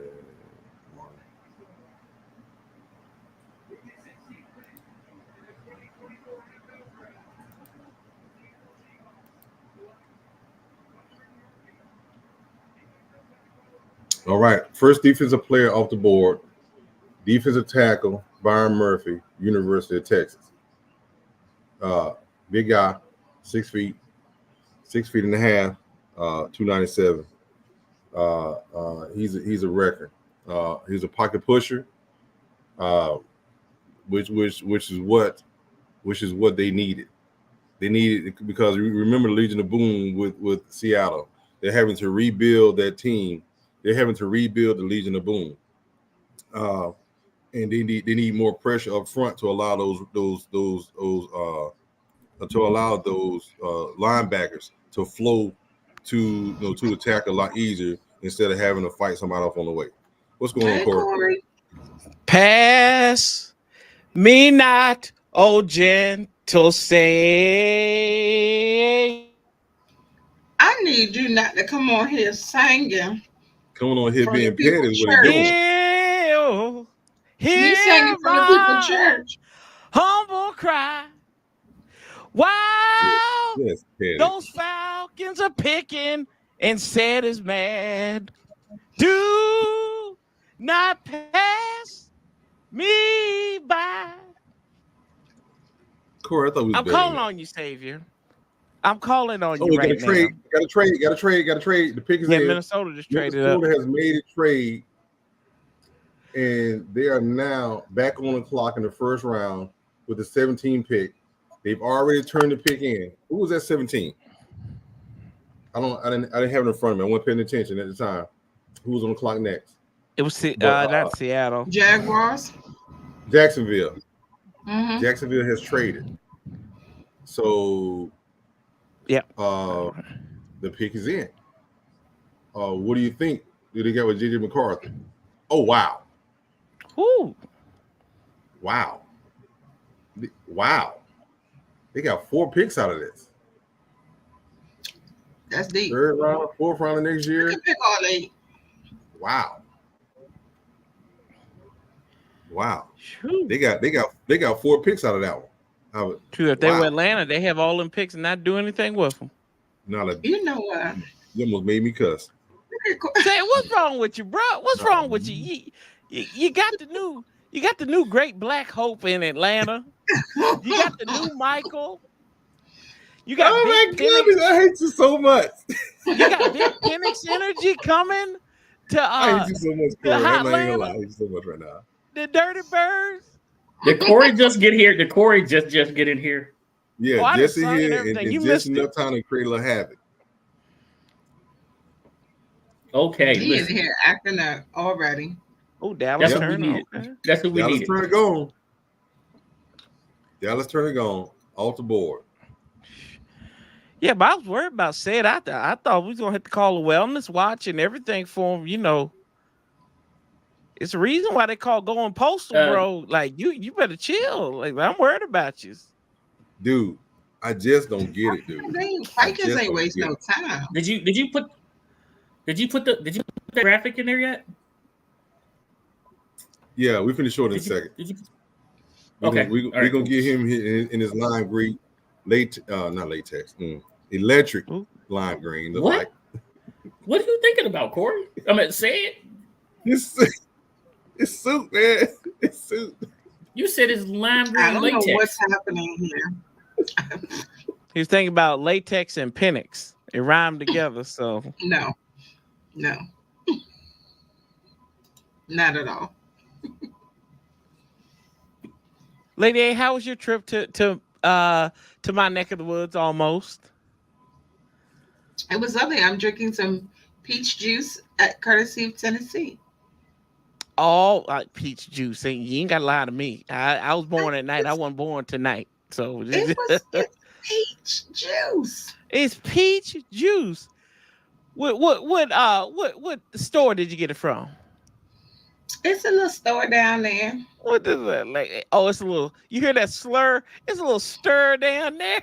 All right, first defensive player off the board, defensive tackle, Byron Murphy, University of Texas. Big guy, 6 feet, 6 feet and a half, 297. He's a record. He's a pocket pusher, which is what they needed. They needed, because remember Legion of Boom with Seattle. They're having to rebuild that team. They're having to rebuild the Legion of Boom, and they need more pressure up front to allow those linebackers to flow to the tackle a lot easier instead of having to fight somebody off on the way. What's going on, Corey? Pass me not, oh gentle Savior. I need you not to come on here singing. Coming on here From being the people petty is what he's doing. You singing from the people church. Humble cry. Wow. Yes, petty. Those Falcons are picking and said is mad. Do not pass me by. Corey, I thought we was I'm better calling than that. on you, Savior. I'm calling on Oh, you we right got to trade. Got to trade. The pick is now. Yeah, in. Minnesota just traded up. Minnesota has made a trade, and they are now back on the clock in the first round with the 17 pick. They've already turned the pick in. Who was that 17? I didn't have it in front of me. I wasn't paying attention at the time. Who was on the clock next? It was But, not Seattle. Jaguars. Jacksonville. Mhm. Jacksonville has traded. So yeah. The pick is in. What do you think? Do they got with JJ McCarthy? Oh wow. Woo. Wow. They got 4 picks out of this. That's deep. 3rd round, 4th round of next You year. can pick all 8. Wow. True. They got 4 picks out of that one. True. If they were Atlanta, they have all them picks and not do anything with them. You know what? You almost made me cuss. Say, what's wrong with you, bro? What's wrong with you? You got the new great black hope in Atlanta. You got the new Michael. You got my Big goodness, I hate you so much. You got Big Penix energy coming to I hate you so much, Corey. I'm not even gonna lie. I hate you so much right now. The Dirty Birds. Did Corey just get here? Did Corey just get in here? Yeah, Jesse here and you just missed enough time to create a little havoc. Okay, He is listen. here acting up already. Oh, Dallas That's what we Turner. needed. Okay. That's what we Dallas needed. Turner gone. Dallas Turner gone. Off the board. Yeah, but I was worried about Sid. I thought we was gonna have to call a wellness watch and everything for him. You know, it's the reason why they call going postal, bro. Like you better chill. Like I'm worried about you, dude. I just don't get it, dude. Vikings ain't waste no time. Did you put the graphic in there yet? Yeah, we finna show it in a second. Okay. We're All right, gonna get him in his lime green, not latex, electric lime green. What? Like, what are you thinking about, Corey? I mean, say it. It's suit, man. It's suit. You said it's lime green I don't latex. know what's happening here. He was thinking about latex and Penix. It rhymed together, so No, not at all. Lady A, how was your trip to my neck of the woods? Almost. It was lovely. I'm drinking some peach juice at courtesy of Tennessee. All peach juice. And you ain't got to lie to me. I was born at night. I wasn't born tonight. So It's peach juice. It's peach juice. What store did you get it from? It's a little store down there. What is that? Like, oh, it's a little. You hear that slur? It's a little stir down there.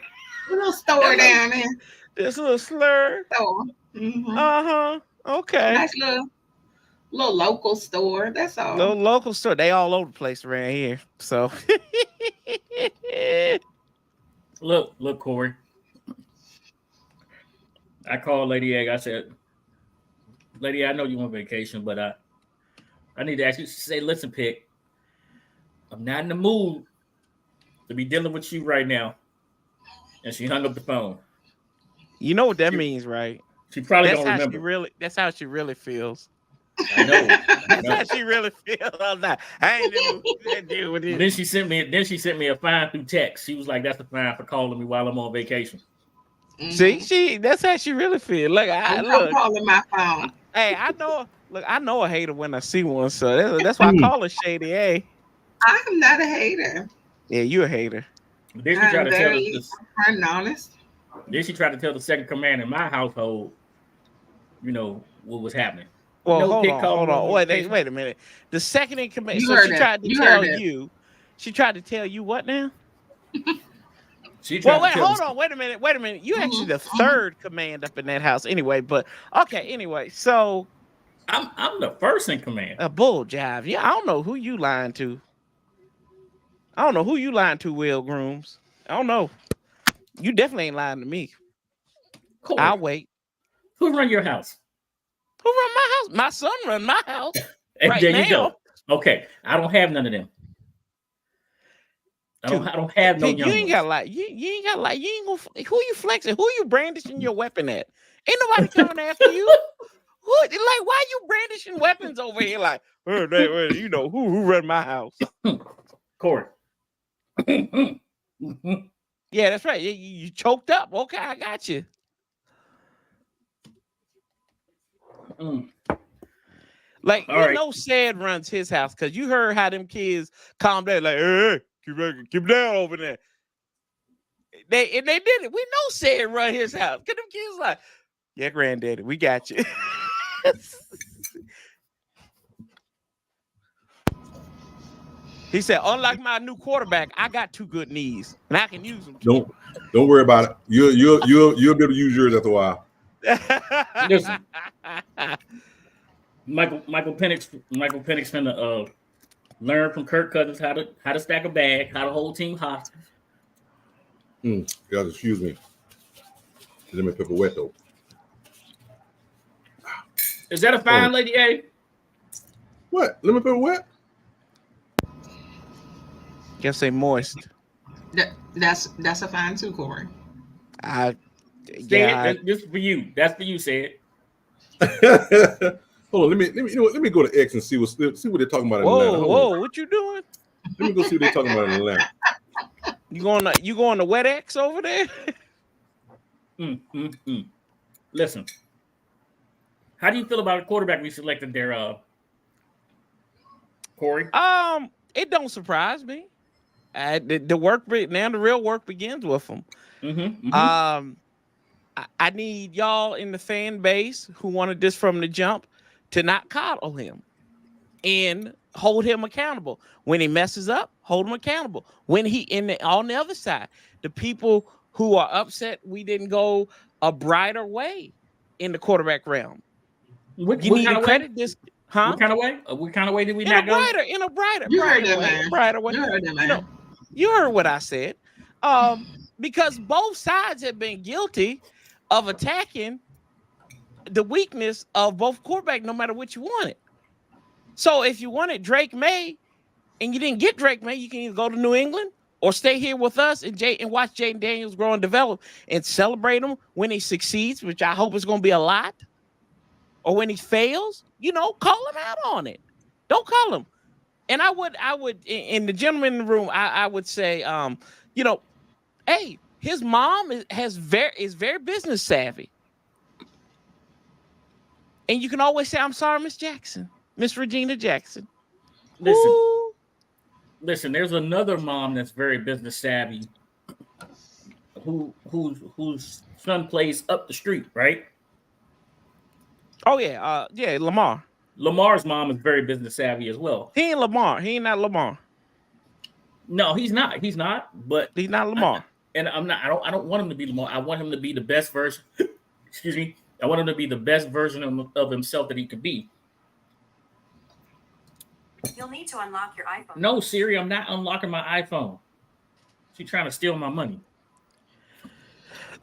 A little store down there. There's a little slur. Store. Mm-hmm. Uh-huh. Okay. Nice little local store. That's all. Little local store. They all over the place around here. So Look, Corey. I called Lady Egg. I said, Lady, I know you on vacation, but I need to ask you. She said, listen, Pick, I'm not in the mood to be dealing with you right now. And she hung up the phone. you know what that means, right? She probably That's don't how remember. that's how she really feels. I know. That's how she really feels. I'm not, I ain't never deal with it. Then she sent me a fine through text. She was like, "That's the fine for calling me while I'm on vacation." See, that's how she really feels. Like, I'm look, calling my phone. hey, I know a hater when I see one, so that's why I call her Shady A. I'm not a hater. Yeah, you a hater. Then she tried to tell us. I'm honest. Then she tried to tell the second command in my household, what was happening. Well, No hold Pick on. called Wait a minute. The second in command. You So heard she it. tried to You tell heard it. you. She tried to tell you what now? She tried Well, wait, to tell hold on. Wait a minute. You actually the third command up in that house anyway. But okay, anyway. So I'm the first in command. a bull jive. Yeah, I don't know who you lying to. Will Grooms. I don't know. You definitely ain't lying to me. Corey, I'll wait. who run your house? Who run my house? My son run my house. And Right there now. you go. Okay, I don't have none of them. I don't have no Pig, young you ain't ones. got to lie. You ain't got to lie. You ain't gonna. Who you flexing? Who you brandishing your weapon at? Ain't nobody coming after you. Like, why you brandishing weapons over here? Like, who run my house? Corey. Yeah, that's right. You choked up. Okay, I got you. Like, All right. Sad runs his house because you heard how them kids calm down. Like, hey, keep down over there. They did it. We know Sad run his house. Cause them kids like, yeah, granddaddy, we got you. He said, unlike my new quarterback, I got 2 good knees and I can use them. Don't worry about it. You'll be able to use yours after a while. Listen. Michael Penix finna learn from Kirk Cousins how to stack a bag, how to hold team hostage. Guys, excuse me. Lemon pepper wet though. Is that a fine, Lady A? What? Lemon pepper wet? Can't say moist. That's a fine too, Corey. This for you. That's for you, said. Hold on, let me go to X and see what they're talking about in Atlanta. Whoa, what you doing? Let me go see what they're talking about in Atlanta. You going to Wet X over there? Listen, how do you feel about a quarterback we selected there, Corey? It don't surprise me. The real work begins with them. I need y'all in the fan base who wanted this from the jump to not coddle him and hold him accountable. When he messes up, hold him accountable. When on the other side, the people who are upset we didn't go a brighter way in the quarterback realm. What You need kind to of credit this, huh? What kind of way? What kind of way did we In not a go? brighter You heard way. that, man. Brighter way. You heard that, man. You heard what I said. Because both sides have been guilty of attacking the weakness of both quarterbacks, no matter what you wanted. So if you wanted Drake May and you didn't get Drake May, you can either go to New England or stay here with us and watch Jaden Daniels grow and develop and celebrate him when he succeeds, which I hope is going to be a lot. Or when he fails, call him out on it. Don't call him. And I would, in the gentleman in the room, I would say, hey, his mom is very business savvy. And you can always say, I'm sorry, Miss Regina Jackson. Listen, there's another mom that's very business savvy whose son plays up the street, right? Oh, yeah. Lamar. Lamar's mom is very business savvy as well. He ain't Lamar. He ain't not Lamar. No, he's not. He's not. But He's not Lamar. And I'm not. I don't want him to be Lamar. I want him to be the best version. Excuse me. I want him to be the best version of himself that he could be. You'll need to unlock your iPhone. No, Siri, I'm not unlocking my iPhone. She's trying to steal my money.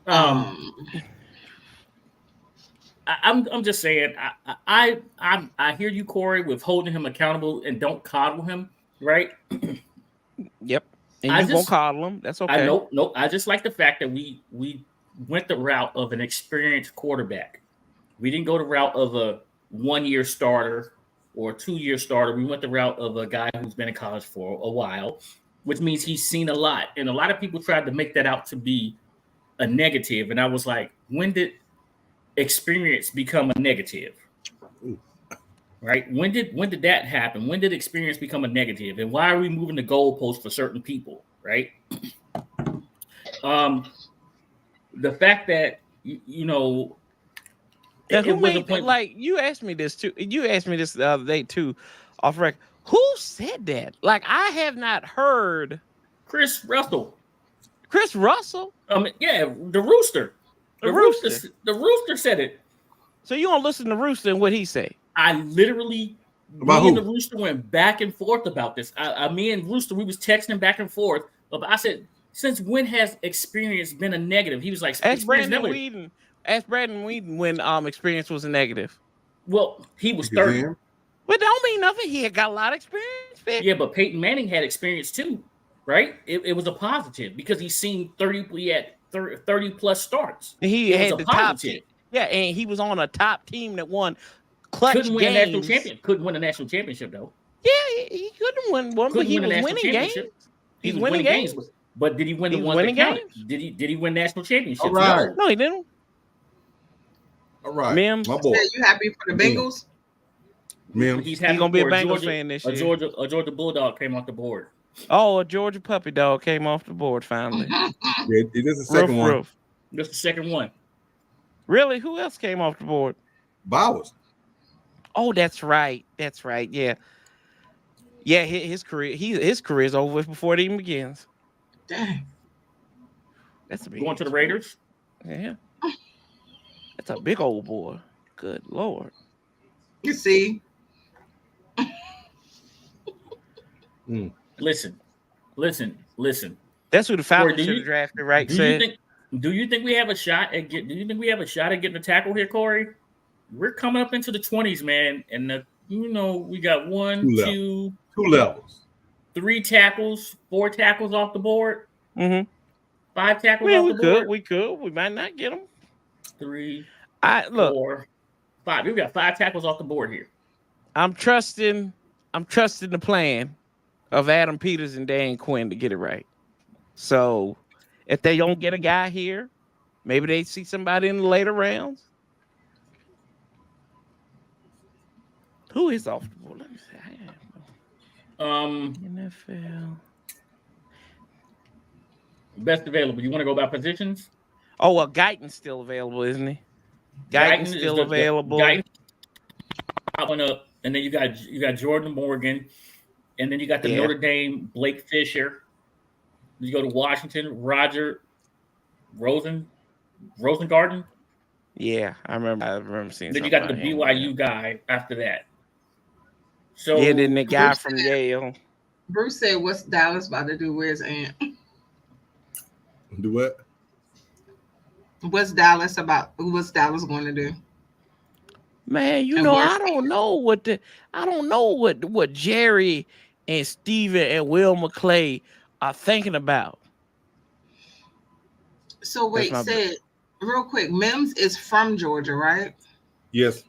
I'm just saying. I hear you, Corey, with holding him accountable and don't coddle him, right? Yep. And you won't coddle him. That's okay. Nope. I just like the fact that we went the route of an experienced quarterback. We didn't go the route of a 1-year starter or a 2-year starter. We went the route of a guy who's been in college for a while, which means he's seen a lot. And a lot of people tried to make that out to be a negative. And I was like, when did experience become a negative? Right? When did that happen? When did experience become a negative? And why are we moving the goalposts for certain people? Right? The fact that you know, like you asked me this too. You asked me this the other day too, off record. Who said that? Like I have not heard. Chris Russell. Chris Russell? Yeah, the Rooster. The Rooster said it. So you don't listen to Rooster and what he say? I literally, me and the Rooster went back and forth about this. Me and Rooster, we was texting back and forth. But I said, since when has experience been a negative? He was like, ask Brandon Whedon. Ask Brandon Whedon when experience was a negative. Well, he was 30. But don't mean nothing. He had got a lot of experience. Man. Yeah, but Peyton Manning had experience too, right? It was a positive because he's seen 30. He had 30 plus starts. And he had the top team. Yeah, and he was on a top team that won clutch Couldn't win games. a national champion. Couldn't win a national championship though. Yeah, he couldn't win one, but he was winning games. He was winning games. But did he win the ones that counted? Did he win national championships? All right. No, he didn't. All right, Mims. my boy. You happy for the Bengals? Mims. He's gonna be a Bengals fan this year. A Georgia Bulldog came off the board. Oh, a Georgia puppy dog came off the board finally. Yeah, it is the second one. That's the second one. Really? Who else came off the board? Bowers. Oh, that's right. That's right. Yeah. Yeah, his career. His career's over with before it even begins. Dang. That's a big Going to the Raiders. Yeah. That's a big old boy. Good Lord. You see. Listen. That's who the Falcons should have drafted, right? Do you think we have a shot at getting a tackle here, Corey? We're coming up into the 20s, man, and we got two levels, 3 tackles, 4 tackles off the board. 5 tackles off the board. We could. We might not get them. 3, 4, 5. We've got 5 tackles off the board here. I'm trusting the plan of Adam Peters and Dan Quinn to get it right. So if they don't get a guy here, maybe they see somebody in the later rounds. Who is off the board? Let me see. NFL. Best available. You want to go by positions? Oh, well, Guyton's still available, isn't he? Guyton's still available. Guyton popping up, and then you got Jordan Morgan, and then you got the Notre Dame Blake Fisher. You go to Washington, Roger Rosengarten. Yeah, I remember seeing. Then you got the BYU guy after that. So yeah, then the guy from Yale. Bruce said, "What's Dallas about to do? Where's Ant?" Do what? What's Dallas about? What's Dallas going to do? Man, I don't know what Jerry and Steven and Will McClay are thinking about. So wait, say real quick. Mims is from Georgia, right? Yes.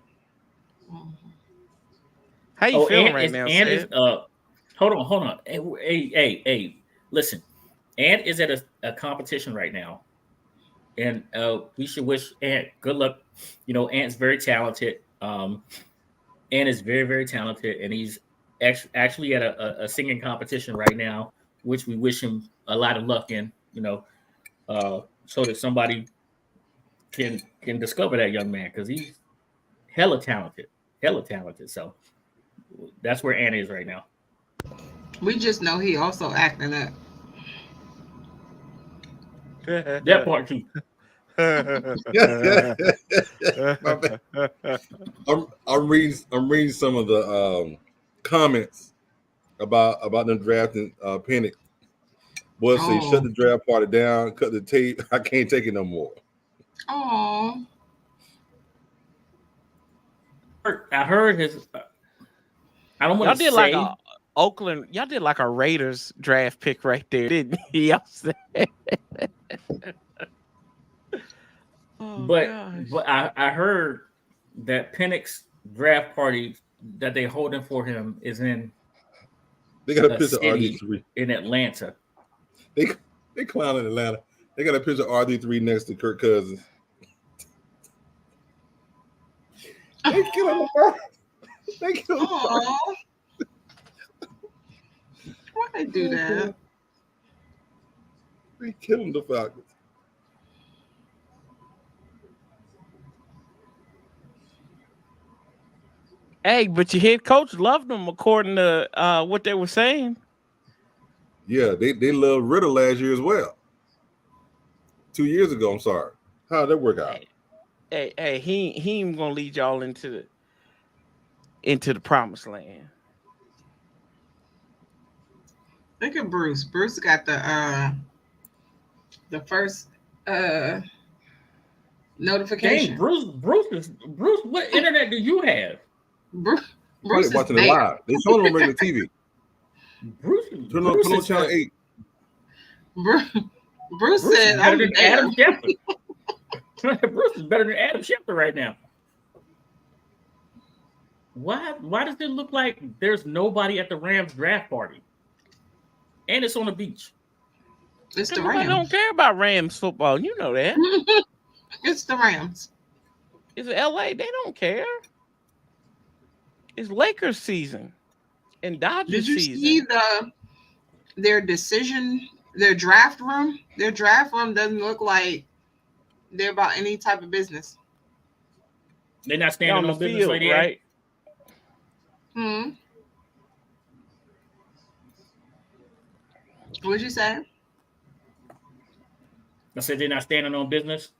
How you feeling right now? Hold on. Hey, listen. Ant is at a competition right now. And we should wish Ant good luck. Ant's very talented. Ant is very, very talented, and he's actually at a singing competition right now, which we wish him a lot of luck in. So that somebody can discover that young man, because he's hella talented. hella talented. So that's where Anna is right now. We just know he also acting up. That part too. I'm reading some of the comments about them drafting Penix. Boy, say shut the draft party down, cut the tape. I can't take it no more. Oh, I heard his. I don't Y'all want to did say. like a Oakland. Y'all did like a Raiders draft pick right there, didn't y'all? But I heard that Penix draft party that they holding for him is in. They got a picture of city RG3 in Atlanta. They clown in Atlanta. They got a picture of RG3 next to Kirk Cousins. They killing the first. They killing the first. why they do that? They killing the Falcons. Hey, but your head coach loved them according to what they were saying. Yeah, they loved Ritter last year as well. 2 years ago, I'm sorry. How'd that work out? Hey, he ain't gonna lead y'all into the promised land. Look at Bruce. Bruce got the first notification. Dang, Bruce, what internet do you have? Bruce Probably is watching it there. live. They showing them on regular TV. Bruce Turn on channel 8. Bruce said, better "I'm than there." Adam Schefter. Bruce is better than Adam Schefter right now. Why does it look like there's nobody at the Rams draft party? And it's on the beach. It's the I Rams. don't care about Rams football. You know that. It's the Rams. It's LA. They don't care. It's Lakers season and Dodgers Did you season. see their decision, their draft room? Their draft room doesn't look like they're about any type of business. They're not They're standing on on the business field, like that. right? What'd you say? I said they're not standing on business.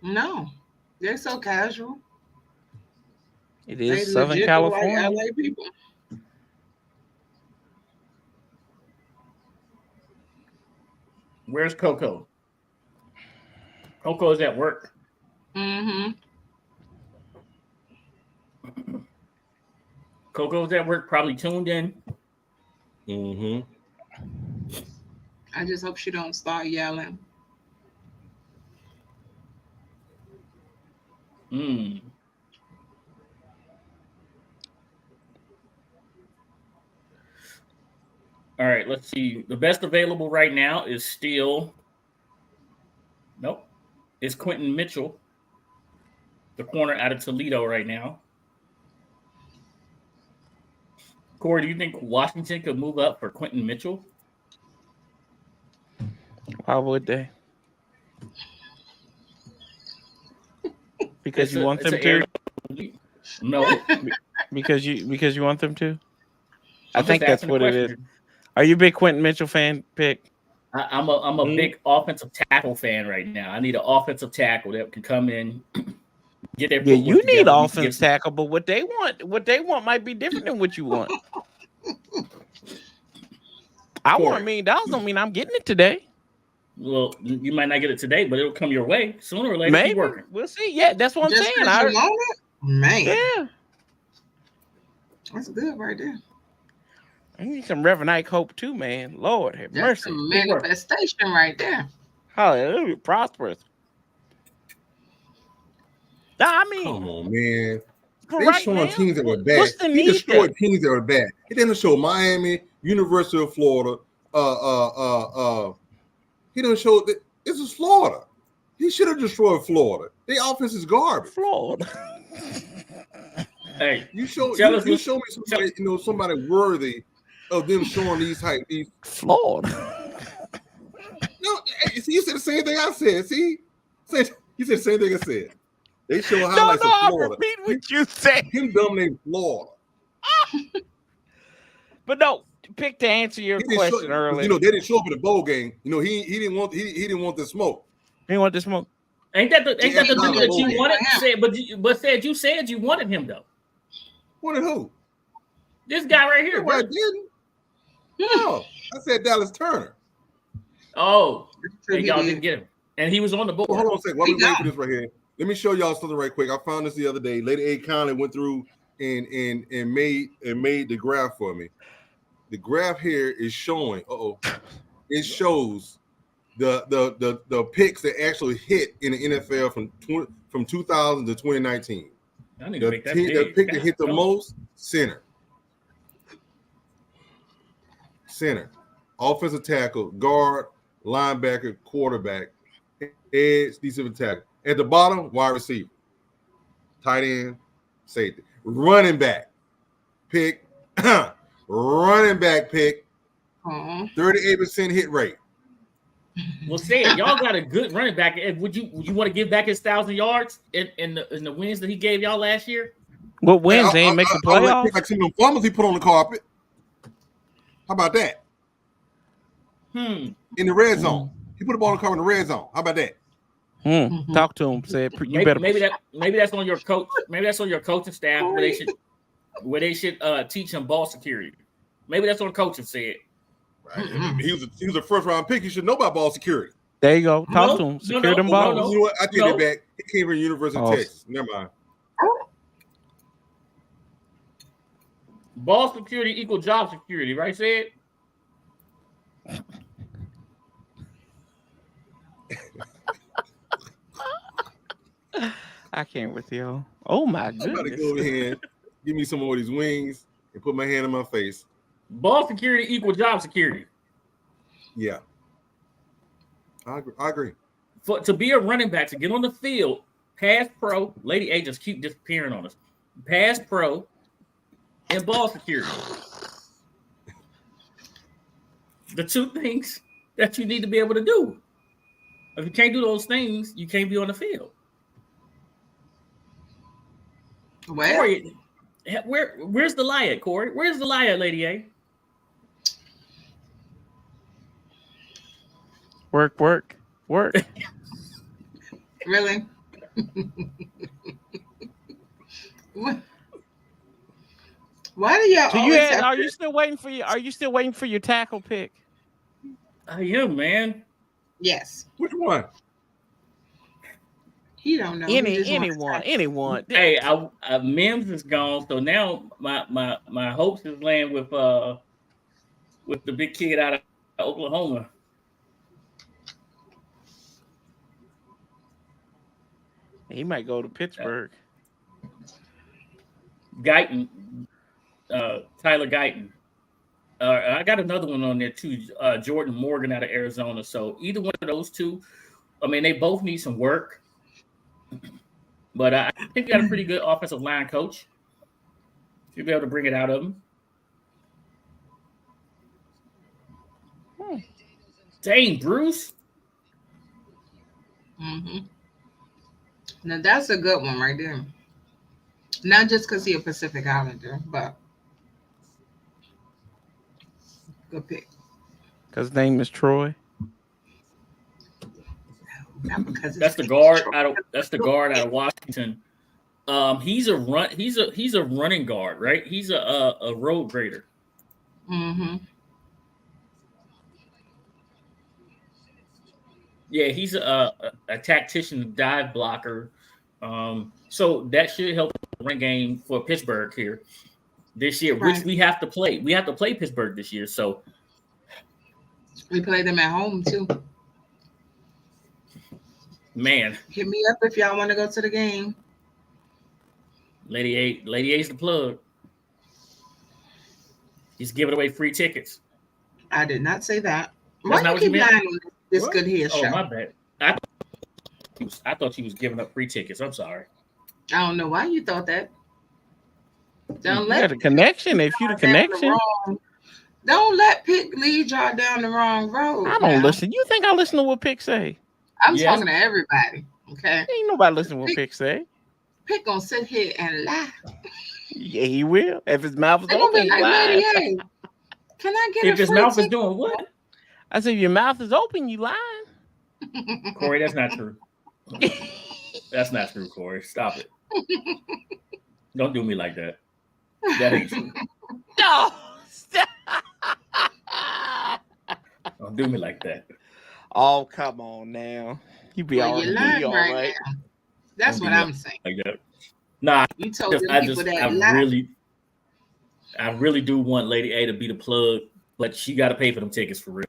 No, they're so casual. It They is Southern legit look like California. LA people. Where's Coco? Coco is at work. Mm-hmm. Coco's at work, probably tuned in. Mm-hmm. I just hope she don't start yelling. All right, let's see. The best available right now is still it's Quentin Mitchell, the corner out of Toledo right now. Corey, do you think Washington could move up for Quentin Mitchell? Why would they? Because you want them to? No. Because you want them to? I I'm think just that's asking what a it is. question. Are you a big Quentin Mitchell fan, Pick? I'm a big offensive tackle fan right now. I need an offensive tackle that can come in, get their Yeah, footwork you need together. offensive tackle, but what they want might be different than what you want. I want $1 million. Don't mean I'm getting it today. Well, you might not get it today, but it'll come your way sooner or later. Maybe Keep working. we'll see. Yeah, that's what I'm Just saying. 'cause you want it? Man, Yeah, that's good right there. I need some Reverend Ike Hope too, man. Lord have That's mercy. a manifestation right there. Hallelujah, prosperous. I mean, Come on, man. for They right showing now, teams that were bad. what's the He need destroyed then? teams that were bad. He didn't show Miami, University of Florida. He didn't show that this is Florida. He should have destroyed Florida. Their offense is garbage. Florida. Hey, You show Tell you, us you what- show me somebody, somebody worthy of them showing these Florida. No, see, you said the same thing I said. See, you said the same thing I said. They show No, highlights of I'm Florida. repeating what you say. Him dominating Florida. But no, Pick, to answer your question earlier. You know, they didn't show up at the bowl game. You know, he didn't want the smoke. He didn't want the smoke. Ain't that the dude that you wanted? Said you said you wanted him though. Wanted who? This guy right here. No, I didn't. No, I said Dallas Turner. Oh, and y'all didn't get him, and he was on the board. Well, hold on a second. While we wait for this right here, let me show y'all something right quick. I found this the other day. Lady A kindly went through and made the graph for me. The graph here is showing. It shows the picks that actually hit in the NFL from 2000 to 2019. The pick that hit the most, center, offensive tackle, guard, linebacker, quarterback, edge, defensive tackle. At the bottom, wide receiver, tight end, safety, running back pick, running back pick, 38% hit rate. Well, say it. Y'all got a good running back. Would you want to give back his 1,000 yards in the wins that he gave y'all last year? What wins? They ain't make the playoffs. Like some of the farmers he put on the carpet. How about that? In the red zone, he put the ball on the carpet in the red zone. How about that? Talk to him. Said you maybe, better. Maybe that's on your coach. Maybe that's on your coaching staff where they should teach him ball security. Maybe that's what the coach said. Right. He was a first round pick. He should know about ball security. There you go. Talk to him. Secure them balls. You know what? I take it back. He came from the University of Texas. Never mind. Ball security equal job security, right? Said. I can't with you. Oh my goodness! I'm about to go over here, give me some more of these wings, and put my hand in my face. Ball security equal job security. Yeah, I agree. To be a running back, to get on the field, pass pro, Lady A just keep disappearing on us. Pass pro and ball security. The two things that you need to be able to do. If you can't do those things, you can't be on the field. Well, Corey, where's the lie at, Corey? Where's the lie at, Lady A? Work. Really? What? Why do y'all? So are you still waiting for you? Are you still waiting for your tackle pick? I am, man. Yes. Which one? He don't know. Anyone. Hey, Mims is gone, so now my hopes is laying with the big kid out of Oklahoma. He might go to Pittsburgh. Guyton, Tyler Guyton. I got another one on there too, Jordan Morgan out of Arizona. So either one of those two, I mean, they both need some work. But I think you got a pretty good offensive line coach. You'll be able to bring it out of them. Dang, Bruce. Now that's a good one right there. Not just because he's a Pacific Islander, but good pick. Because his name is Troy. Not because That's the guard out of Washington. He's a running guard, right? He's a road grader. Yeah, he's a tactician, dive blocker. So that should help the run game for Pittsburgh here this year, which we have to play. We have to play Pittsburgh this year. So we play them at home too. Man, hit me up if y'all want to go to the game. Lady A's the plug. He's giving away free tickets. I did not say that. Why do you keep lying on this good hair show? Oh, my bad. I thought she was giving up free tickets. I'm sorry. I don't know why you thought that. Don't let the connection. If you the connection, don't let Pick lead y'all down the wrong road. I don't listen. You think I listen to what Pick say? I'm talking to everybody. Okay. Ain't nobody listening to what Pick say. Pick gonna sit here and lie. Yeah, he will. If his mouth is They're gonna open, be he like, lying. Lady A, can I get If a his free mouth is ticket? doing what? I said, if your mouth is open, you lying. Corey, that's not true. That's not true, Corey. Stop it. Don't do me like that. That ain't true. No, stop. Don't do me like that. Oh, come on now. You be Well, all you're right. lying right now. That's Don't what do I'm me saying. like that. Nah, You told them people that I really do want Lady A to be the plug, but she got to pay for them tickets for real.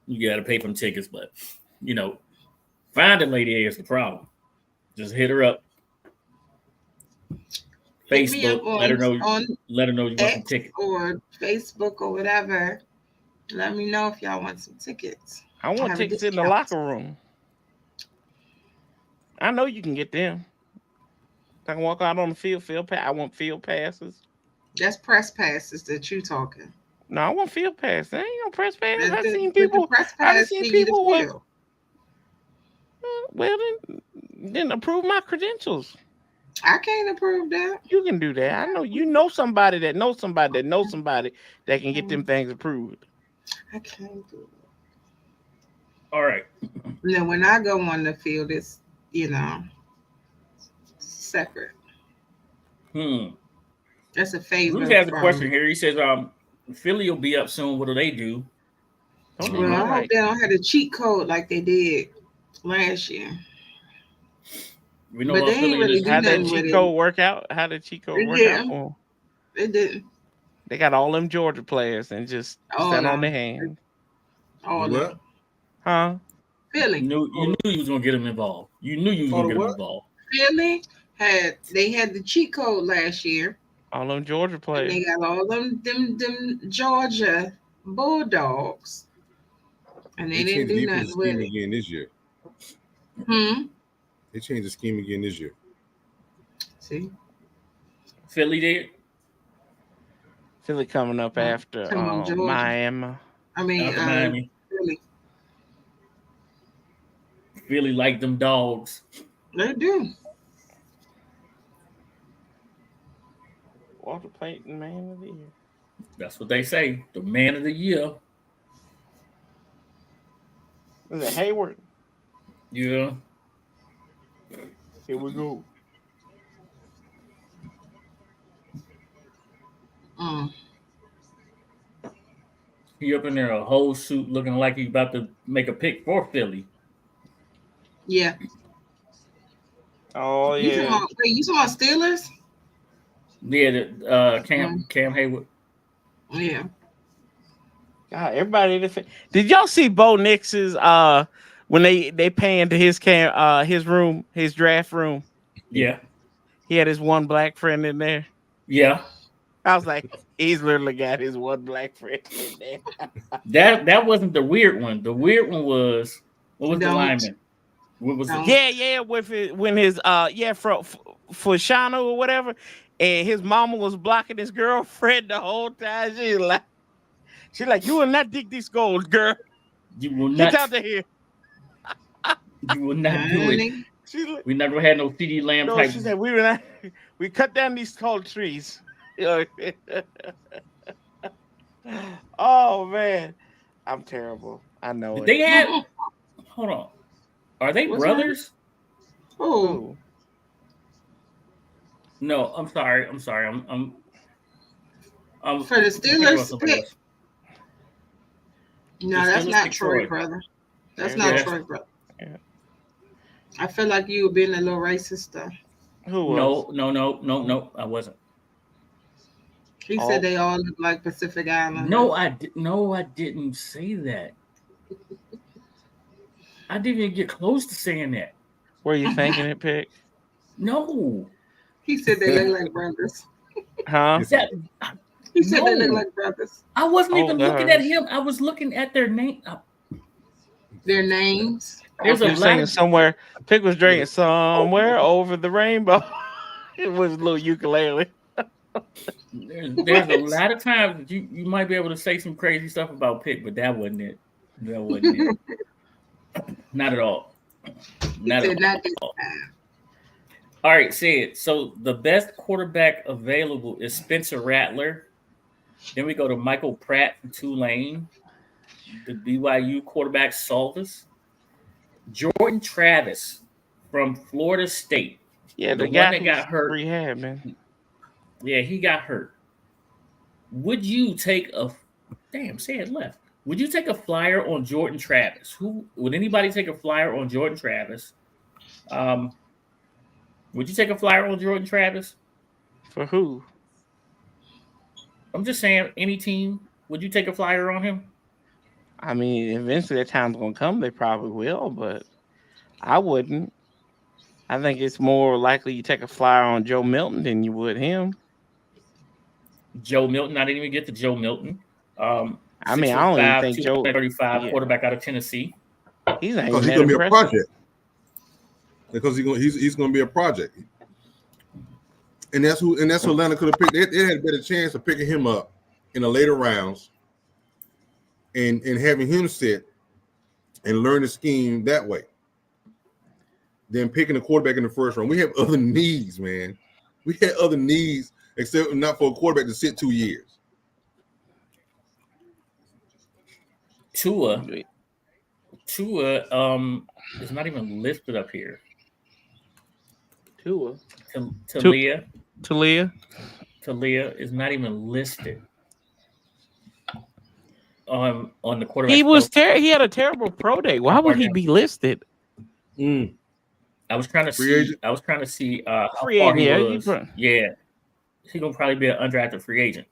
You got to pay for them tickets, but finding Lady A is the problem. Just hit her up. Hit me up Facebook, let her know you want some X tickets. or Facebook or whatever. Let me know if y'all want some tickets. I want have a tickets in the discount. locker room. I know you can get them. I can walk out on the field pass. I want field passes. That's press passes that you talking. No, I want field passes. I ain't no press pass. But I've seen the people. press I've pass seen give you the people with. field. Well, then approve my credentials. I can't approve that. You can do that. I know you know somebody that knows somebody that knows somebody that can get them things approved. I can't do it. All right. Now, when I go on the field, it's separate. That's a favor. Bruce has a question here. He says, Philly will be up soon. What do they do? Well, I hope they don't have a cheat code like they did last year. We know But what they ain't Philly really is. do How nothing that with cheat it. code work out? How did cheat code work Yeah. out for 'em? It didn't. They got all them Georgia players and just All stand on of their them. hand. All What? of them. Huh? Philly. You knew you was gonna get them involved. You knew you was gonna get them involved. Philly had the cheat code last year. All them Georgia And players. they got all them Georgia Bulldogs. And they didn't do nothing with it. again this year. They changed the scheme again this year. See? Philly did. Philly coming up after Come on, Georgia. Miami. I mean, After Miami. Philly. Philly like them dogs. They do. Walter Payton, man of the year. That's what they say. The man of the year. Is it Hayward? Yeah. Here we go. He up in there a whole suit looking like he's about to make a pick for Philly. Yeah. Oh You yeah. talking about Steelers? Yeah, Cam Hayward. Yeah. God, everybody. Did y'all see Bo Nix's when they panned to his room, his draft room? Yeah. He had his one black friend in there. Yeah. I was like, he's literally got his one black friend in there. That wasn't the weird one. The weird one was what was the Don't. lineman? What was it? Yeah, with it when his for Shano or whatever, and his mama was blocking his girlfriend the whole time. She's like, you will not dig these goals, girl. You will Get not. out of here. You will not do it. She's like, We never had no CD Lamb no, type. she said we cut down these tall trees. Oh man, I'm terrible. I know it. They had. Hold on. Are they What's brothers? Oh, No, I'm sorry. I'm for the thinking about Steelers somebody pick. else. No, The that's Steelers not pick Troy, Troy. brother. That's Yeah. not Troy, brother. Yeah. I feel like you were being a little racist stuff. Who was? No. I wasn't. He Oh. said they all look like Pacific Islanders. No, I didn't say that. I didn't even get close to saying that. Were you thinking it, Pick? No. He said they look like brothers. Huh? He said they No. look like brothers. I wasn't Oh, even no. looking at him. I was looking at their name. Their names. There's a He was lot singing of somewhere. Pick was drinking somewhere over the rainbow. It was a little ukulele. there's a lot of times that you might be able to say some crazy stuff about Pick, but that wasn't it. That wasn't it. Not at all. He said not this time. All right, Sid. So the best quarterback available is Spencer Rattler. Then we go to Michael Pratt from Tulane. The BYU quarterback Salvis. Jordan Travis from Florida State. Yeah, The the guy one that got hurt. Rehab, man. Yeah, he got hurt. Would you take a damn? Say it left. Would you take a flyer on Jordan Travis? Who would anybody take a flyer on Jordan Travis? Would you take a flyer on Jordan Travis? For who? I'm just saying, any team. Would you take a flyer on him? I mean, eventually that time's gonna come. They probably will, but I wouldn't. I think it's more likely you take a flyer on Joe Milton than you would him. Joe Milton. I didn't even get to Joe Milton. I mean, I don't even think Joe 35 quarterback out of Tennessee. He's not Because even he's gonna be a impressive. project. Because he's gonna be a project. And that's who Atlanta could have picked. They had a better chance of picking him up in the later rounds and having him sit and learn the scheme that way. Than picking a quarterback in the first round. We have other needs, man. We had other needs, except not for a quarterback to sit 2 years. Tua is not even listed up here. Tua. Talia Talia. is not even listed on the quarterback. He had a terrible pro day. Why would he be listed? I was trying to see how Free far agent, he was. Yeah, he's gonna probably be an undrafted free agent.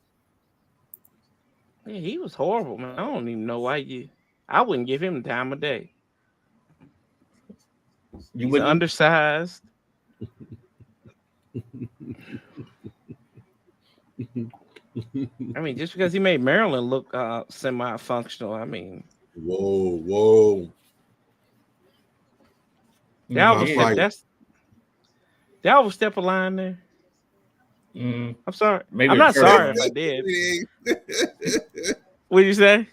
Yeah, he was horrible, man. I don't even know why I wouldn't give him the time of day. He's undersized. I mean, just because he made Maryland look semi-functional, I mean. Whoa. That was step a line there. I'm sorry. I'm not sorry if I did. What did you say?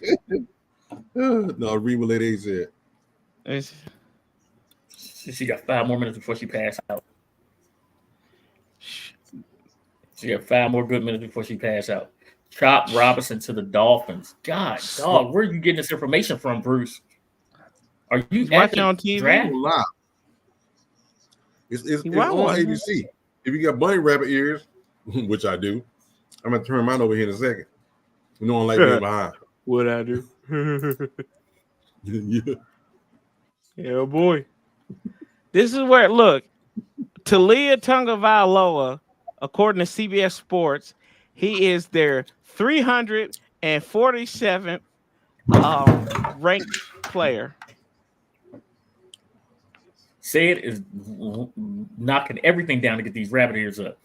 No, read what Lady said. She got 5 more minutes before she passed out. She got 5 more good minutes before she passed out. Chop Robinson to the Dolphins. God, dog, where are you getting this information from, Bruce? Are you watching on TV? Draft? It's on ABC. If you got bunny rabbit ears, which I do, I'm gonna turn mine over here in a second. You know, I'm like being behind. What I do? Yeah, boy. This is where Talia Tagovailoa, according to CBS Sports, he is their 347th ranked player. Sid is knocking everything down to get these rabbit ears up.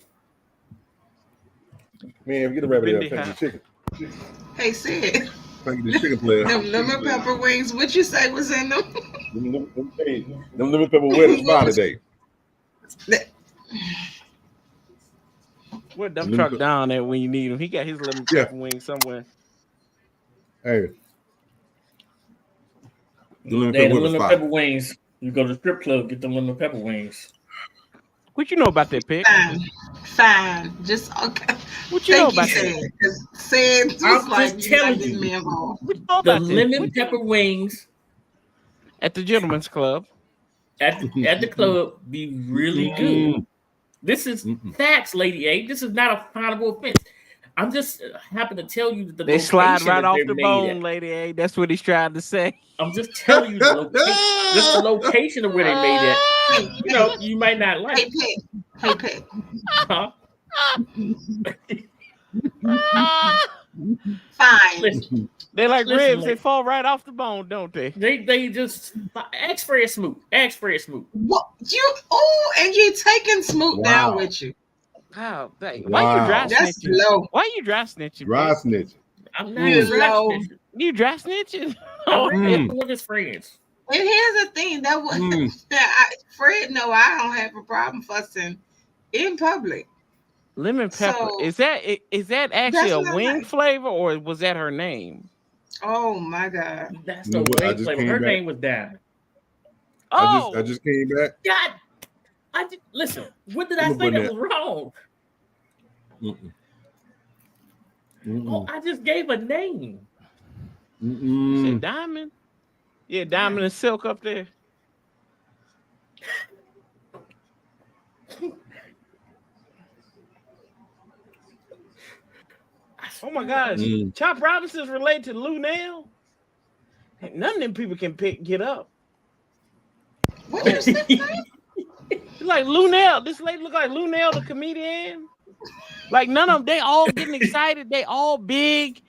Man, get a rabbit ear. Thank you, chicken. Hey, Sid. Thank you, the chicken player. Them lemon pepper wings, what you say was in them? Them lemon pepper wet is fine today. Where dump truck down there when you need him? He got his lemon pepper wings somewhere. Hey. The lemon pepper wings. You go to the strip club, get them lemon pepper wings. What you know about that pick? Fine. Just okay. What you know about that? I'm just telling you. The lemon pepper wings at the gentleman's club. At the club be really good. This is facts, Lady A. This is not a finable offense. I'm just happen to tell you that they slide right off the bone, Lady A. That's what he's trying to say. I'm just telling you the location of where they made it. You know, you might not like. Hey, Pet. Huh? Fine. Listen, they like ribs. They fall right off the bone, don't they? They just ask Fred Smoot. Ask Fred Smoot. What you? Oh, and you taking Smoot down with you? Wow, why you dry snitching? Low. Why you dry snitching? Dry snitching. I'm not dry snitching. You dry snitching? I'm with his friends. And here's the thing that was Fred. No, I don't have a problem fussing in public. Lemon pepper. Is that actually a wing flavor, or was that her name? Oh my God, that's the wing flavor. Her name was down. I just came back. God. Listen. What did I'm I gonna say put that that- was wrong? Mm-mm. Oh, Mm-mm. I just gave a name. You Mm-mm. said Diamond? Yeah, Diamond and Silk up there. Oh my gosh. Mm. Chop Robinson's related to Lou Nail. None of them people can get up. What you say? It's like Lou Nail. This lady look like Lou Nail, the comedian. Like none of them, they all getting excited. They all big.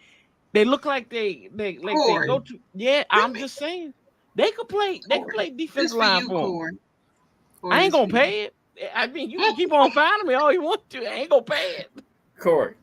They look like they Corey. go to. Yeah, I'm just saying. They could play. They could play This defensive for line you, for 'em. Corey. I ain't gonna pay it. I mean, you can keep on finding me all you want to. I ain't gonna pay it. Corey,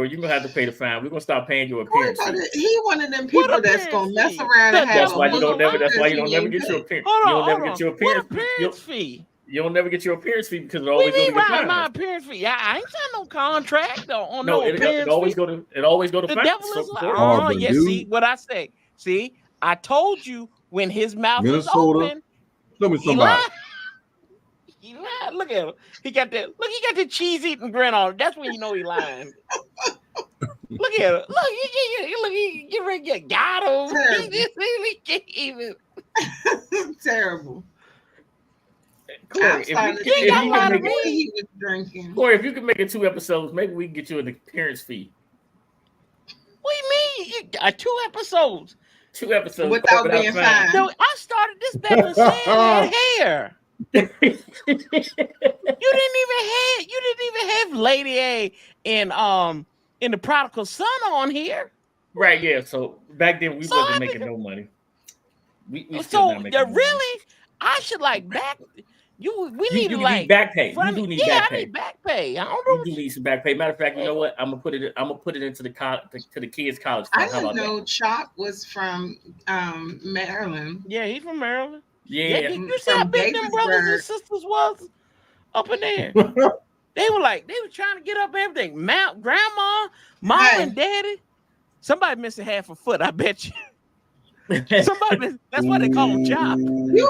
you're gonna have to pay the fine. We're gonna stop paying you Corey appearance fee. he one of them people that's gonna mess fee? around and have That's why you don't never. That's why you don't never get get your appearance. Hold You on, don't never hold get your on. appearance. What appearance fee? You don't never get your appearance fee because it What do always you goes mean to the my fine. appearance fee? I ain't signed no contract on No, no it appearance always fee. go to The fines. devil So, is like, Corey, Oh, but yeah, dude. see what I say. See, I told you when his mouth Minnesota. was open, Tell me he somebody. lied. He lied. Look at him. He got the cheese eating grin on him. That's when you know he lying. Look at him. Look, he get ready to get got him. Terrible. He just really can't even. terrible. Corey, I'm if starting to you think got can about lied make to it, what me. he was drinking. Corey, if you can make it 2 episodes, maybe we can get you an appearance fee. What do you mean? 2 episodes. 2 episodes Without being fined. No, I started this back when Sam had hair. You didn't even have Lady A in the Prodigal Son on here. Right, yeah. So back then we So I wasn't mean- making no money. We still So not making no money. really, I should like back. We You need to need like back pay. You front- do need yeah, back I pay. need back pay. I don't know. You do need some back pay. Matter of fact, you know what? I'm gonna put it into the to the kids' college I fund. How didn't about know that? Chop was from Maryland. Yeah, he's from Maryland. Yeah. You see how From big them brothers and Gaithersburg. sisters was up in there. They were trying to get up everything. Mount, grandma, mom, Hey. and daddy. Somebody missing half a foot, I bet you. That's why they call him Chop. You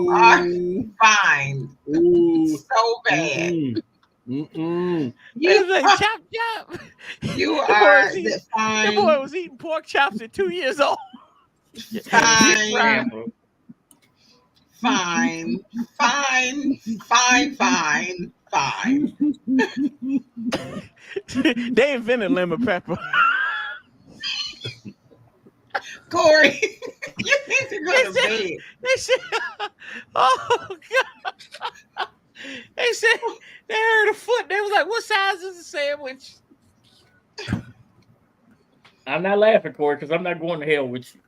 are fine. Ooh. So bad. Mm-mm. They was You like, are, chop, chop. you The boy are was eating- the The boy fine. was eating pork chops at 2 years old. Fine. Right. Fine. They invented lemon pepper. Corey, you need to go to bed. They said, oh God. They said they heard a foot. They was like, what size is a sandwich? I'm not laughing, Corey, because I'm not going to hell with you.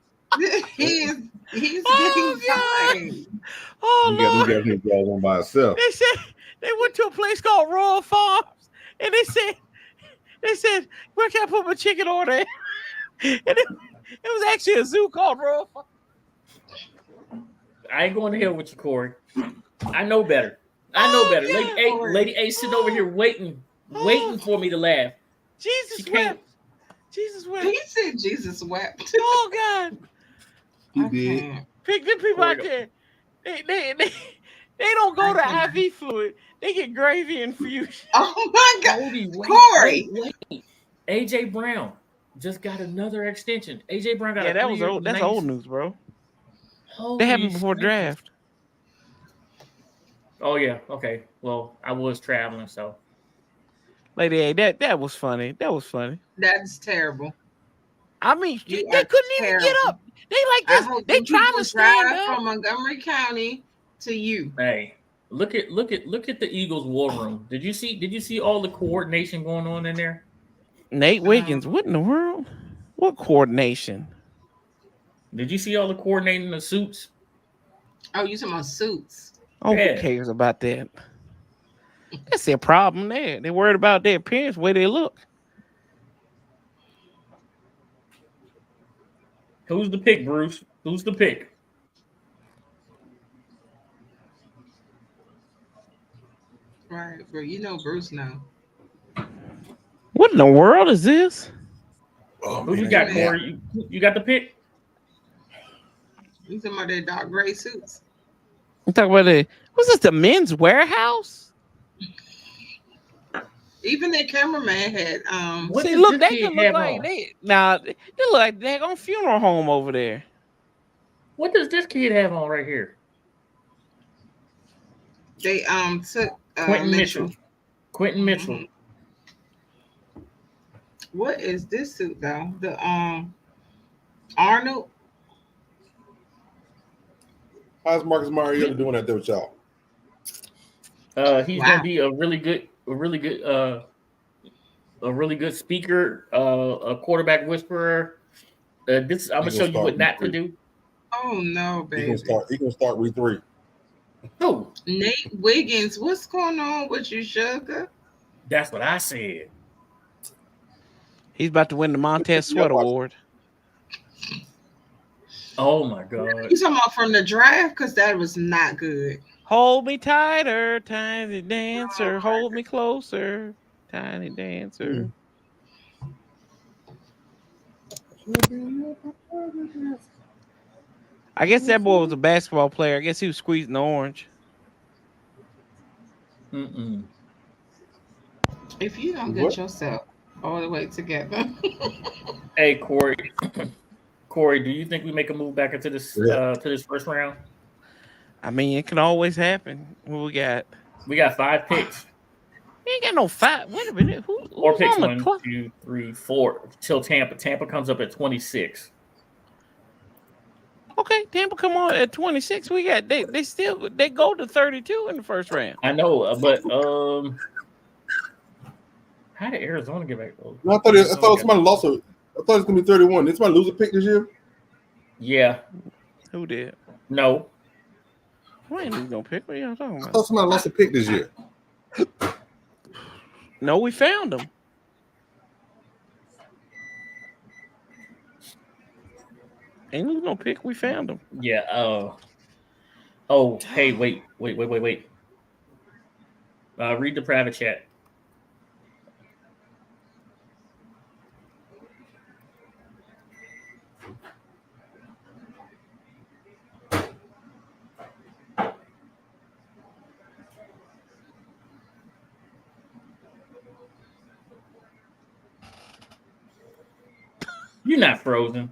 He's Oh, getting God. fine. Oh You Lord. got him guys on by himself. They said they went to a place called Royal Farms, and they said, where can I put my chicken order? And it was actually a zoo called Royal Farms. I ain't going to hell with you, Corey. I know better. I know better. yeah. Lady A sitting over here waiting for me to laugh. Jesus She can't- wept. Jesus wept. He said Jesus wept. Oh God. He I did. can't. Pick them people out there. They don't go to IV fluid. They get gravy infused. Oh my God. Cody, wait, Corey. wait. AJ Brown just got another extension. AJ Brown got Yeah, a that was 3-year old. That's nice- old news, bro. Holy They happened before shit. draft. Oh yeah, okay. Well, I was traveling, so Lady A, that was funny. That was funny. That's terrible. I mean, You they are couldn't even get terrible. up. They like I this. hope They them trying people to stand drive up. from Montgomery County to you. hey, look at the Eagles war room. Did you see all the coordination going on in there? Nate Wiggins, what in the world? What coordination? Did you see all the coordinating in the suits? Oh, you talking about suits? Oh, Yeah. who cares about that? That's their problem there. They're worried about their appearance, the way they look. Who's the pick, Bruce? Who's the pick? Right, bro. You know Bruce now. What in the world is this? Oh, Who you man. got, Corey? You got the pick? You talking about their dark gray suits? I'm talking about what's this? The Men's Warehouse? Even their cameraman had What See, does look, this they kid can look have like on? they look like they're on funeral home over there. What does this kid have on right here? they took Quentin Mitchell. Quentin Mitchell. Mhm. What is this suit though? The Arnold. How's Marcus Mariota doing out there with y'all? He's Wow. gonna be a really good speaker, a quarterback whisperer. I'm gonna show you what not to do. Oh no, He baby. gonna start week 3. Oh, Nate Wiggins, what's going on with you, sugar? that's what I said. He's about to win the Montez Sweat Award. Oh my god. You talking about from the draft? Because that was not good. Hold me tighter, tiny dancer. Hold me closer, tiny dancer. I guess that boy was a basketball player. I guess he was squeezing the orange. Mm-mm. If you don't get yourself all the way together. Hey Corey, Corey, do you think we make a move back into this to this first round? I mean, it can always happen. What we got? We got 5 picks. We ain't got no 5. Wait a minute. Who's Picks on the 1, clock? 2, 3, 4 till Tampa. Tampa comes up at 26. Okay, Tampa come on at 26. We got they go to 32 in the first round. I know, but how did Arizona get back? No, I thought somebody lost it. I thought it was gonna be 31. Did somebody lose a pick this year? Yeah. Who did? No. We ain't lose no pick. What are y'all talking I about? thought somebody lost a pick this year. No, we found them. Ain't lose no pick. We found them. Yeah. Oh, hey, wait. Read the private chat. You're not frozen.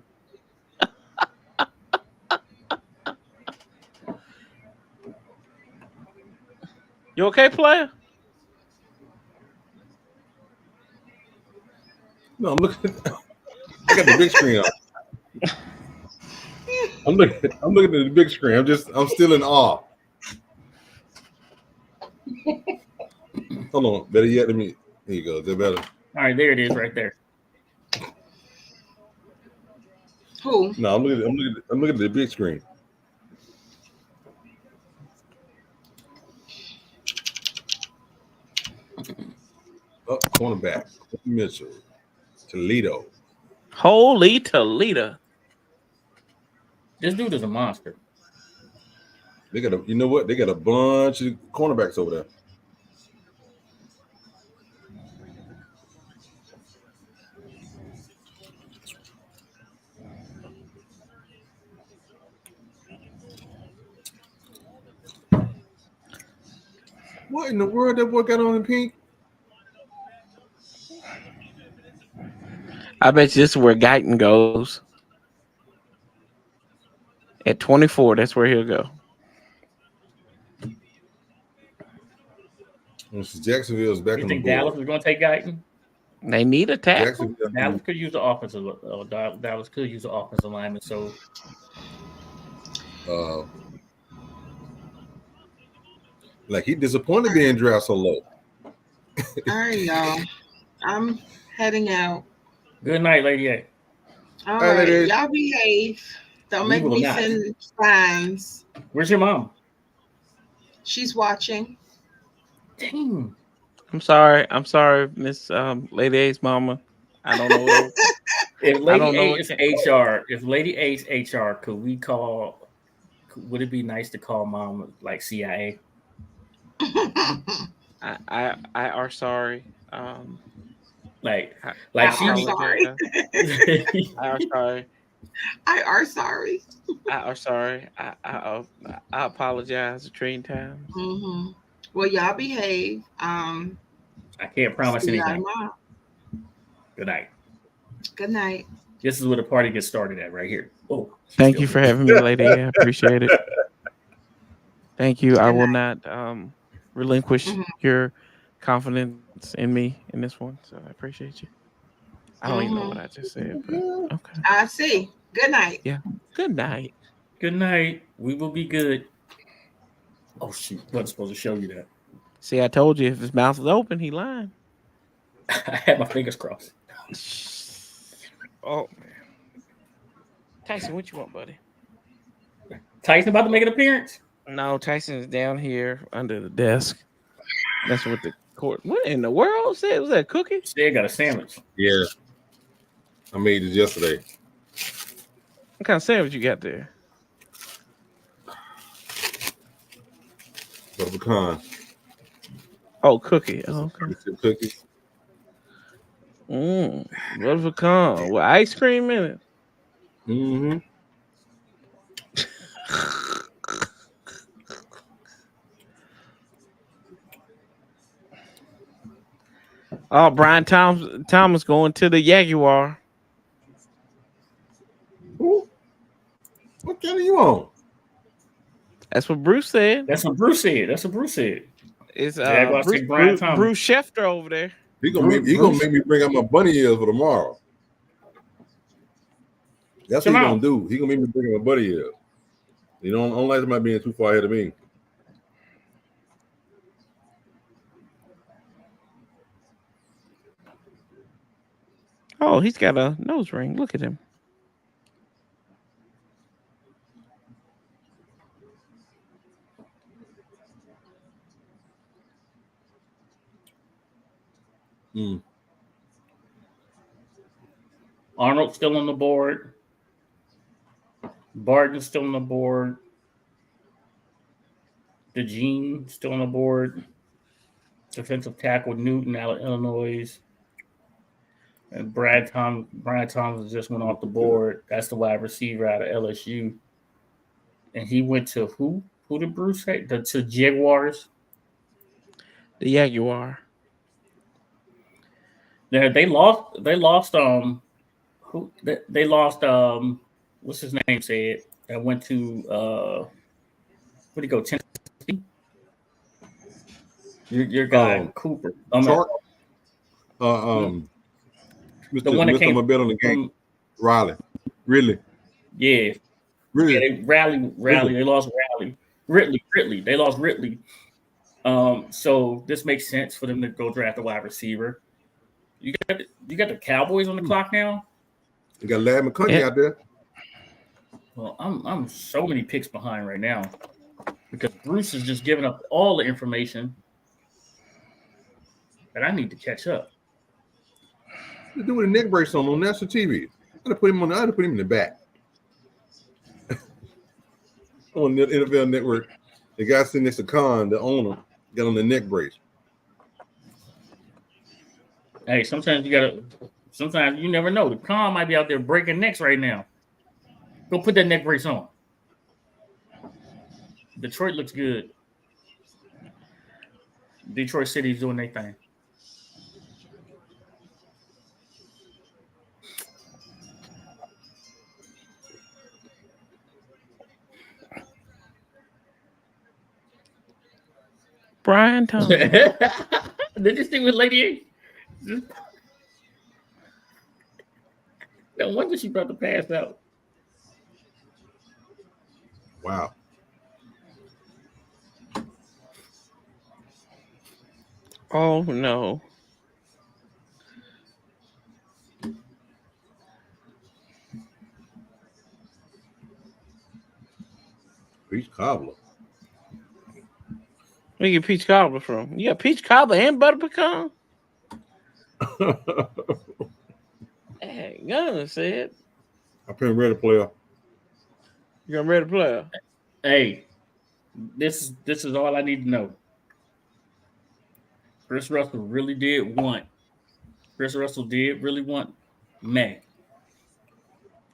You okay, player? No, I'm looking. I got the big screen up. I'm looking at the big screen. I'm still in awe. Hold on. Better yet, let me. There you go. Is that better? All right, there it is, right there. Who? No, I'm looking at the big screen. Oh, cornerback Mitchell, Toledo. Holy Toledo! This dude is a monster. They got you know what? They got a bunch of cornerbacks over there. What in the world that boy got on in pink? I bet you this is where Guyton goes. At 24, that's where he'll go. Jacksonville's back You on the think board. Dallas is going to take Guyton? They need a tackle. Dallas could use the offensive. Dallas could use the offensive lineman. So, like he disappointed being drafted so low. All right, y'all. I'm heading out. good night, Lady A. All right, right, ladies. y'all behave. Don't We make will me not. send signs. Where's your mom? She's watching. Dang. I'm sorry, Miss Lady A's mama. I don't know. If I Lady don't know A is HR, if Lady A is HR, could we call? Would it be nice to call mom like CIA? I are sorry. Like I she. are sorry. I are sorry. I are sorry. Sorry. I apologize a trillion times. Mm-hmm. Well, y'all behave. I can't promise See y'all anything. tomorrow. Good night. Good night. This is where the party gets started at right here. Oh, Thank you for having me, lady. I appreciate it. Thank you. I Good will not relinquish Mhm. your confidence in me in this one. So I appreciate you. I don't even know what I just said, but okay. I see. Good night. Yeah. Good night. Good night. We will be good. Oh shoot! Wasn't supposed to show you that. See, I told you if his mouth was open, he lying. I had my fingers crossed. Oh man. Tyson, what you want, buddy? Tyson about to make an appearance? No, Tyson's down here under the desk. That's what the court. What in the world? Said was that a cookie? They got a sandwich. Yeah. I made it yesterday. What kind of sandwich you got there? Butter pecan. Oh, cookie. Oh, okay. Some cookies. Butter pecan with ice cream in it. Mm-hmm. Oh, Brian Thomas going to the Jaguar. What kind are you on? That's what Bruce said. That's what Bruce said. It's Jaguars Bruce, take Brian Thomas. Bruce Schefter over there. He gonna make me bring out my bunny ears for tomorrow. That's what he gonna do. He gonna make me bring out my bunny ears. You know, I don't like somebody being too far ahead of me. Oh, he's got a nose ring. Look at him. Arnold's still on the board. Barton's still on the board. DeJean still on the board. Defensive tackle Newton out of Illinois. And Brian Thomas just went off the board. That's the wide receiver out of LSU. And he went to who? Who did Bruce say? To Jaguars? The Jaguar. Yeah, they lost what's his name said that went to where'd he go? Tennessee? Your guy Cooper. Mr. The one that came on the game. Riley. Really? Yeah. Really? Yeah, they Riley. They lost Riley. Ridley. They lost Ridley. So this makes sense for them to go draft a wide receiver. You got the Cowboys on the clock now. You got Larry McConkey out there. Well, I'm so many picks behind right now because Bruce is just giving up all the information that I need to catch up. What do with a neck brace on national TV? I had to put him in the back. On the NFL Network, the guy sitting next to Khan, the owner, got on the neck brace. Hey, sometimes you never know. The Khan might be out there breaking necks right now. Go put that neck brace on. Detroit looks good. Detroit City's doing their thing. Brian Thomas. Did you see with Lady A? No wonder she brought the pass out. Wow. Oh no. Peach cobbler. Where you get peach cobbler from? You got peach cobbler and butter pecan? Hey, Gunner said. I been ready player. You're ready player. Hey, this is all I need to know. Chris Russell really did want May.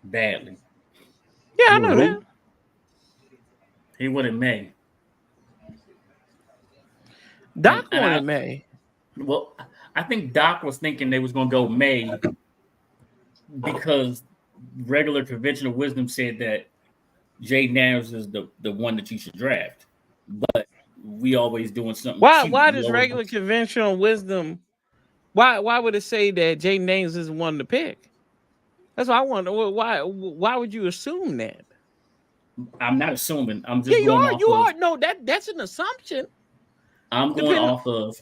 badly. Yeah, I You know who? that. He went in May. Doc And won I- in May. Well, I think Doc was thinking they was going to go May because regular conventional wisdom said that Jaden Daniels is the one that you should draft. But we always doing something. Why? cute. Why We does always- regular conventional wisdom? Why would it say that Jaden Daniels is one to pick? That's what I wonder. Why would you assume that? I'm not assuming. I'm just Yeah, you going are. off You of, are. No, that's an assumption. I'm going Depend- off of,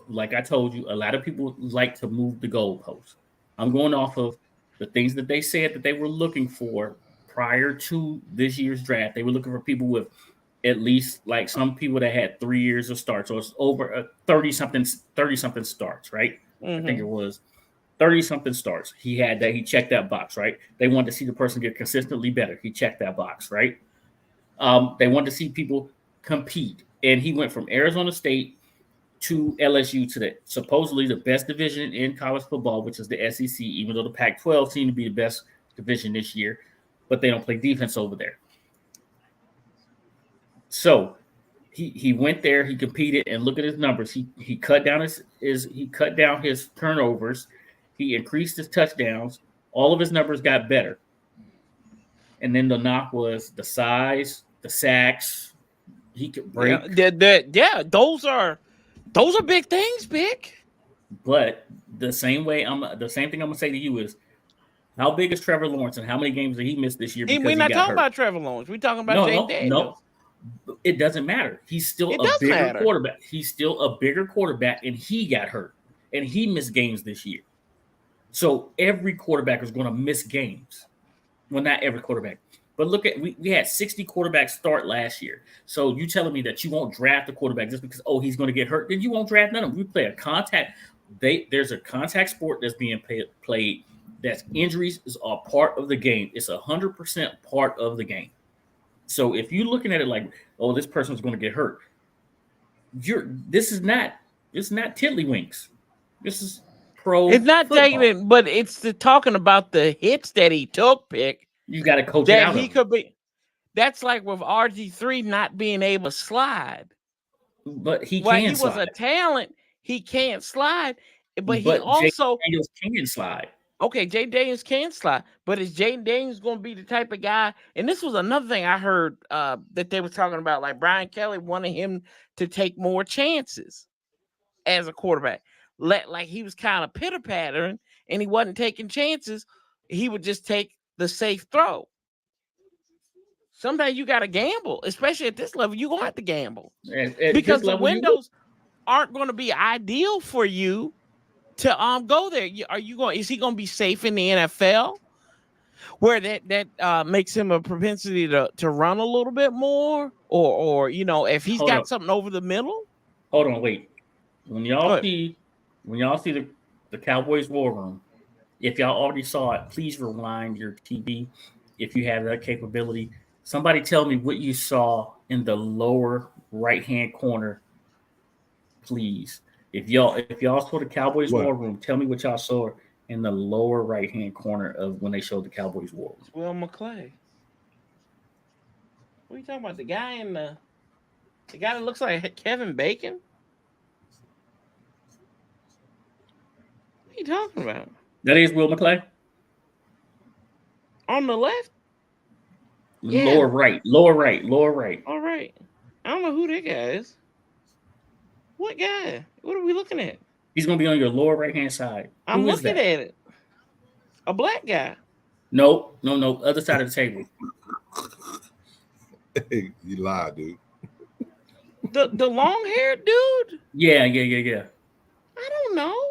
like I told you, a lot of people like to move the goalposts. I'm going off of the things that they said that they were looking for prior to this year's draft. They were looking for people with at least like some people that had 3 years of starts, so it's over 30 something starts, right? I think it was 30 something starts. He had that. He checked that box, right? They wanted to see the person get consistently better. He checked that box, right? They wanted to see people compete, and he went from Arizona State to LSU to the supposedly the best division in college football, which is the SEC, even though the Pac-12 seemed to be the best division this year, but they don't play defense over there. So he went there, he competed, and look at his numbers. He cut down his turnovers, he increased his touchdowns, all of his numbers got better. And then the knock was the size, the sacks, he could break. Yeah, those are big things, big. But the same thing I'm gonna say to you is, how big is Trevor Lawrence and how many games did he miss this year? Because We're not he got talking hurt? about Trevor Lawrence. We're talking about Jaden Daniels. No, it doesn't matter. He's still It a does bigger matter. quarterback. He's still a bigger quarterback, and he got hurt, and he missed games this year. So every quarterback is going to miss games. Well, not every quarterback, but look at we had 60 quarterbacks start last year. So you telling me that you won't draft a quarterback just because he's going to get hurt? Then you won't draft none of them. We play a contact. There's a contact sport that's being played. That's injuries is a part of the game. It's 100% part of the game. So if you're looking at it like, this person's going to get hurt, this is not tiddlywinks. This is pro. It's not football. taking it, but it's talking about the hits that he took, pick. You got to coach it out. That he could be. That's like with RG3 not being able to slide. But he While can he slide. was a talent, he can't slide. But he Jaden also Daniels can slide. okay, Jaden Daniels can slide, but is Jaden Daniels going to be the type of guy? And this was another thing I heard that they were talking about, like Brian Kelly wanted him to take more chances as a quarterback. Like he was kind of pitter pattering, and he wasn't taking chances. He would just take the safe throw. Sometimes you got to gamble, especially at this level. You're going to have to gamble because the windows aren't going to be ideal for you to go there. Is he going to be safe in the NFL where that makes him a propensity to run a little bit more, or if he's got something over the middle? Hold on, wait. When y'all see the Cowboys War Room, if y'all already saw it, please rewind your TV if you have that capability. Somebody tell me what you saw in the lower right-hand corner, please. If y'all saw the Cowboys War Room, tell me what y'all saw in the lower right-hand corner of when they showed the Cowboys War Room. Will McClay. What are you talking about? The guy that looks like Kevin Bacon? What are you talking about? That is Will McClay? On the left? Yeah. Lower right. All right. I don't know who that guy is. What guy? What are we looking at? He's going to be on your lower right-hand side. I'm looking at it. A black guy. No. Other side of the table. Hey, you lied, dude. The long-haired dude? Yeah. I don't know.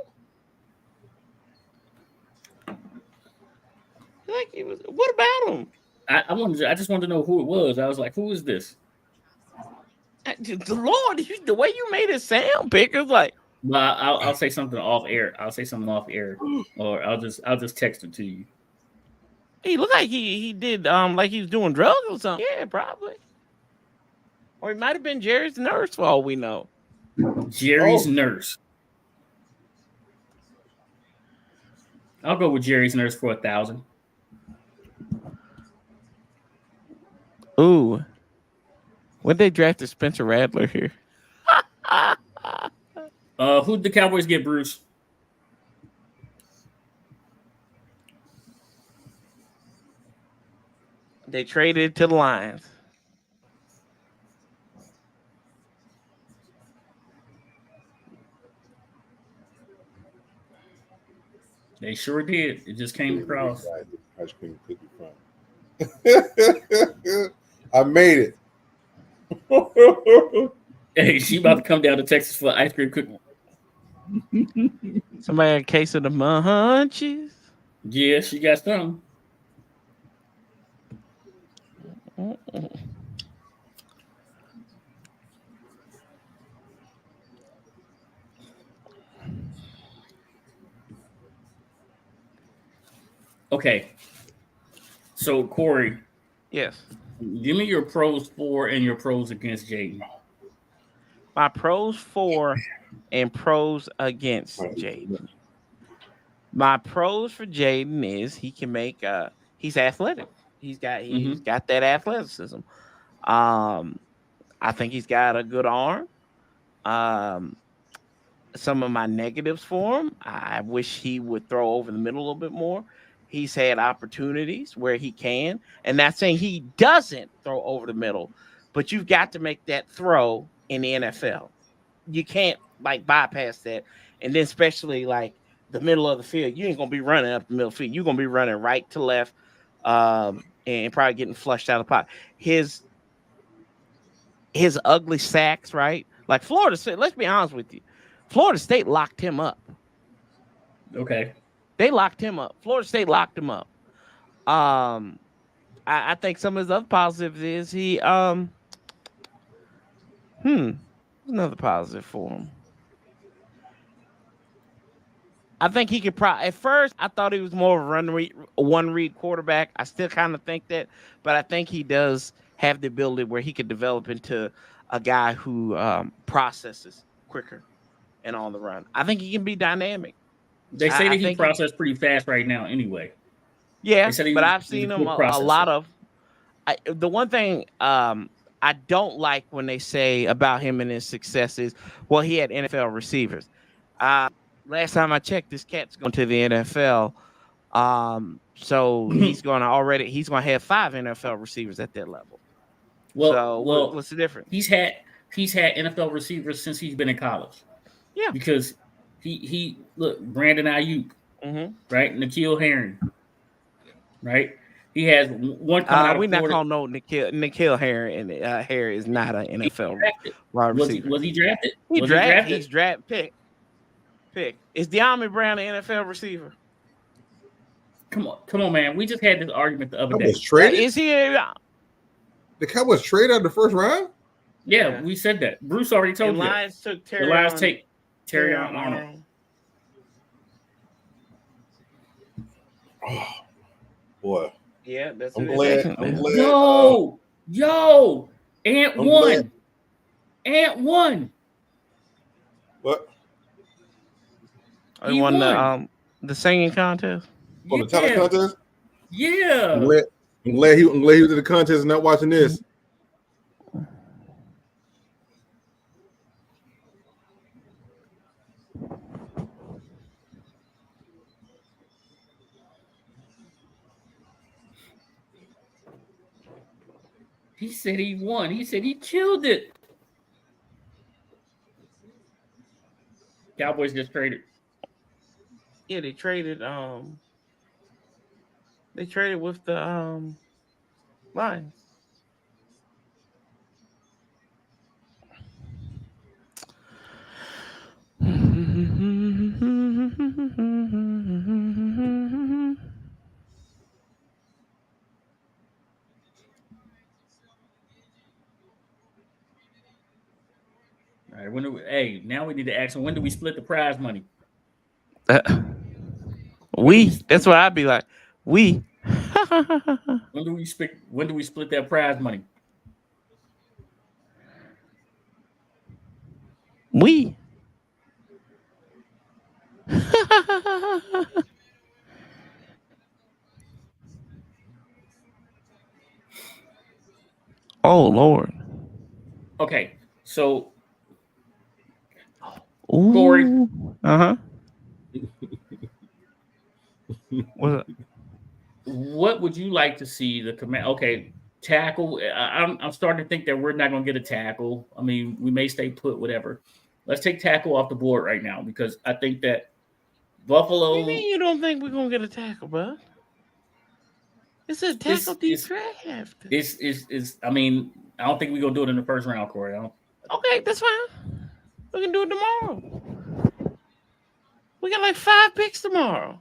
Like he was. What about him? I just wanted to know who it was. I was like, who is this? The Lord, the way you made it sound, Pick, is like. Well, I'll say something off air. Or I'll just text it to you. He looked like he did like he was doing drugs or something. Yeah, probably. Or he might have been Jerry's nurse for all we know. Jerry's nurse. I'll go with Jerry's nurse for 1,000. Ooh, when they drafted Spencer Rattler here. Who'd the Cowboys get, Bruce? They traded to the Lions. They sure did. It just came across. Ice cream cookie front. I made it. Hey, she about to come down to Texas for ice cream cookie. Somebody had a case of the munchies. Yeah, she got some. Okay. So, Corey. Yes. Give me your pros for and your pros against Jaden. My pros for and pros against Jaden. My pros for Jaden is he can make he's athletic. He's got that athleticism. I think he's got a good arm. Some of my negatives for him, I wish he would throw over the middle a little bit more. He's had opportunities where he can, and not saying he doesn't throw over the middle, but you've got to make that throw in the NFL. You can't like bypass that, and then especially like the middle of the field, you ain't gonna be running up the middle field. You're gonna be running right to left, and probably getting flushed out of the pot. His ugly sacks, right? Like Florida State. Let's be honest with you, Florida State locked him up. Okay. They locked him up. Florida State locked him up. I think some of his other positives is he another positive for him. I think he could at first I thought he was more of a one read quarterback. I still kind of think that, but I think he does have the ability where he could develop into a guy who processes quicker and on the run. I think he can be dynamic. They say that he processed pretty fast right now anyway. Yeah, but I've seen him a lot of. The one thing I don't like when they say about him and his success is, well, he had NFL receivers. Last time I checked, this cat's going to the NFL. So he's going to have 5 NFL receivers at that level. Well, what's the difference? He's had NFL receivers since he's been in college. Yeah, because he look, Brandon Ayuk, right? N'Keal Harry, right? He has one coming out of We're not Florida. calling no N'Keal Harry, and Harry is not an NFL wide receiver. Was he drafted? He's drafted. Pick. Is De'Ami Brown an NFL receiver? Come on, man. We just had this argument the other day. Was traded? Is he? The Cowboys traded out the first round? Yeah, we said that. Bruce already told you. The Lions took The Lions take Terry Arnold. Oh, boy. Yeah, that's I'm what glad. Yo, Ant won. Ant won. What? He won the singing contest. On the talent contest? Yeah. I'm glad he was in the contest and not watching this. He said he won. He said he killed it. Cowboys just traded. Yeah, they traded. They traded with the Lions. All right. Now we need to ask him, when do we split the prize money? That's what I'd be like. When do we split that prize money? Oh Lord. Okay, so Ooh. Corey. Uh-huh. What? What would you like to see the command? Okay, tackle. I'm starting to think that we're not going to get a tackle. I mean, we may stay put, whatever. Let's take tackle off the board right now because I think that Buffalo. What do you mean you don't think we're gonna get a tackle, bro? It's a tackle deep draft. It's. I mean, I don't think we're gonna do it in the first round, Corey. Okay, that's fine. We can do it tomorrow. We got like 5 picks tomorrow.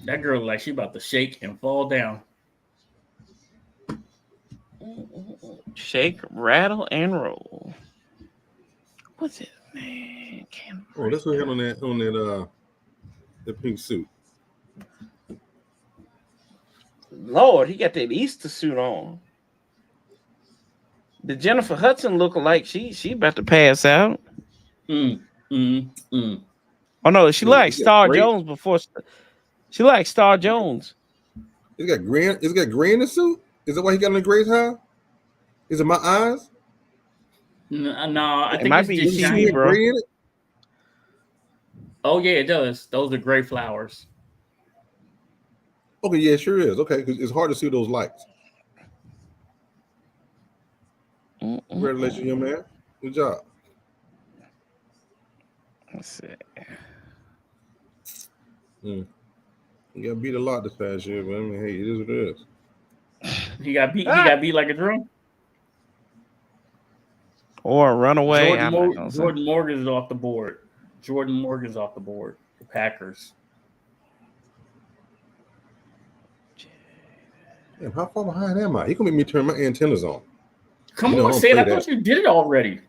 That girl like she about to shake and fall down. Shake, rattle, and roll. What's it, man? Oh, that's what he had on that pink suit. Lord, he got that Easter suit on. The Jennifer Hudson look like she about to pass out. Oh no, she like Star Jones before. She like Star Jones. It's got gray. It's got gray in the suit. Is that why he got on the gray tie? Is it my eyes? No, I think might it's be just TV, shiny. bro. Gray in it? Oh yeah, it does. Those are gray flowers. Okay, yeah, it sure is. Okay, because it's hard to see those lights. Congratulations, young man. Good job. Let's see. You got beat a lot this past year, but I mean, hey, it is what it is. He got beat. He got beat like a drum. Or a runaway. Jordan Morgan is off the board. Jordan Morgan's off the board. The Packers. Damn, how far behind am I? He gonna make me turn my antennas on. Come on, Sid. I thought you did it already.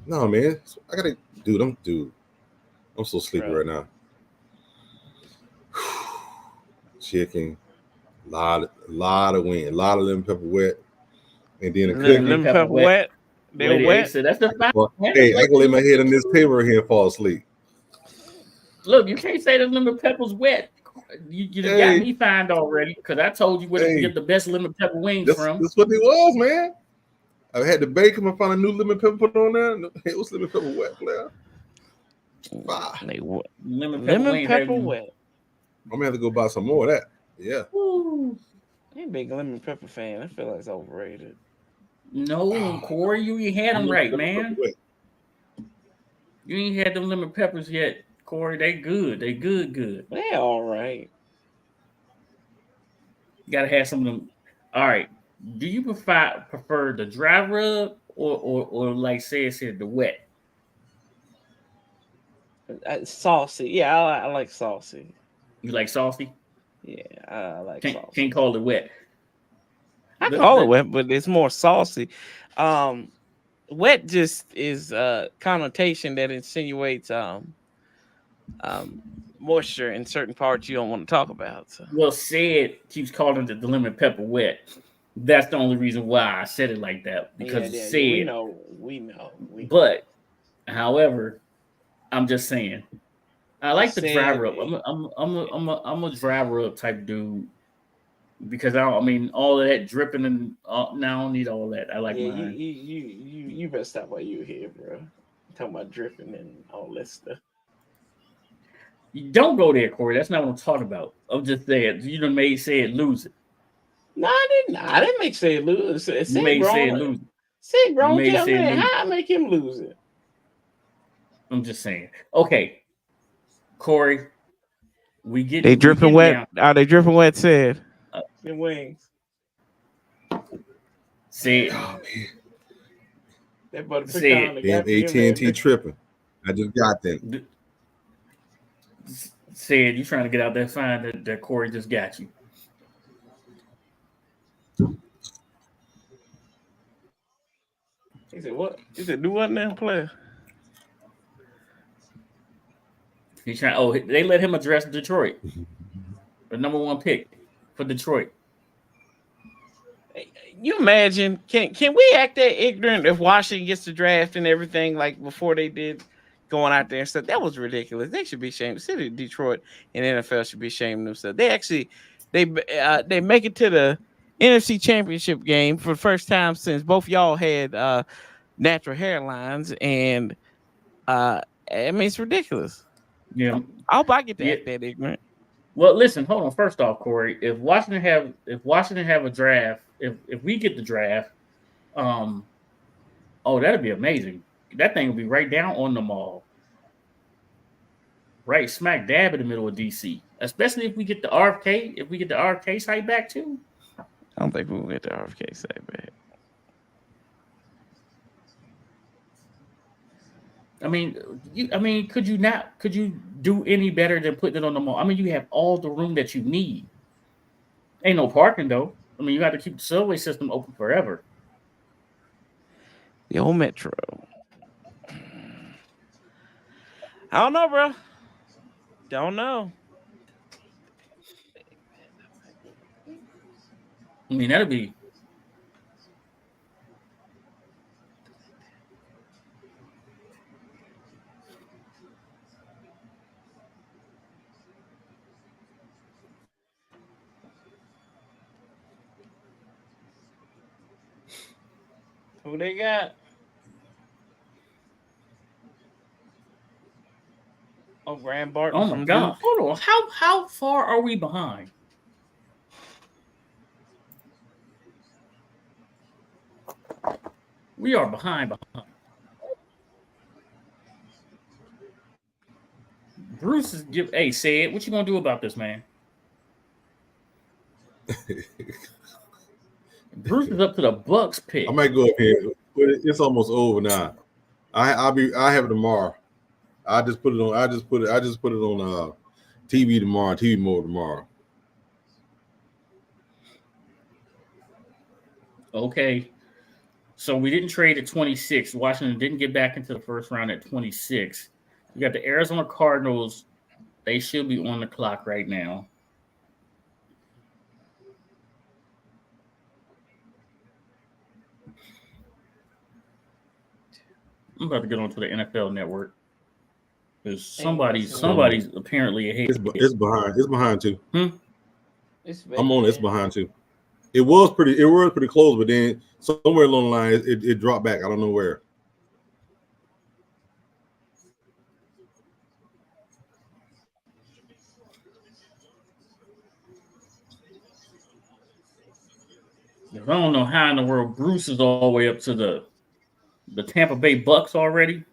No, man. I gotta, dude. I'm so sleepy right now. Chicken, lot of wind, a lot of lemon pepper wet, and then a cookie. Lemon pepper wet. They wet. So that's the fact. Well, hey, I can lay my head on this table here and fall asleep. Look, you can't say the lemon pepper's wet. You got me fined already because I told you where to get the best lemon pepper wings from. That's what it was, man. I had to bake them and find a new lemon pepper put on there. It was lemon pepper wet, player. Lemon pepper wet. I'm gonna have to go buy some more of that. Yeah. I ain't a big lemon pepper fan. I feel like it's overrated. No, Corey, you ain't had them right, man. You ain't had them lemon peppers yet, Corey. They good. They good. They all right. You gotta have some of them. All right. Do you prefer the dry rub or like say it said the wet? Saucy. Yeah, I like saucy. You like saucy? Yeah, I like saucy. Can't call it wet. I call it wet, but it's more saucy. Wet just is a connotation that insinuates moisture in certain parts you don't want to talk about. So. Well, Sid keeps calling it the lemon pepper wet. That's the only reason why I said it like that because Sid. We know. But, however, I'm just saying. I like the dry rub. I'm a dry rub type dude because I mean all of that dripping and now I don't need all that. I like mine. You better stop while you're here, bro. I'm talking about dripping and all that stuff. You don't go there, Corey. That's not what I'm talking about. I'm just saying you done made Sid lose it. No, I didn't. I didn't make Sid lose. You made Sid lose it. Sid grown tell me how I make him lose it. I'm just saying. Okay. Corey, they dripping wet. Are they dripping wet, Sid? The wings. Sid. Oh, man. That butter Sid. Damn AT&T tripping. I just got them. Sid, you trying to get out that fine that Corey just got you. He said, what? He said, do what now, player? He's trying. Oh, they let him address Detroit, the number 1 pick for Detroit. you imagine? Can we act that ignorant if Washington gets the draft and everything like before they did going out there and stuff? That was ridiculous. They should be ashamed. The city of Detroit and NFL should be ashamed of themselves. They actually they make it to the NFC Championship game for the first time since both y'all had natural hairlines, and I mean it's ridiculous. Yeah, I hope I get to act that ignorant. Well, listen, hold on. First off, Corey, if Washington have a draft, if we get the draft, oh, that'd be amazing. That thing would be right down on the mall, right smack dab in the middle of DC. Especially if we get the RFK, site back too. I don't think we'll get the RFK site back. I mean, could you do any better than putting it on the mall? I mean, you have all the room that you need. Ain't no parking though. I mean, you got to keep the subway system open forever. The old Metro. I don't know, bro. Don't know. I mean, that'd be. Who they got? Oh, Graham Barton. Oh my God! Hold on. How far are we behind? We are behind. Bruce is say it. What you gonna do about this, man? Bruce is up to the Bucks pick. I might go up here, but it's almost over now. I have it tomorrow. I just put it on TV tomorrow, TV mode tomorrow. Okay. So we didn't trade at 26. Washington didn't get back into the first round at 26. You got the Arizona Cardinals. They should be on the clock right now. I'm about to get onto the NFL Network. There's somebody's apparently ahead. It's behind too. I'm on. It's behind too. It was pretty close, but then somewhere along the line it dropped back. I don't know where. I don't know how in the world Bruce is all the way up to the Tampa Bay Bucks already.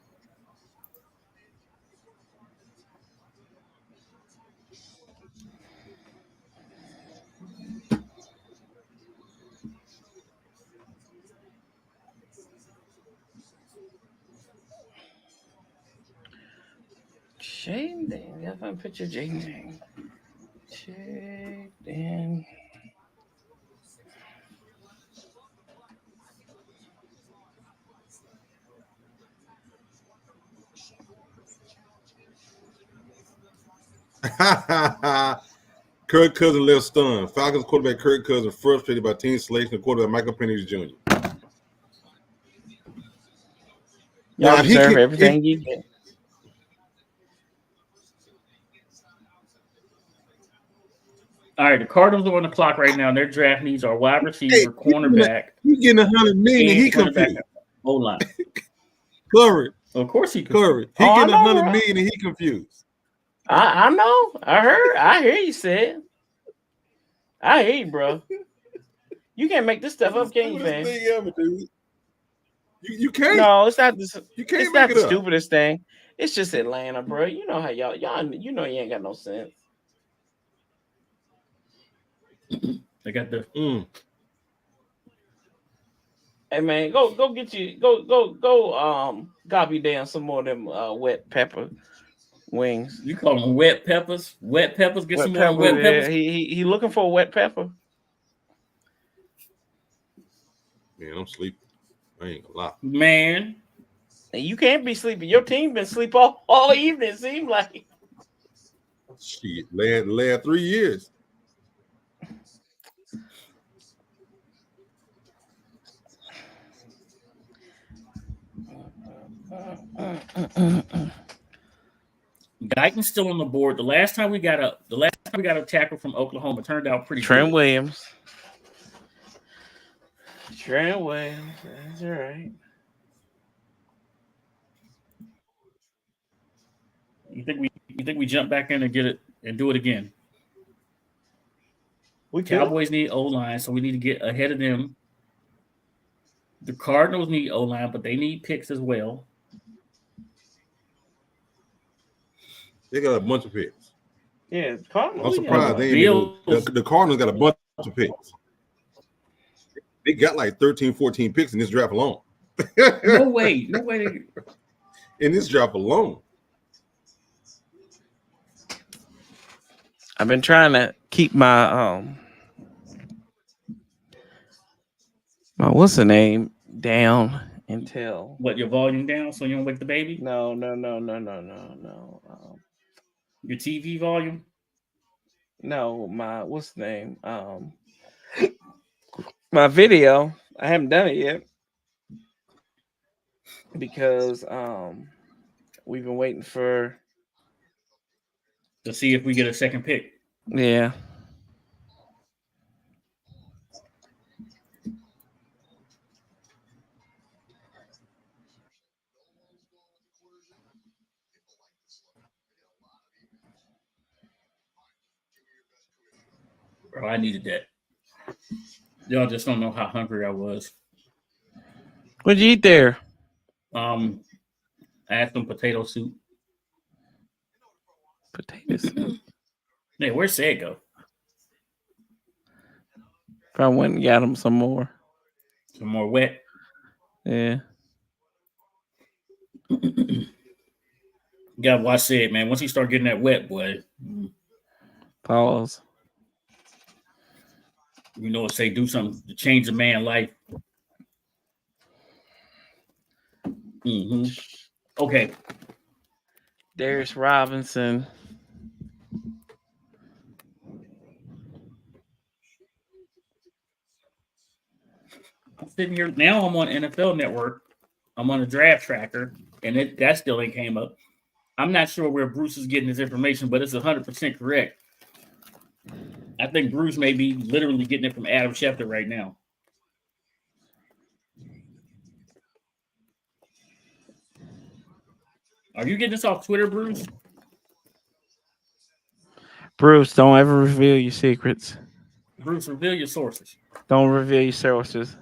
Jaden, if I picture Jaden. Jaden. Kirk Cousins left stunned. Falcons quarterback Kirk Cousins frustrated by team selection of quarterback Michael Penix Jr. Y'all deserve everything you get. All right, the Cardinals are on the clock right now. Their draft needs are wide receiver, cornerback. He getting $100 million. He confused. O-line. Curry. Of course he could. Curry. He getting $100 million and he confused. I know. I heard. I hear you said. I hear you, bro. You can't make this stuff up, can you, man? You can't. No, it's not this. You can't it's make not it the up. stupidest thing. It's just Atlanta, bro. You know how y'all. You know you ain't got no sense. They got the. Hey man, go get you go copy down some more of them wet pepper wings. You call them wet peppers? Wet peppers? Get some more wet peppers. He looking for a wet pepper. Man, I'm sleeping. I ain't gonna lie. Man. And you can't be sleeping. Your team been sleep all evening, it seems like. Shit, last 3 years. Guyton's still on the board. The last time we got a tackle from Oklahoma turned out pretty Trent good. Williams. Trent Williams. That's all right. You think we jump back in and get it and do it again? We could. Cowboys need O-line, so we need to get ahead of them. The Cardinals need O-line, but they need picks as well. They got a bunch of picks. Yeah, Cardinals. I'm surprised they ain't even, the Cardinals got a bunch of picks. They got like 13, 14 picks in this draft alone. No way. In this draft alone. I've been trying to keep my what's the name down until What, your volume down so you don't wake the baby? No. Your TV volume? No, my what's the name? My video. I haven't done it yet because we've been waiting for to see if we get a second pick. Yeah. Bro, I needed that. Y'all just don't know how hungry I was. What'd you eat there? I had some potato soup. Potatoes. Hey, where's Sad go? If I went and got him some more. Some more wet. Yeah. You gotta watch Sad, man. Once he start getting that wet, boy. Pause. You know, say do something to change a man's life. Mm-hmm. Okay. Darius Robinson. I'm sitting here now. I'm on NFL Network. I'm on a draft tracker, and that still ain't came up. I'm not sure where Bruce is getting his information, but it's 100% correct. I think Bruce may be literally getting it from Adam Schefter right now. Are you getting this off Twitter, Bruce? Bruce, don't ever reveal your secrets. Bruce, reveal your sources. Don't reveal your sources.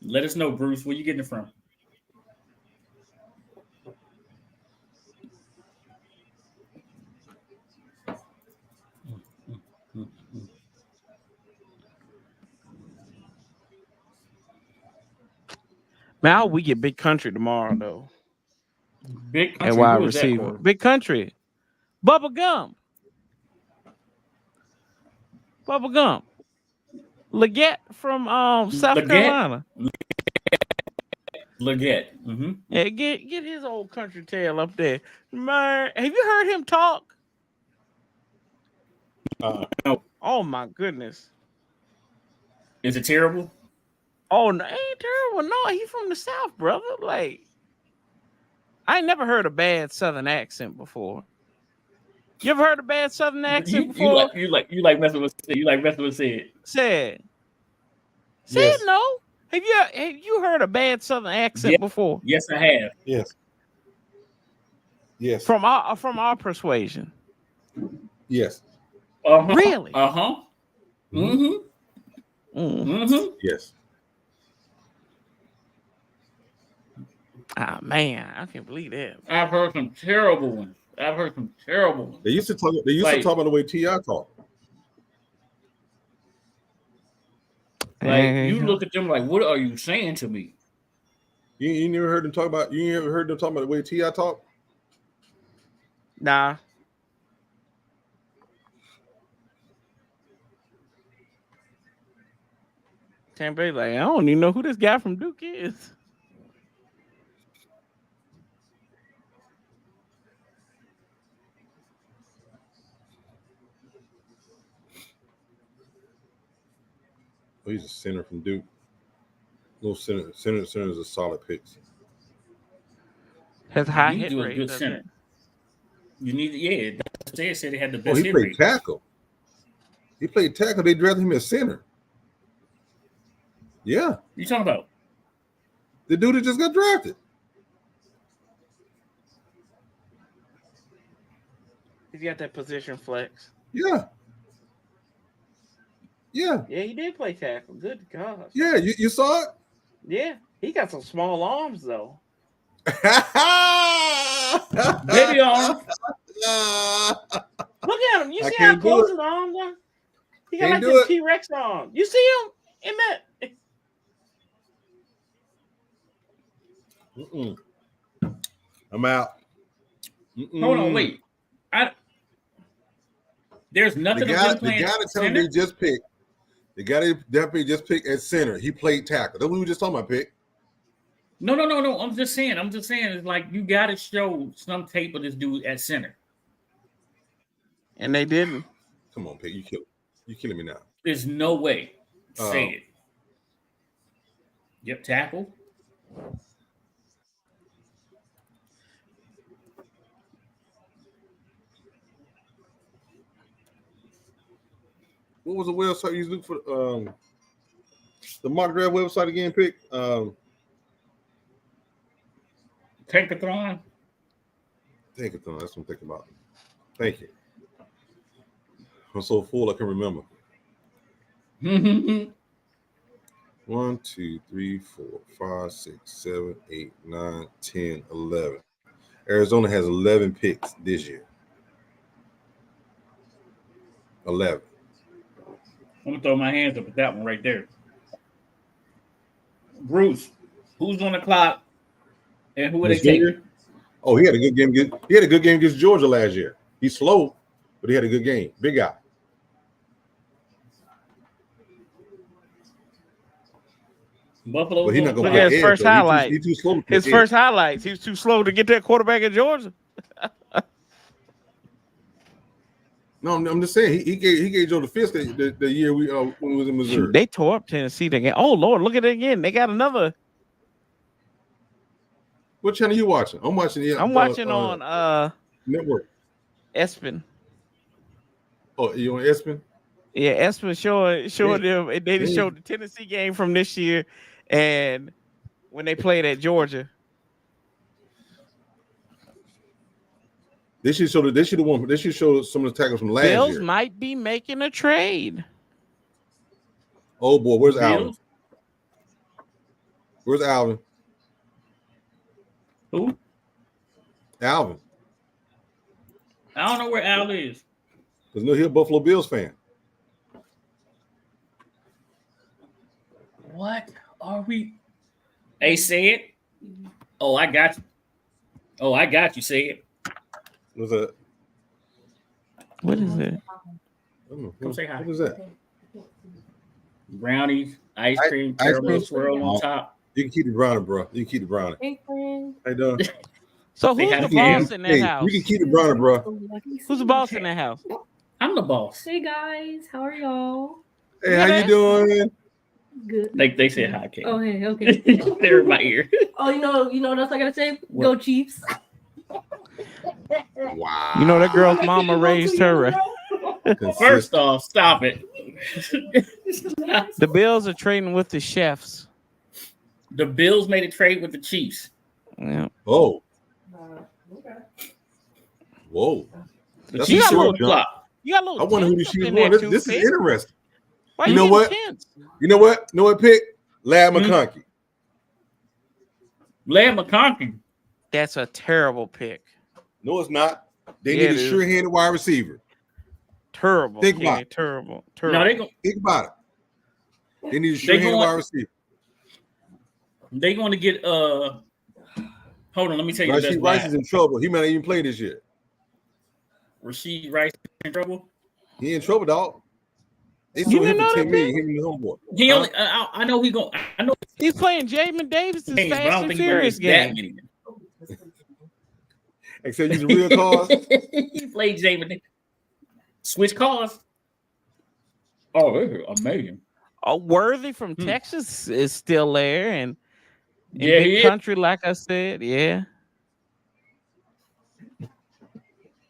Let us know, Bruce, where you getting it from? Now we get Big Country tomorrow, though. Big Country. At wide Who is that receiver. for? Big Country. Bubba Gump. Leggett from South Leggett? Carolina. Leggett. Mm-hmm. Yeah, get his old country tail up there. Man, have you heard him talk? No. Oh my goodness. Is it terrible? Oh no, ain't terrible. No, he's from the South, brother. Like, I ain't never heard a bad Southern accent before. You ever heard a bad Southern accent before? You like messing with Sid. You like messing with Sid. Said Yes. no. Have you heard a bad Southern accent before? Yes, I have. Yes. From our persuasion. Yes. Uh-huh. Really? Uh-huh. Mm-hmm. Mm-hmm. Yes. Ah man, I can't believe that. I've heard some terrible ones. They used to talk about the way T.I. talk. Like, you look at them like, what are you saying to me? You never heard them talk about the way T.I. talk? Nah. Tampa Bay, like, I don't even know who this guy from Duke is. Oh, he's a center from Duke. No, Center's a solid pick. Has high You hit do a rate. good doesn't center. it? You need, yeah. They said they had the Oh, best he hit played rate. tackle. He played tackle. They drafted him as center. Yeah, You talking about? the dude that just got drafted. He's got that position flex. Yeah. Yeah, he did play tackle. Good gosh. Yeah, you saw it? Yeah, he got some small arms though. Baby arm. Look at him. You I see how can't do close it. his arms are? He got Can't like do the it. T-Rex arm. You see him in that? Mm-mm. I'm out. Hold on, wait. There's The nothing guy, of him the playing guy that tell me center? they just picked, the guy that they just picked at center, he played tackle. That's what we were just talking about, pick. No. I'm just saying. It's like you got to show some tape of this dude at center. And they didn't. Come on, pick. You killing me now. There's no way. Say it. Yep, tackle. What was the website you look for? The mock draft website again, pick. Tankathon. Tankathon. That's what I'm thinking about. Thank you. I'm so full I can remember. 1, 2, 3, 4, 5, 6, 7, 8, 9, 10, 11. Arizona has 11 picks this year. 11. I'm gonna throw my hands up at that one right there. Bruce, who's on the clock, and who are they taking? Oh, he had a good game. He had a good game against Georgia last year. He's slow, but he had a good game. Big guy. Buffalo. But he's not gonna Look at his edge, first though. highlight. He's too slow. to His play first edge. highlights. He was too slow to get that quarterback in Georgia. No, I'm just saying he gave Joe the fist the year when we was in Missouri. They tore up Tennessee again. Oh Lord, look at it again. They got another. What channel you watching? I'm watching. I'm watching on network. ESPN. Oh, you on ESPN? Yeah, ESPN showing Yeah. them. They just Yeah. showed the Tennessee game from this year, and when they played at Georgia. They should show some of the tackles from last Bills year. might be making a trade. Oh boy, where's Alvin? Bills? Where's Alvin? Who? Alvin. I don't know where Al is. Because no, he's a Buffalo Bills fan. What are we? Hey, say it. Oh, I got you. Say it. What's that? What is it? Come say hi. What is that? Brownies, ice cream, ice caramel cream? swirl on top. You can keep the brownie, bro. You can keep the brownie. Hey, friend. Hey, Doug. So Say who's hi the to Cam. boss in that Hey, house? you can keep the brownie, bro. Who's the boss in that house? I'm the boss. Hey guys, how are y'all? Hey, how you doing? Good. They said hi, Kate. Oh, hey, okay. They're in my ear. Oh, you know what else I gotta say? Go Chiefs. Wow. You know that girl's mama raised her right. First off, stop it. The Bills are trading with the chefs. The Bills made a trade with the Chiefs. Yeah. Oh. Whoa. The That's Chiefs a are short on the clock. You got a little I wonder who the tense up Chiefs in were. there, This is Pitt. interesting. Why You know getting what? tense? You know what? Know what, Pitt? Lad McConkey. Ladd McConkey. That's a terrible pick. No, it's not. They Yeah, need it a is. sure-handed wide receiver. Terrible. Think Kenny, about it. terrible. No, Terrible. they go. Think about it. They need a sure-handed going- wide receiver. They going to get Hold on, let me tell you. Rasheed the Rice best is in trouble. He might not even play this year. Rasheed Rice in trouble. He in trouble, dog. They You sold him didn't know for that, $10 million. Him and his homeboy. He only. I know he going. I know He's playing Jamin Davis's games, but I Fast don't and think he's going to Furious miss that game. many. Except using real cars. He played Jamin. Switch cars. Oh, this is amazing. Worthy from Texas is still there, and in Yeah, he big is. country, like I said, yeah.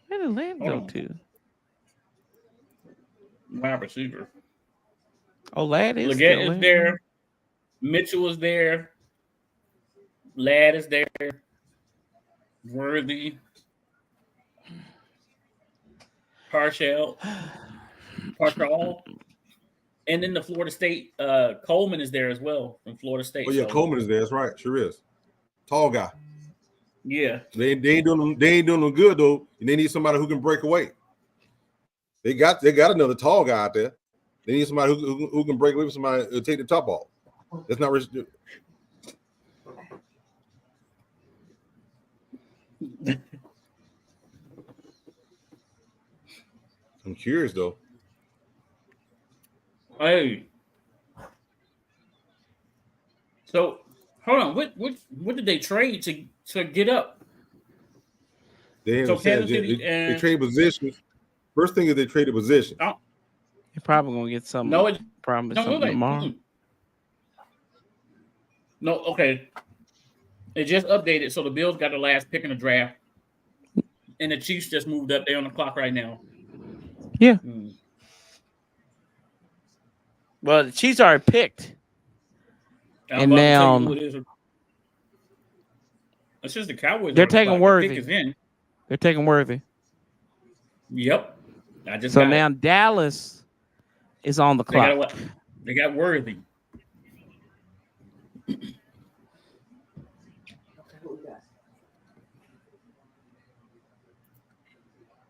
Where did Lad go to? Wide receiver. Oh, Lad is Leggett still is there. Mitchell is there. Ladd is there. Worthy. Parshall. And then the Florida State, Coleman is there as well from Florida State. Oh yeah, so, Coleman is there. That's right. Sure is. Tall guy. Yeah. They ain't doing them good though. And they need somebody who can break away. They got another tall guy out there. They need somebody who can break away from somebody who take the top off. That's not rich. I'm curious though. Hey. So hold on. What did they trade to get up? They haven't So said Kansas City they trade positions. First thing is they traded positions. Oh, You're probably gonna get something. no, it Probably no, something like, tomorrow. No, okay. It just updated, so the Bills got the last pick in the draft, and the Chiefs just moved up. They're on the clock right now. Yeah. Hmm. Well, the Chiefs already picked. I'm And about to tell now- you who it is. It's just the Cowboys. They're on the taking clock. The Worthy. pick is in. They're taking Worthy. Yep. I just So got now it. Dallas is on the They got clock. they got Worthy.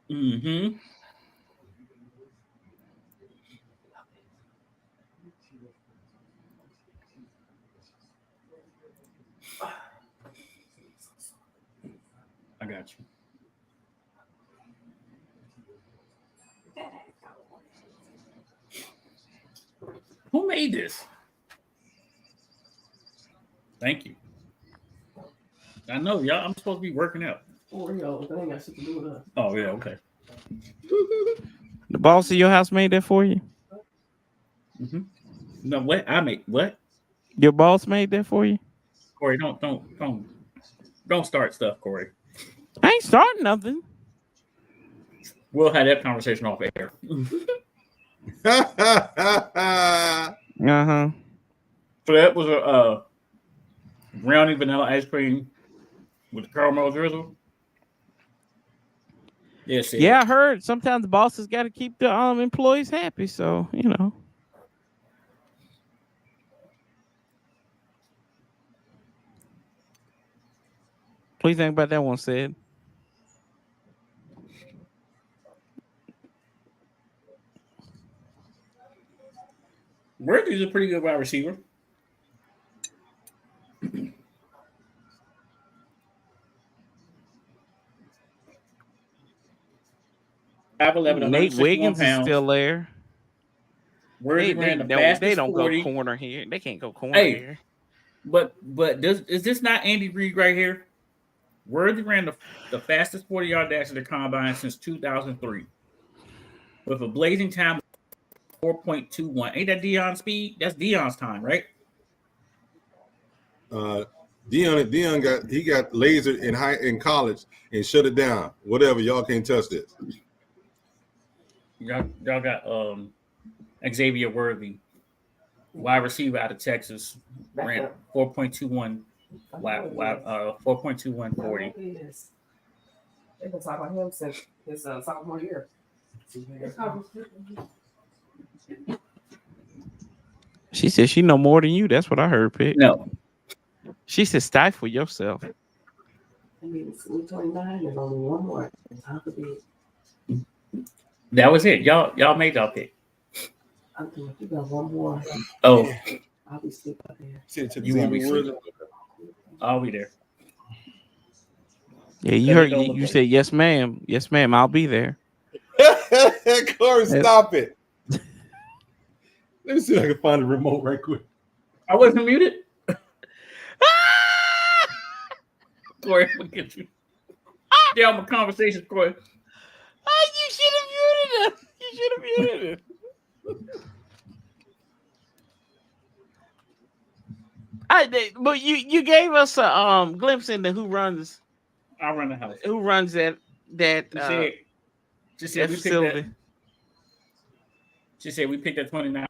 Mm-hmm. I got you. Who made this? Thank you. I know, y'all. I'm supposed to be working out. Oreos. That ain't got shit to do with us. Oh, yeah, okay. The boss of your house made that for you. Mm-hmm. No, what? I made what? Your boss made that for you. Corey, don't start stuff, Corey. I ain't starting nothing. We'll have that conversation off air. Uh-huh. So that was a brownie vanilla ice cream with the caramel drizzle. Yes, it Yeah, I heard sometimes the bosses got to keep the employees happy. So, you know. What do you think about that one, Sid? Worthy's a pretty good wide receiver. 5'11", Nate 161 Wiggins is pounds. still there. Worthy They ran the don't, fastest they don't 40. go corner here. They can't go corner Hey. here. But is this not Andy Reid right here? Worthy ran the fastest 40-yard dash in the combine since 2003 with a blazing time of 4.21. Ain't that Dion's speed? That's Dion's time, right? Dion got laser in college and shut it down. Whatever, y'all can't touch this. Y'all got Xavier Worthy, wide receiver out of Texas, ran 4.21 4.21 40. They've been talking about him since his sophomore year. She said she know more than you. That's what I heard, Pick. No. She said stifle yourself. I mean, it's 29. There's only one more. Time to be. That was it. Y'all made y'all pick. I'm thinking you got one more. Oh, I'll be sleep up there. you won't be sleeping. I'll be there. Yeah, you Let heard. me go You, look you at said yes, ma'am. Yes, ma'am. I'll be there. Corey, stop it. Let me see if I can find the remote right quick. I wasn't muted. Corey, look at you. Yeah, I'm a conversation, Corey. Oh, you should have muted it. You should have muted it. But you gave us a glimpse into who runs. I run the house. Who runs that She said we facility? picked that. She said we picked that 29.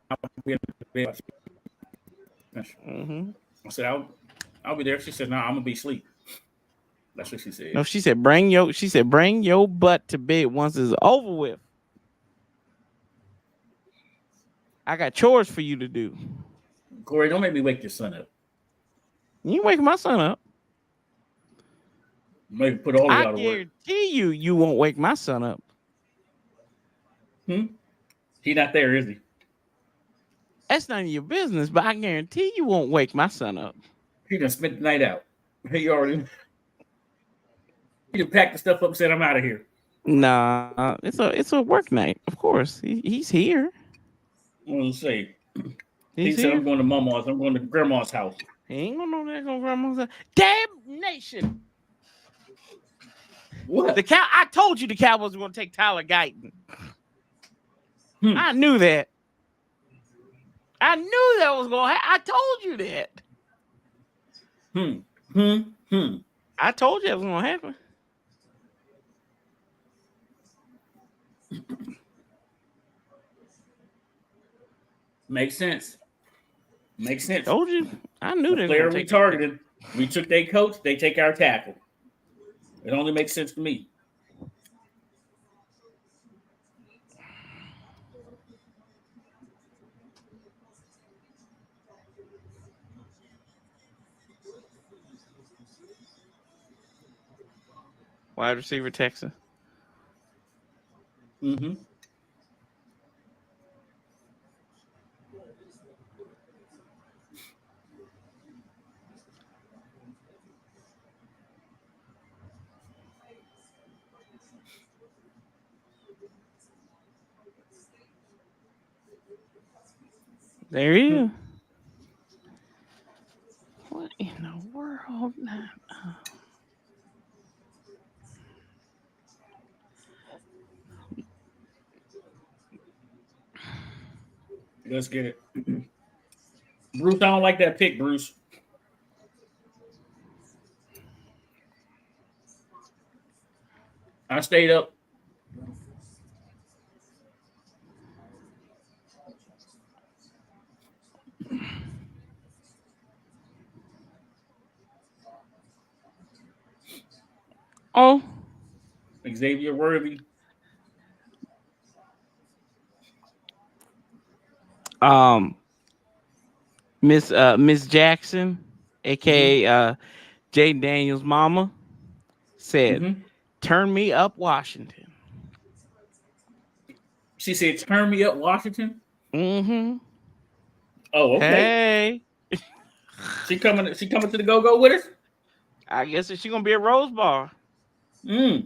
Mm-hmm. I said I'll be there. She said, "No, I'm gonna be asleep." That's what she said. No, she said bring your butt to bed once it's over with. I got chores for you to do. Corey, don't make me wake your son up. You wake my son up. Maybe put all of y'all I to work. guarantee you won't wake my son up. He not there, is he? That's none of your business, but I guarantee you won't wake my son up. He done spent the night out. He done packed the stuff up and said, "I'm out of here." Nah, it's a work night. Of course, he's here. I want to say, he He's said, here. "I'm going to Mama's. I'm going to Grandma's house." He ain't gonna know that. Gonna grandma's house. Damnation! What? I told you the Cowboys were gonna take Tyler Guyton. I knew that. I knew that was gonna happen. I told you that. I told you it was gonna happen. Makes sense. Makes sense. Told you. I knew The that. player we targeted. We took their coach. They take our tackle. It only makes sense to me. Wide receiver Texas. Mm-hmm. There he is. What in the world? Let's get it. Bruce, I don't like that pick, Bruce. I stayed up. Oh, Xavier Worthy. Miss Jackson, aka Jaden Daniels' mama, said, "Turn me up, Washington." She said, "Turn me up, Washington." Mm-hmm. Oh, okay. Hey, She coming to the go-go with us? I guess she's gonna be at Rose Bar. I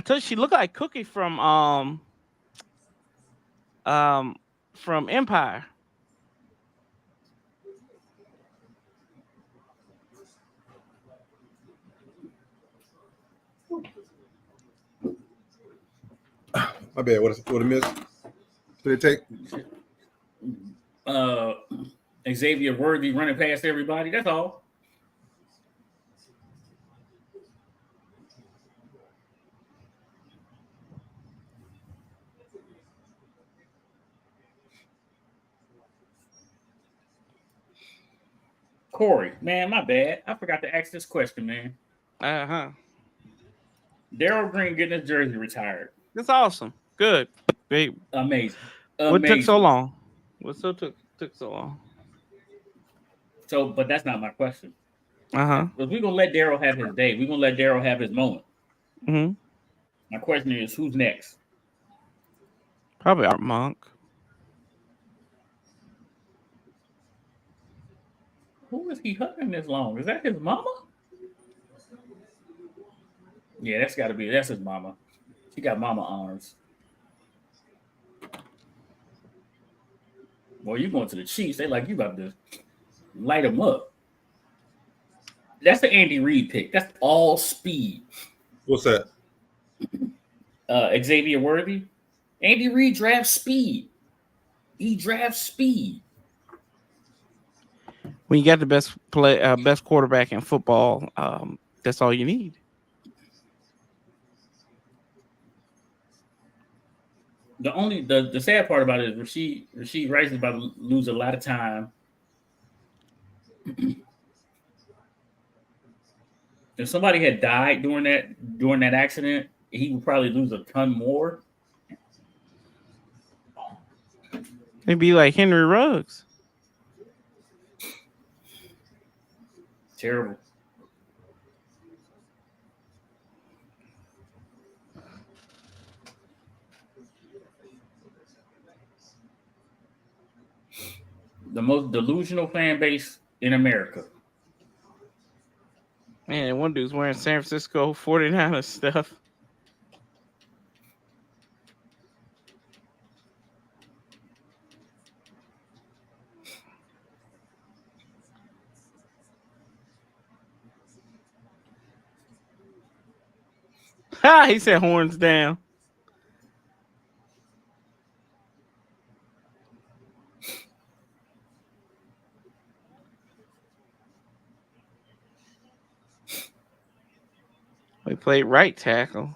told you she looked like Cookie from Empire. My bad. What a miss. Did it take? Xavier Worthy running past everybody. That's all. Corey, man, my bad. I forgot to ask this question, man. Daryl Green getting his jersey retired. That's awesome. Good. Great. Amazing. What took so long? What took so long? So, but that's not my question. Uh-huh. Because we're gonna let Daryl have his day. We're gonna let Daryl have his moment. Mm-hmm. My question is, who's next? Probably Art Monk. Who is he hugging this long? Is that his mama? Yeah, that's his mama. She got mama arms. Boy, you going to the Chiefs? They like you about to light them up. That's the Andy Reid pick. That's all speed. What's that? Xavier Worthy. Andy Reid drafts speed. He drafts speed. when you got the best quarterback in football, that's all you need. The sad part about it is Rasheed Rice is about to lose a lot of time. If somebody had died during that accident, he would probably lose a ton more. It'd be like Henry Ruggs. Terrible. The most delusional fan base in America. Man, one dude's wearing San Francisco 49ers stuff. Ha! He said horns down. We played right tackle,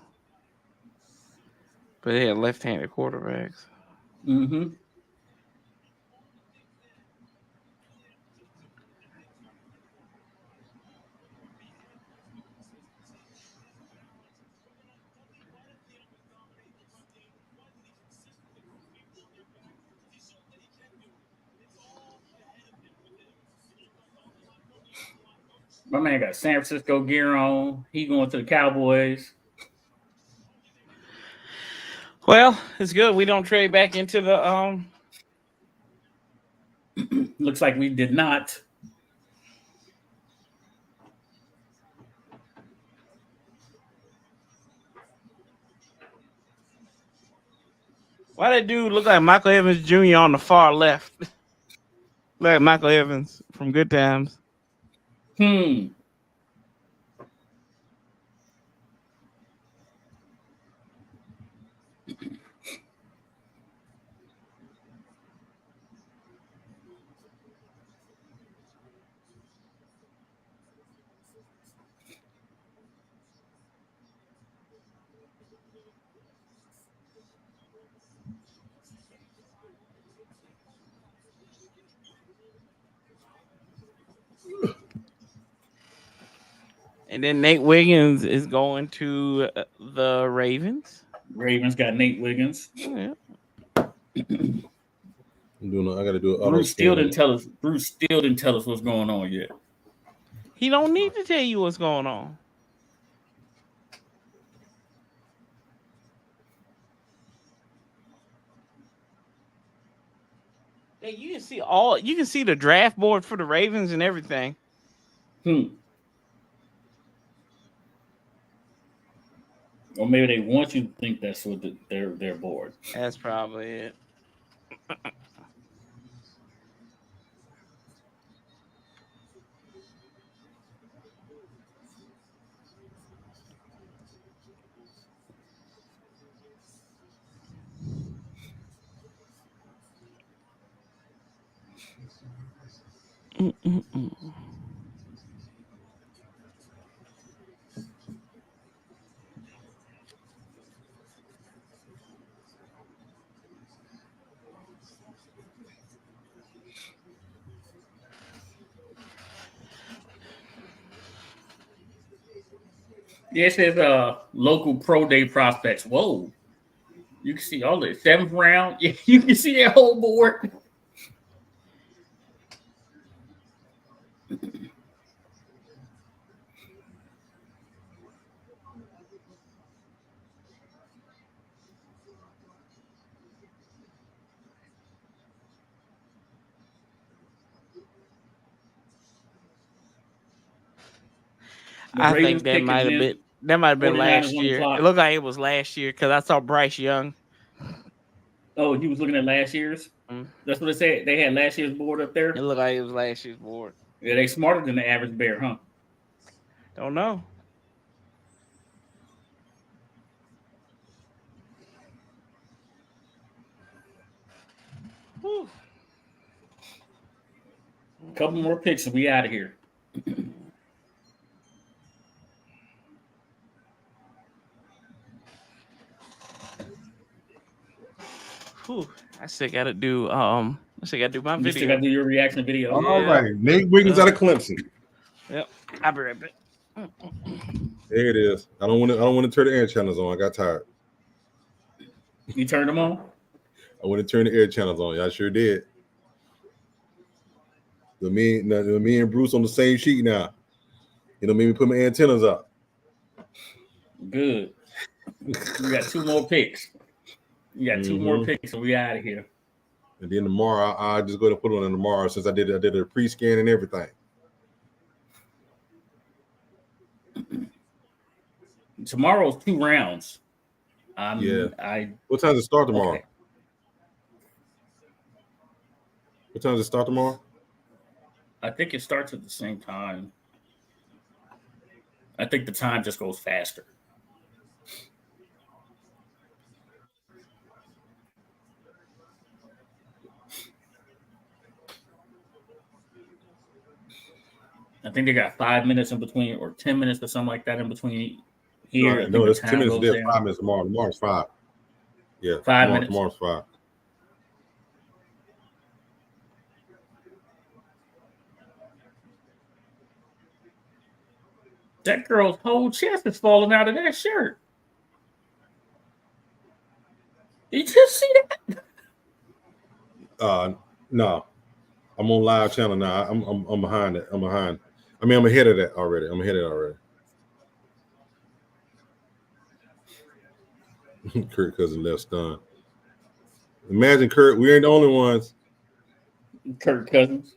but they had left-handed quarterbacks. Mm-hmm. My man got San Francisco gear on. He going to the Cowboys. Well, it's good we don't trade back into the Looks like we did not. Why that dude look like Michael Evans Jr. on the far left? Like Michael Evans from Good Times. And then Nate Wiggins is going to the Ravens. Ravens got Nate Wiggins. Yeah. I got to do it. Bruce still didn't tell us what's going on yet. He don't need to tell you what's going on. Yeah, you can see the draft board for the Ravens and everything. Or maybe they want you to think that's what they're bored. That's probably it. Yeah, it says local pro day prospects. Whoa. You can see all the 7th round. Yeah, you can see that whole board. I think that might have been last year. It looked like it was last year because I saw Bryce Young. Oh, you was looking at last year's? That's what it said. They had last year's board up there. It looked like it was last year's board. Yeah, they smarter than the average bear, huh? Don't know. Whew. Couple more picks and we out of here. Whew, I still got to do. I still got to do my You video. still got to do your reaction video. All Yeah. right, Nate Wiggins out of Clemson. Yep, I'll be right back. There it is. I don't want to turn the air channels on. I got tired. You turned them on? I want to turn the air channels on. I sure did. Me and Bruce on the same sheet now. You know, maybe put my antennas up. Good. We got 2 more picks. You got 2 more picks and we out of here. And then tomorrow, I just go to put it on tomorrow since I did a pre-scan and everything. Tomorrow's 2 rounds. Yeah. What time does it start tomorrow? Okay. What time does it start tomorrow? I think it starts at the same time. I think the time just goes faster. I think they got 5 minutes in between, or 10 minutes or something like that in between here. No, it's 10 minutes there, 5 minutes tomorrow. Tomorrow's 5. Yeah, 5 minutes. Tomorrow's 5. That girl's whole chest is falling out of that shirt. Did you see that? No. I'm on live channel now. I'm behind it. I'm ahead of that already. Kirk Cousins left stunned. Imagine Kirk. We ain't the only ones. Kirk Cousins.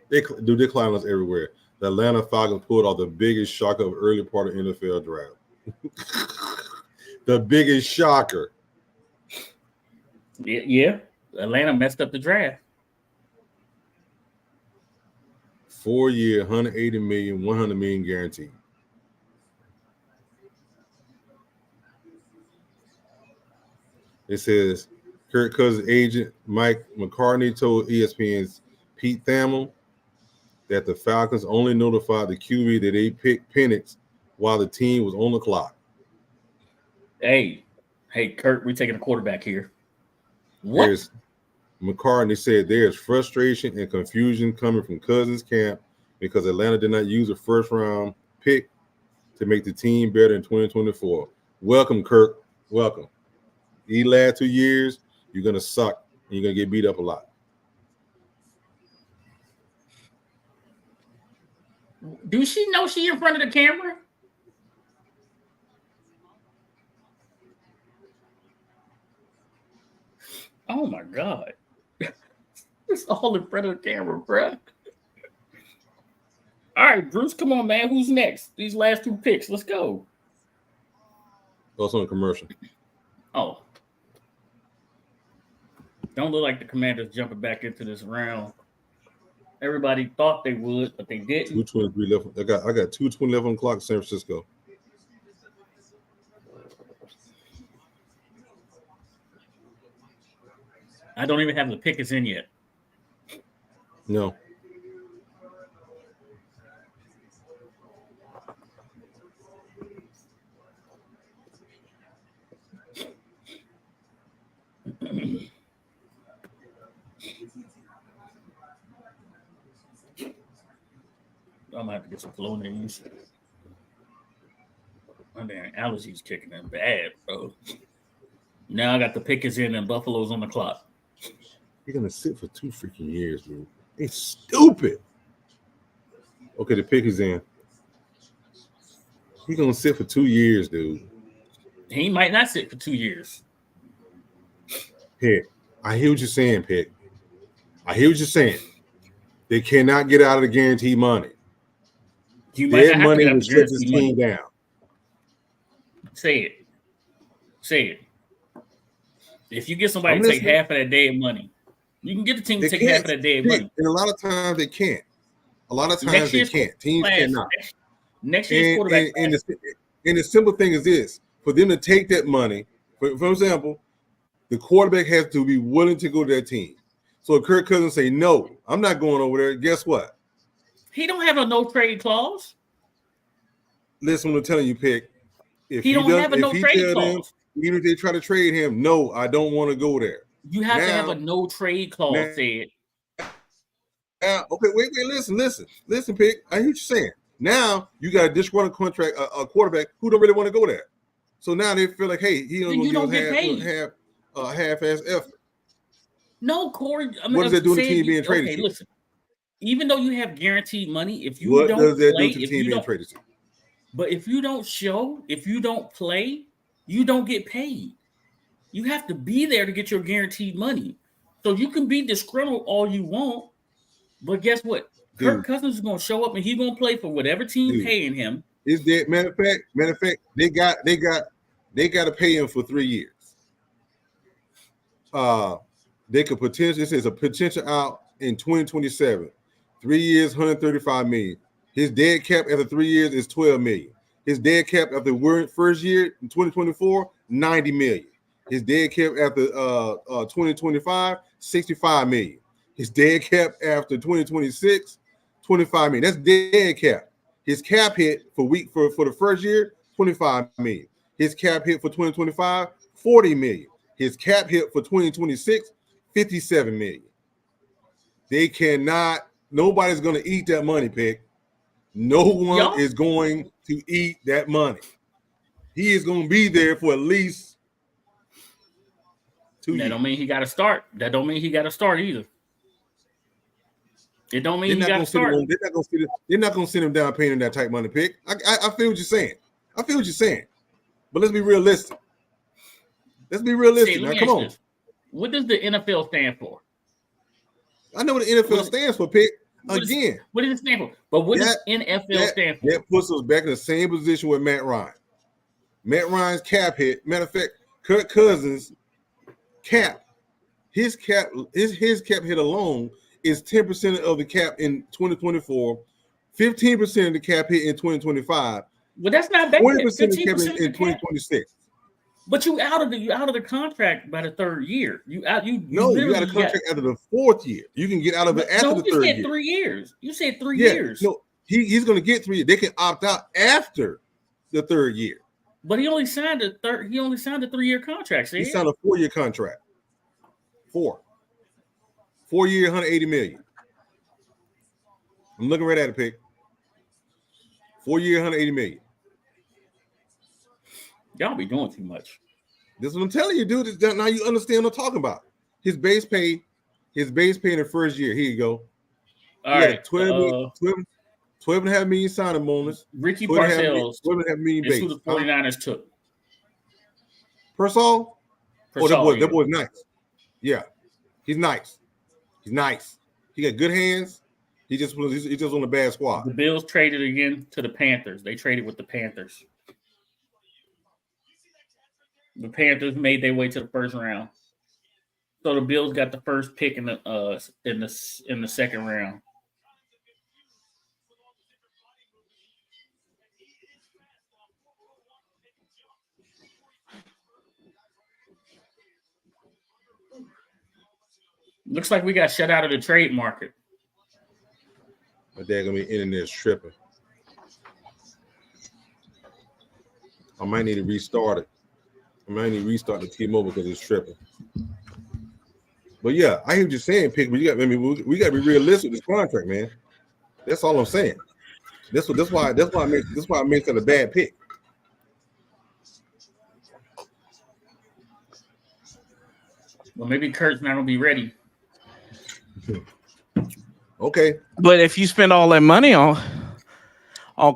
They climb us everywhere. The Atlanta Falcons pulled off the biggest shocker of early part of NFL draft. The biggest shocker. Yeah. Atlanta messed up the draft. 4-year, $180 million, $100 million guaranteed. It says Kirk Cousins' agent Mike McCartney told ESPN's Pete Thamel that the Falcons only notified the QB that they picked Penix while the team was on the clock. Hey, Kirk, we're taking a quarterback here. What? McCartney said there's frustration and confusion coming from Cousins' camp because Atlanta did not use a first-round pick to make the team better in 2024. Welcome, Kirk. Welcome. These last 2 years, you're going to suck and you're going to get beat up a lot. Do she know she in front of the camera? Oh, my God. It's all in front of the camera, bro. All right, Bruce, come on, man. Who's next? These last 2 picks. Let's go. Also a commercial. Oh. Don't look like the Commanders jumping back into this round. Everybody thought they would, but they didn't. 2:23 left. I got 2:20 left on the clock in San Francisco. I don't even have the pickers in yet. No. I'm gonna have to get some Flonase. My damn allergies kicking in bad, bro. Now I got the pickers in and Buffalo's on the clock. You're gonna sit for 2 freaking years, dude. It's stupid. Okay, the pick is in. He's gonna sit for 2 years, dude. He might not sit for 2 years. Pick. I hear what you're saying, Pick. I hear what you're saying. They cannot get out of the guaranteed money. Their money will shut this team down. Say it. If you get somebody to take half of that day of money, you can get the team to take half of that day of money. And a lot of times they can't. A lot of times they can't. Teams cannot. Next year's quarterback. And the simple thing is this: for them to take that money, for example, the quarterback has to be willing to go to that team. So if Kirk Cousins say no, I'm not going over there. Guess what? He don't have a no trade clause. Listen, what I'm telling you, Pick. If He don't have a no trade clause. Even if they try to trade him, no, I don't want to go there. You have to have a no trade clause. Said. Okay, wait, listen, Pick. I hear what you're saying. Now you got a disgruntled contract, a quarterback who don't really want to go there. So now they feel like, hey, he don't give half-ass effort. No, Corey. I mean, what does that do to the team being traded? Okay, listen. Even though you have guaranteed money, if you what don't does that play, do to the team being traded to? But if you don't show, if you don't play, you don't get paid. You have to be there to get your guaranteed money. So you can be disgruntled all you want, but guess what? Kirk Cousins is going to show up and he's going to play for whatever team paying him. Is that matter of fact? They got to pay him for 3 years. They could potentially. This is a potential out in 2027. 3 years, 135 million. His dead cap after 3 years is 12 million. His dead cap after the first year in 2024, 90 million. His dead cap after 2025, 65 million. His dead cap after 2026, 25 million. That's dead cap. His cap hit for the first year, 25 million. His cap hit for 2025, 40 million. His cap hit for 2026, 57 million. They cannot, nobody's going to eat that money, Pick. No one is going to eat that money. He is going to be there for at least 2 years. That don't mean he got to start. That don't mean he got to start either. It don't mean he got to start. They're not going to send him down paying him that type money, Pick. I feel what you're saying. But let's be realistic. Now, come on. What does the NFL stand for? I know what the NFL stands for, Pick. Again. What does it stand for? But what does NFL stand for? That puts us back in the same position with Matt Ryan. Matt Ryan's cap hit. Matter of fact, Kirk Cousins' cap, his cap hit alone is 10% of the cap in 2024, 15% of the cap hit in 2025. Well, that's not bad. 20% of the cap in 2026. But you out of the contract by the third year. You got a contract after the fourth year. You can get out of it after the third year. You said 3 years. You said 3 years. No, he's going to get 3 years. They can opt out after the third year. But he only signed a 3-year contract. He signed a 4-year contract. 4 year, 180 million. I'm looking right at it, Pick. 4 year, 180 million. Y'all be doing too much. This is what I'm telling you, dude. Now you understand what I'm talking about. His base pay in the first year. Here you go. All right. 12.5 million signing bonus. Ricky Parcells. 12.5 million base. Who the 49ers took. Persall? Oh, that boy's nice. Yeah. He's nice. He got good hands. He's just on a bad squad. The Bills traded again to the Panthers. They traded with the Panthers. The Panthers made their way to the first round. So the Bills got the first pick in the second round. Looks like we got shut out of the trade market. My dad gonna be internet tripping. I might need to restart it. I might need to restart the T-Mobile because it's tripping. But yeah, I hear what you're saying, Pick. We got to be realistic with this contract, man. That's all I'm saying. That's why I makes it a bad pick. Well, maybe Kurt's not gonna be ready. Okay. But if you spend all that money on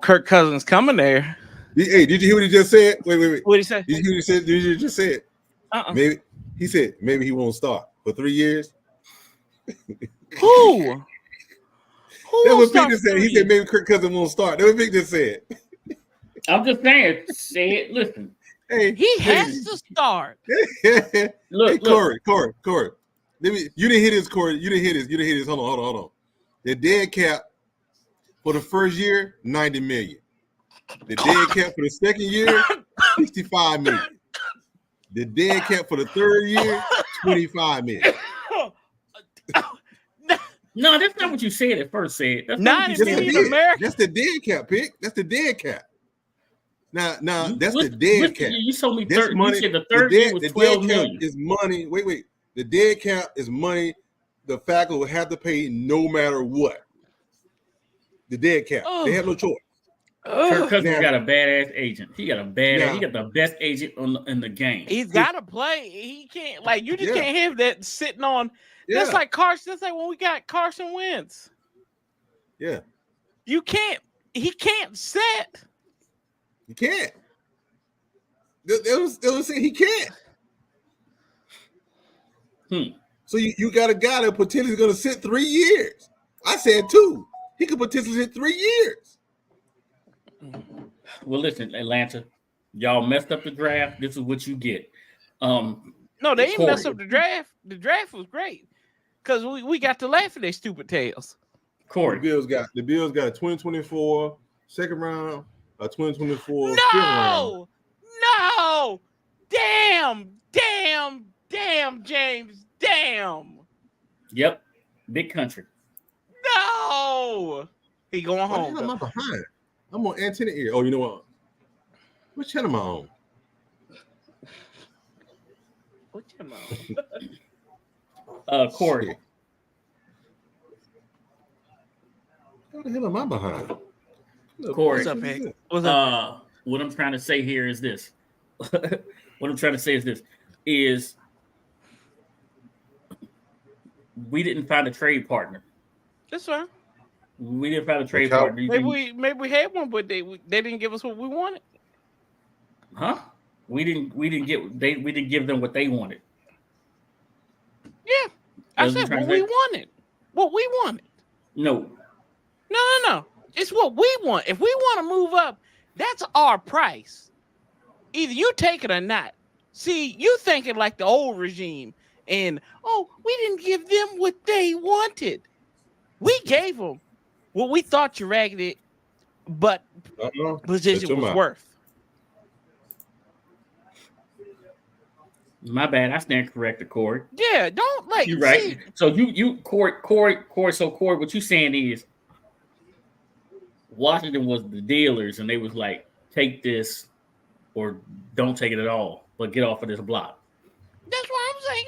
Kirk Cousins coming there. Hey, did you hear what he just said? Wait. What did he say? Did you hear what he said? Did you just say it? Maybe he said maybe he won't start for 3 years. Who? That's what Victor said. He said maybe Kirk Cousins won't start. That's what Victor said. I'm just saying. Say it. Listen. Hey, he has to start. Look, Corey. You didn't hit this, Corey. You didn't hit this. Hold on. The dead cap for the first year, 90 million. The dead cap for the second year, 65 million. The dead cap for the third year, 25 million. No, that's not what you said at first. Said that's Not what in you That's said. the million dead. American. That's the dead cap pick. That's the dead cap. Now that's the What- dead cap. You told me This third. money, You said the third year was the 12 dead cap million. is money. Wait. The dead cap is money the faculty will have to pay no matter what. The dead cap. They have no choice. Kirk Cousins Now- got a badass agent. He got a badass. Now- He got the best agent in the game. He's got to play. He can't like you just Yeah. can't have that sitting on. Yeah. That's like Carson. That's like when we got Carson Wentz. Yeah. You can't. He can't set. You can't. They was saying he can't. So you got a guy that potentially is going to sit 3 years. I said 2. He could potentially sit 3 years. Well, listen, Atlanta, y'all messed up the draft. This is what you get. No, they didn't Corey. mess up the draft. The draft was great because we got to laugh at their stupid tails. Corey. The Bills got a 2024 second round, a 2024 fifth round. No, damn, James, damn. Yep. Big country. No, he going Why home. the hell am I though. behind? I'm on antenna ear. Oh, you know what? What channel am I on? What you know? Corey. Shit. How the hell am I behind? Look, Corey. What's up, what is Hank? it? What's up? What I'm trying to say here is this. Is we didn't find a trade partner. That's fine. We didn't find a trade Cow- partner. Maybe we had one, but they didn't give us what we wanted. Huh? We didn't give them what they wanted. Yeah, I That's what said I'm trying what to we say. wanted. What we wanted. No. No. It's what we want. If we want to move up, that's our price. Either you take it or not. See, you thinking like the old regime, and we didn't give them what they wanted. We gave them what we thought your raggedy, but position your was mouth. worth. My bad. I stand corrected, Corey. Yeah, don't like. You're right. see, So you Corey. So Corey, what you saying is Washington was the dealers, and they was like, take this or don't take it at all, but get off of this block. that's what I'm saying.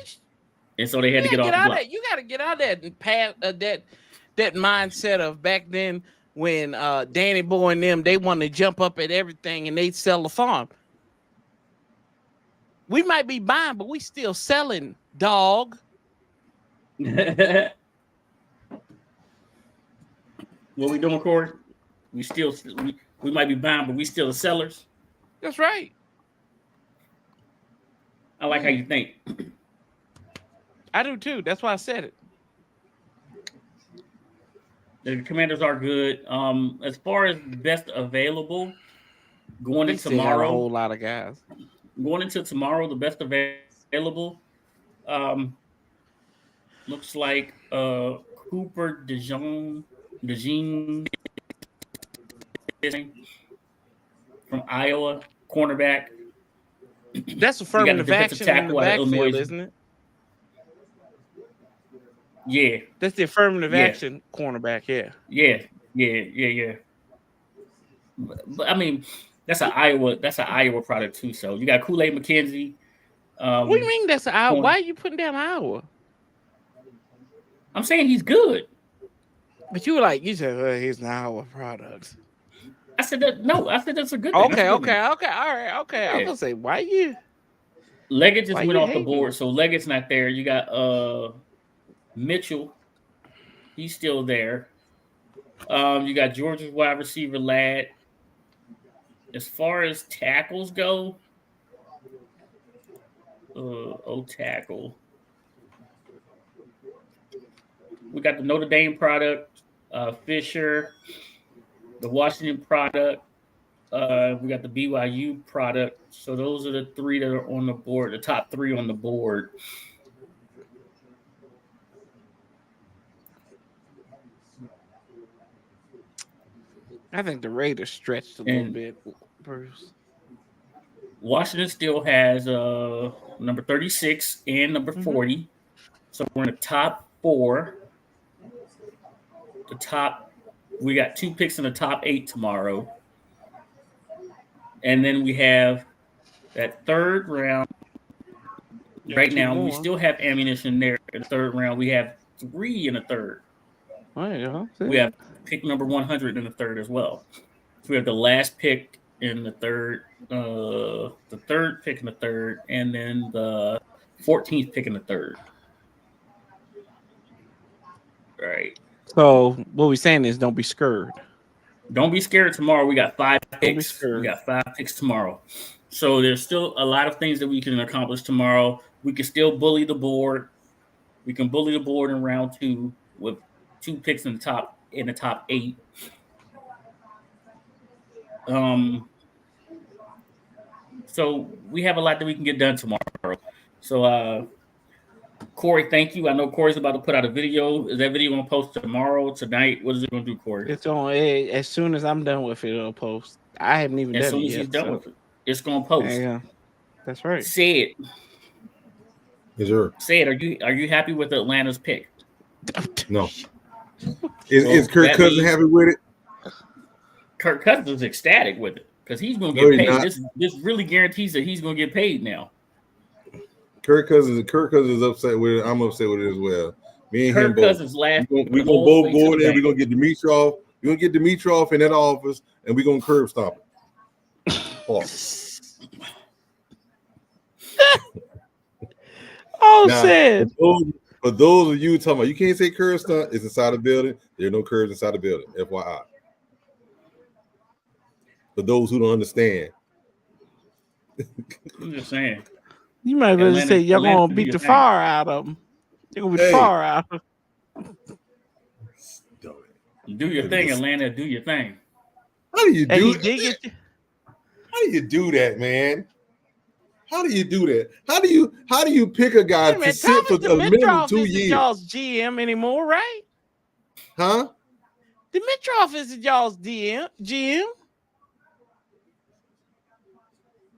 And so they had to get off the out block. that. You got to get out of that and pass that mindset of back then when Danny Boy and them, they wanted to jump up at everything and they'd sell the farm. We might be buying, but we still selling, dog. What we doing, Corey? We might be buying, but we still the sellers. That's right. I like how you think. I do too. That's why I said it. The Commanders are good. As far as best available, going They into still got a tomorrow. whole lot of guys. Going into tomorrow, the best available looks like Cooper DeJean from Iowa, cornerback. That's affirmative defensive action in the tackle out of backfield, Illinois. isn't it? Yeah, That's the affirmative Yeah. action cornerback. Yeah. yeah. But I mean, that's an Iowa product too. So you got Kool-Aid McKenzie. What do you mean that's Iowa? corner- Why are you putting down Iowa? I'm saying he's good. But you were like, you said, well, he's an Iowa product. I said that. No, I said that's a good thing. Okay, That's a good thing. all right, okay. I was Yeah. gonna say, why you? Leggett just Why went you off the hating? board, so Leggett's not there. You got Mitchell, he's still there. You got Georgia's wide receiver Ladd. As far as tackles go, tackle. We got the Notre Dame product, Fisher, the Washington product. We got the BYU product. So those are the three that are on the board, the top three on the board. I think the Raiders stretched a little And- bit, Bruce. Washington still has number 36 and number Mhm. 40. So we're in the top four. the top. We got 2 picks in the top 8 tomorrow, and then we have that third round. Right now, we still have ammunition there in the third round. We have 3 in the third. We have pick number 100 in the third as well. So we have the last pick in the third, the third pick in the third, and then the 14th pick in the third. Right. So what we're saying is, don't be scared. Don't be scared tomorrow. We got 5 picks. We got 5 picks tomorrow. So there's still a lot of things that we can accomplish tomorrow. We can still bully the board. We can bully the board in round 2 with 2 picks in the top 8. So we have a lot that we can get done tomorrow. So Corey, thank you. I know Corey's about to put out a video. Is that video going to post tomorrow, tonight? What is it going to do, Corey? It's on as soon as I'm done with it, it'll post. I haven't even done it yet. As soon as he's done with it, it's going to post. Yeah, that's right. Say it. Yes, sir. Say it. Are you happy with Atlanta's pick? No. Is Kirk Cousins happy with it? Kirk Cousins is ecstatic with it because he's going to get paid. This really guarantees that he's going to get paid now. Kirk Cousins is upset with it. I'm upset with it as well. Me and him both. Cousins laughed. We're gonna both go in there. We're gonna get Dimitroff. We're gonna get Dimitroff in that office, and we're gonna curb stomp it. Oh, now, shit. For those of you talking about, you can't say curb stomp. It's inside the building. There are no curbs inside the building. FYI. For those who don't understand. I'm just saying. You might as well say y'all gonna beat the fire out of them. You're gonna beat the fire out of them. Do your thing, Atlanta. Do your thing. How do you do it? How do you do that, man? How do you do that? How do you pick a guy to sit for a minimum 2 years? Y'all's GM anymore, right? Huh? Dimitroff isn't y'all's GM.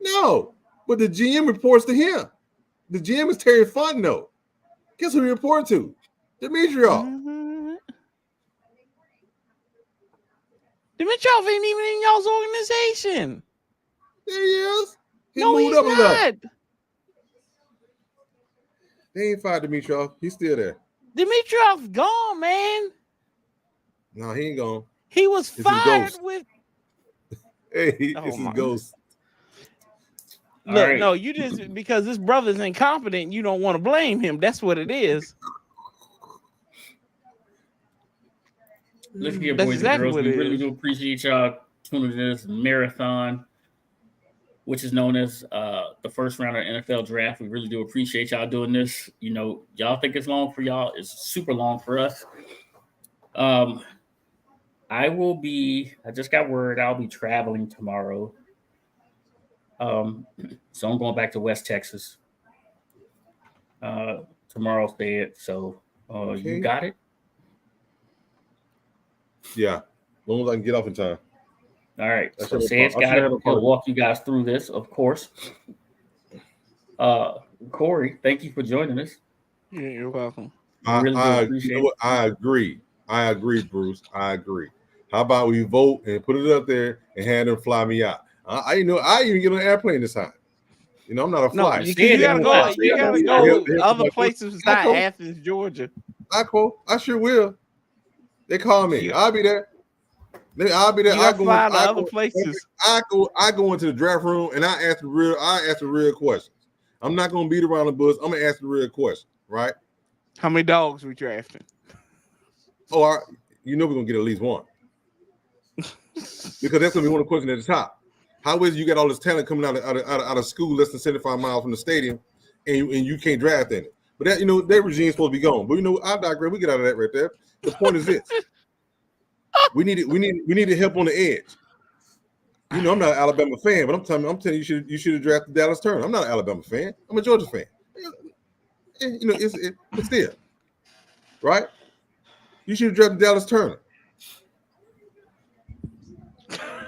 No, but the GM reports to him. The GM is Terry Fontenot. Guess who he reports to? Dimitroff. Mm-hmm. Dimitroff ain't even in y'all's organization. There he is. He no, moved he's up not. a level. They ain't fired Dimitroff. He's still there. Dimitroff gone, man. No, he ain't gone. He was fired with. Hey, it's his ghost. Look, right. No, you just because this brother's incompetent, you don't want to blame him. That's what it is. Listen here, boys and girls. We really do appreciate y'all tuning in to this marathon, which is known as the first round of NFL draft. We really do appreciate y'all doing this. You know, y'all think it's long for y'all. It's super long for us. I just got word I'll be traveling tomorrow. So I'm going back to West Texas. Tomorrow's dead. So You got it? Yeah. As long as I can get off in time. All right. So Sad's got it. He'll walk you guys through this, of course. Corey, thank you for joining us. Yeah, you're welcome. I agree. I agree, Bruce. I agree. How about we vote and put it up there and have them fly me out? I even get on an airplane this time. You know, I'm not a flyer. No, you gotta go other places besides Athens, Georgia. I sure will. They call me. I'll be there. I'll be there. I go to other places. I go into the draft room and I ask the real questions. I'm not gonna beat around the bush. I'm gonna ask the real question, right? How many dogs we drafting? Oh, we're gonna get at least one. Because that's gonna be one of the questions at the top. How is it you got all this talent coming out of school less than 75 miles from the stadium, and you can't draft in it? But that that regime's supposed to be gone. But I digress. We get out of that right there. The point is this: we need help on the edge. I'm not an Alabama fan, but I'm telling you, you should have drafted Dallas Turner. I'm not an Alabama fan. I'm a Georgia fan. It's there, right? You should have drafted Dallas Turner.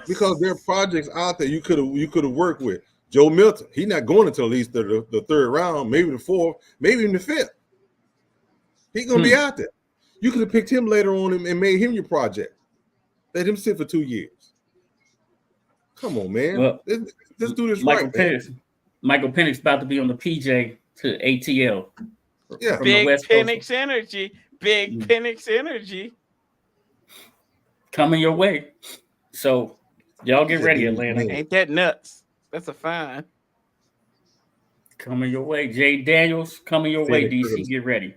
Because there are projects out there you could have worked with. Joe Milton, he's not going until at least the third round, maybe the fourth, maybe even the fifth. He's gonna be out there. You could have picked him later on and made him your project. Let him sit for 2 years. Come on, man. Well, let's do this Michael right, Penix, man. Michael Penix about to be on the PJ to ATL. Yeah. From the Big West Coast. Penix energy. Big Penix energy. Coming your way. So y'all get ready, Atlanta. Ain't that nuts? That's a fine. Coming your way. Jay Daniels, coming your way, DC. Get ready.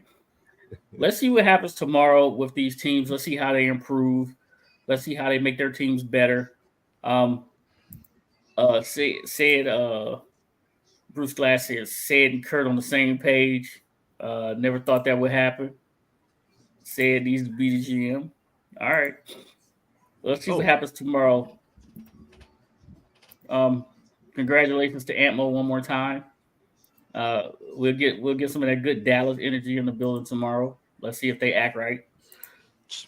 Let's see what happens tomorrow with these teams. Let's see how they improve. Let's see how they make their teams better. Bruce Glass said and Kurt on the same page. Never thought that would happen. Said needs to be the GM. All right. Let's see what happens tomorrow. Congratulations to Antmo one more time. We'll get some of that good Dallas energy in the building tomorrow. Let's see if they act right.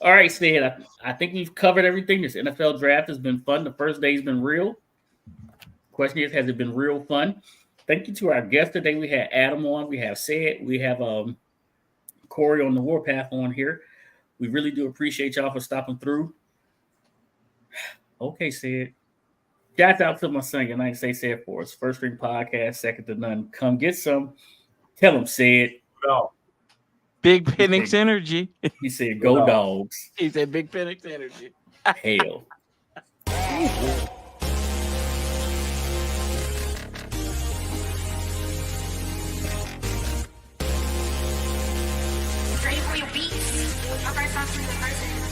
All right, Sid. I think we've covered everything. This NFL draft has been fun. The first day's been real. Question is, has it been real fun? Thank you to our guest today. We had Adam on. We have Sid. We have Corey on the Warpath on here. We really do appreciate y'all for stopping through. Okay, Sid. Shout out to my son, United States Air Force. First String Podcast, second to none. Come get some. Tell him, Sid. No. Big Penix energy. He said, go dogs. He said, Big Penix energy. Hell. Ready for your beats? Our first song from the person.